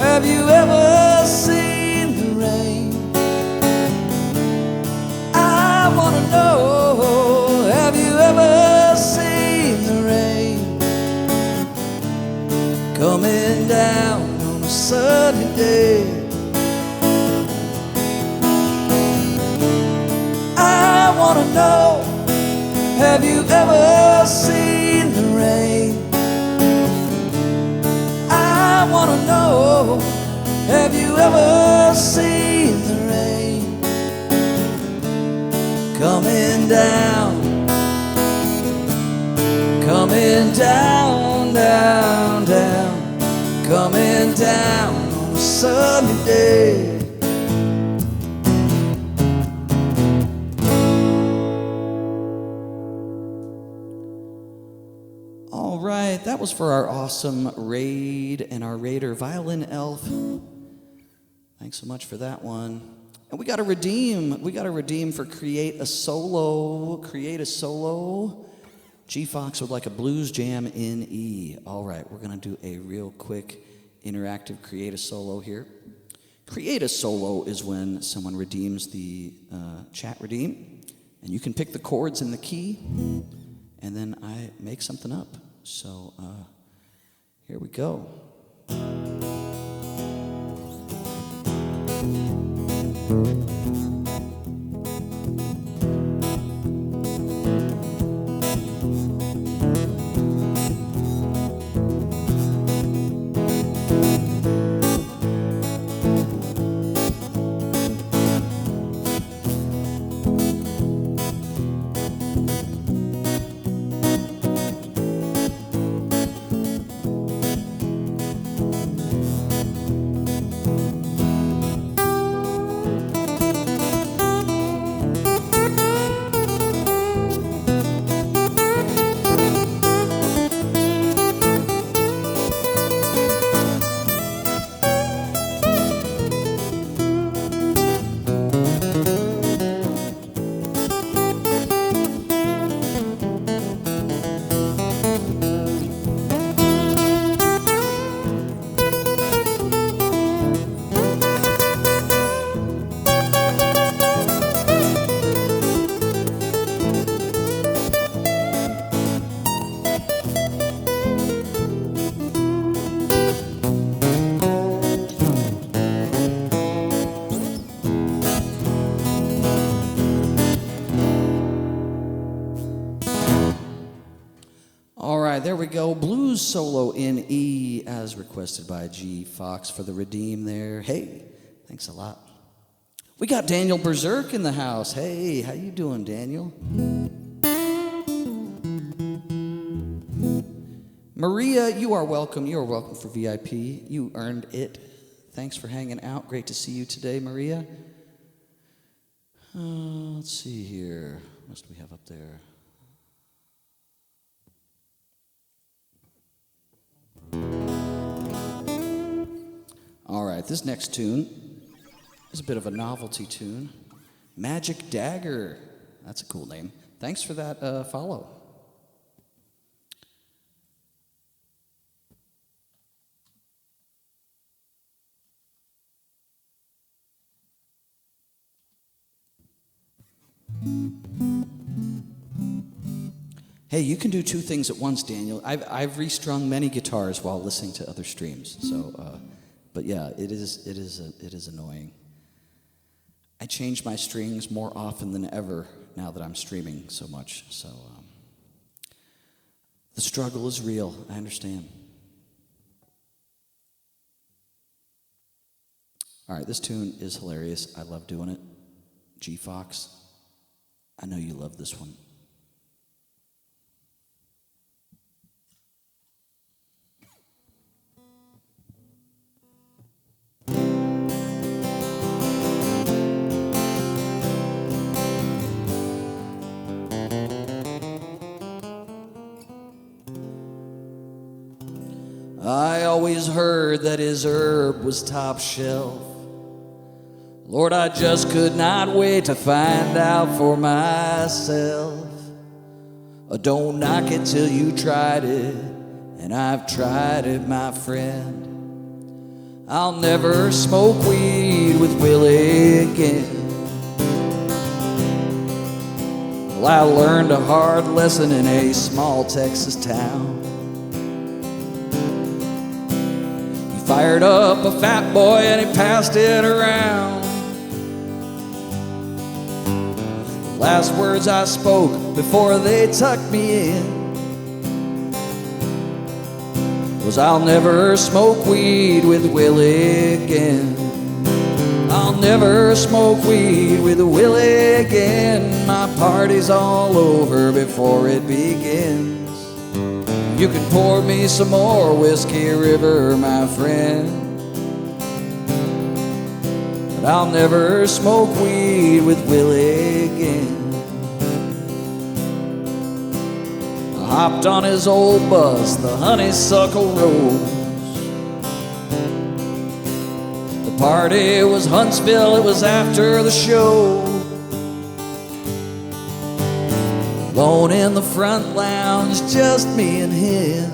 Have you ever seen the rain? I wanna know, have you ever seen the rain coming down on a sunny day? I wanna know, have you ever seen the rain? I wanna know, have you ever seen the rain coming down, down, down, coming down on a sunny day? All right, that was for our awesome raid and our raider violin elf. Thanks so much for that one. And we got to redeem. We got to redeem for Create a Solo. Create a Solo. G Fox would like a blues jam in E. All right, we're going to do a real quick interactive Create a Solo here. Create a Solo is when someone redeems the chat redeem, and you can pick the chords and the key, and then I make something up. So here we go. There we go. Blues solo in E as requested by G Fox for the redeem there. Hey, thanks a lot. We got Daniel Berserk in the house. Hey, how you doing, Daniel? Maria, you are welcome. You are welcome for VIP. You earned it. Thanks for hanging out. Great to see you today, Maria. Let's see here. What do we have up there? All right, this next tune is a bit of a novelty tune. Magic Dagger. That's a cool name. Thanks for that follow. Hey, you can do two things at once, Daniel. I've restrung many guitars while listening to other streams. So, but yeah, it is annoying. I change my strings more often than ever now that I'm streaming so much. So, the struggle is real. I understand. All right, this tune is hilarious. I love doing it. G Fox, I know you love this one. I always heard that his herb was top shelf. Lord, I just could not wait to find out for myself. Don't knock it till you tried it, and I've tried it, my friend. I'll never smoke weed with Willie again. Well, I learned a hard lesson in a small Texas town. Fired up a fat boy and he passed it around. The last words I spoke before they tucked me in was, I'll never smoke weed with Willie again. I'll never smoke weed with Willie again. My party's all over before it begins. You can pour me some more Whiskey River, my friend, but I'll never smoke weed with Willie again. I hopped on his old bus, the Honeysuckle Rose. The party was Huntsville, it was after the show. Alone in the front lounge, just me and him.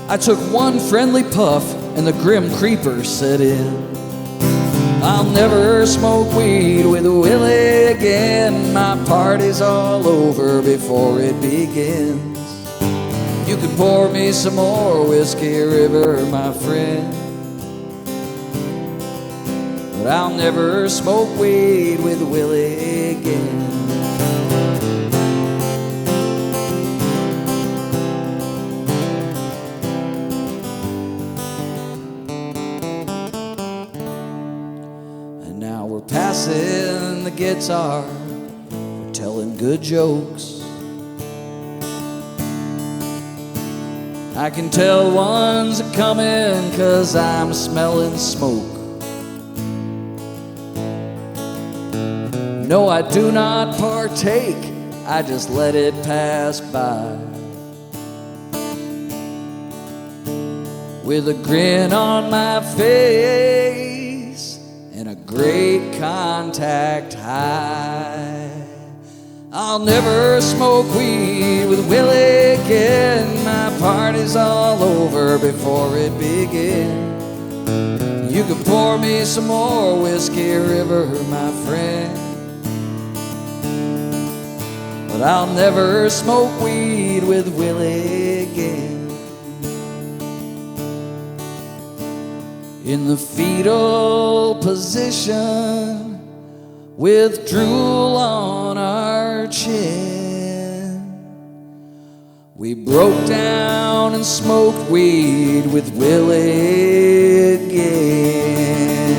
I took one friendly puff and the grim creeper set in. I'll never smoke weed with Willie again. My party's all over before it begins. You can pour me some more Whiskey River, my friend, but I'll never smoke weed with Willie again. Passing the guitar, we're telling good jokes. I can tell one's a-comin' 'cause I'm smelling smoke. No, I do not partake, I just let it pass by. With a grin on my face and a great contact high. I'll never smoke weed with Willie again. My party's all over before it begins. You can pour me some more Whiskey River, my friend, but I'll never smoke weed with Willie again. In the fetal position, with drool on our chin, we broke down and smoked weed with Willie again.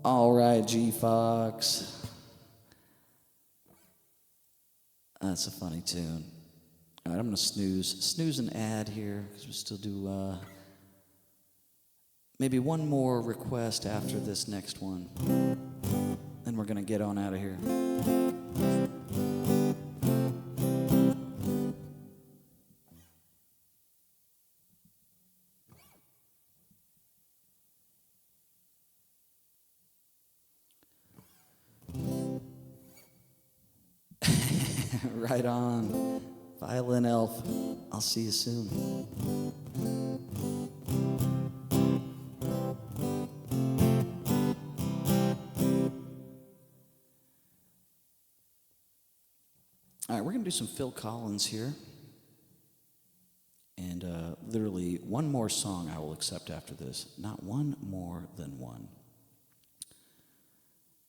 All right, G Fox. That's a funny tune. All right, I'm going to snooze an ad here, because we still do maybe one more request after this next one. Then we're going to get on out of here. Right on. Violin Elf, I'll see you soon. All right, we're going to do some Phil Collins here. And literally one more song I will accept after this. Not one more than one.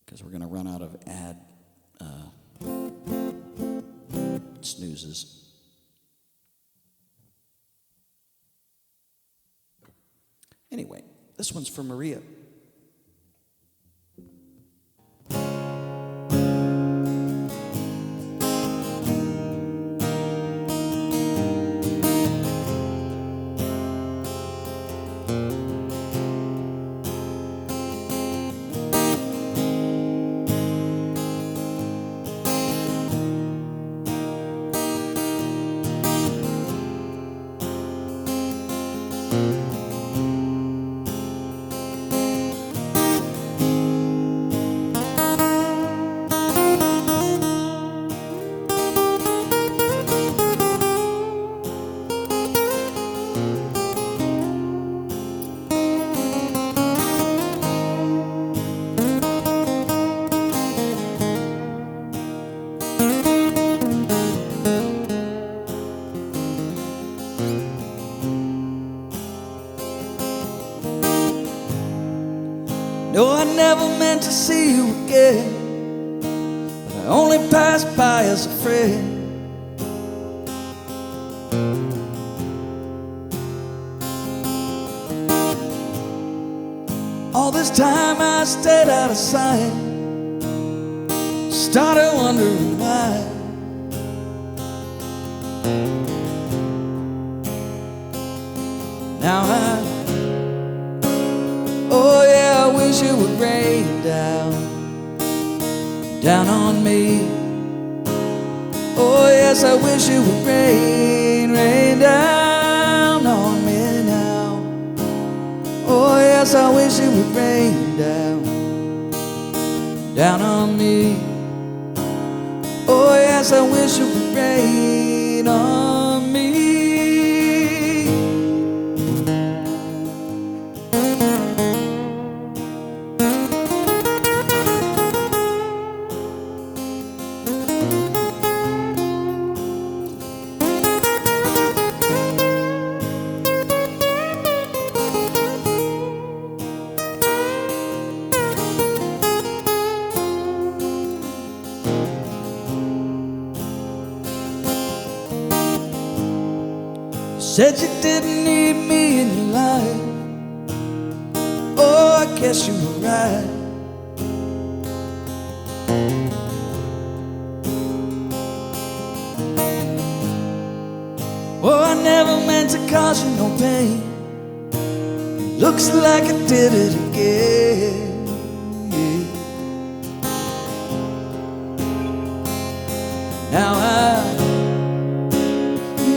Because we're going to run out of ad snoozes. Anyway, this one's for Maria. No, I never meant to see you again, but I only passed by as a friend. All this time I stayed out of sight, started wondering why. Now oh yeah, I wish it would rain down on me. Oh yes, I wish it would rain down on me now. Oh yes, I wish it would rain down on me. Oh yes, I wish it would rain on me. Said you didn't need me in your life. Oh, I guess you were right. Oh, I never meant to cause you no pain. Looks like I did it again.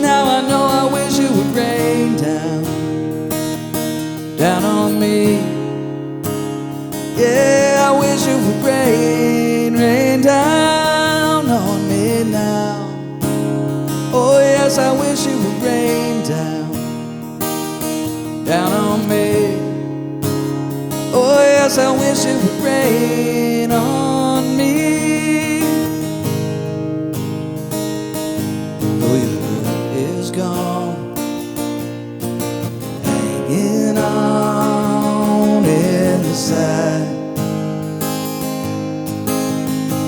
Now I know I wish it would rain down on me. Yeah, I wish it would rain down on me now. Oh yes, I wish it would rain down on me. Oh yes, I wish it would rain on me. Gone, hanging on in the side.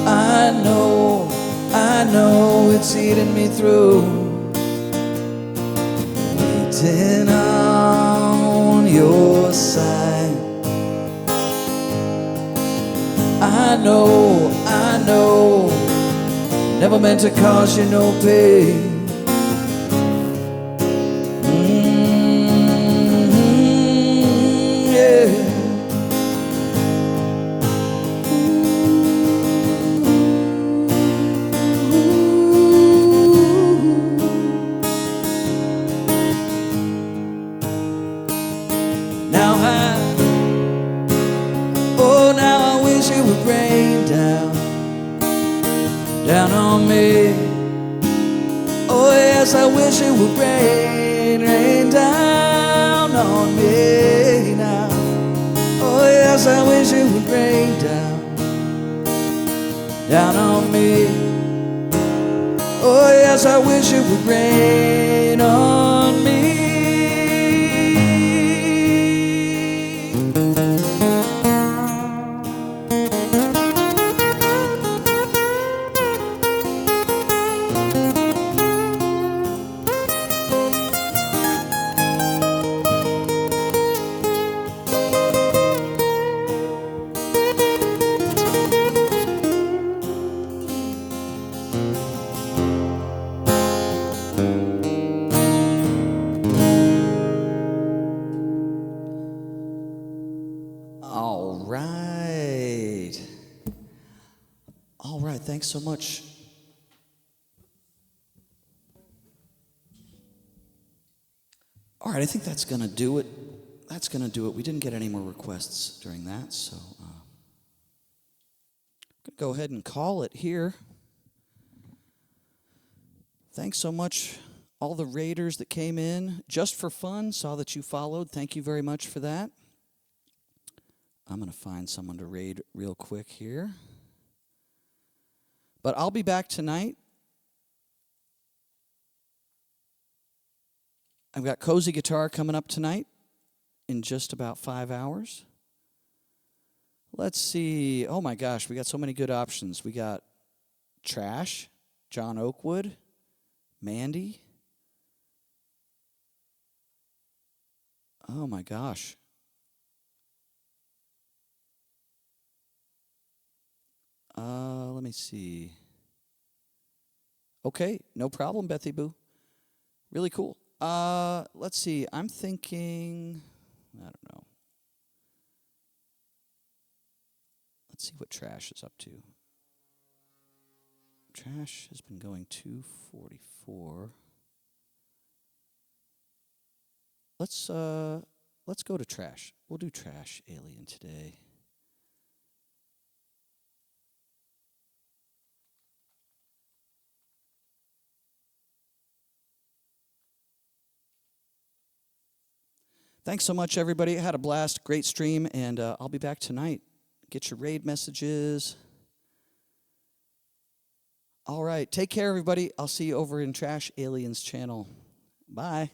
I know it's eating me through, waiting on your side. I know, never meant to cause you no pain. Now I wish it would rain down on me. Oh yes, I wish it would rain down on me now. Oh yes, I wish it would rain down on me. Oh yes, I wish it would rain on me. Thanks so much. All right, I think that's going to do it. That's going to do it. We didn't get any more requests during that, so I'm going to go ahead and call it here. Thanks so much, all the raiders that came in just for fun. Saw that you followed. Thank you very much for that. I'm going to find someone to raid real quick here. But I'll be back tonight. I've got Cozy Guitar coming up tonight in just about 5 hours. Let's see. Oh my gosh, we got so many good options. We got Trash, John Oakwood, Mandy. Oh my gosh. Let me see. Okay, no problem, Bethy Boo. Really cool. Let's see. I'm thinking, I don't know. Let's see what Trash is up to. Trash has been going 244. Let's go to Trash. We'll do Trash Alien today. Thanks so much, everybody. I had a blast. Great stream, and I'll be back tonight. Get your raid messages. All right. Take care, everybody. I'll see you over in Trash Aliens channel. Bye.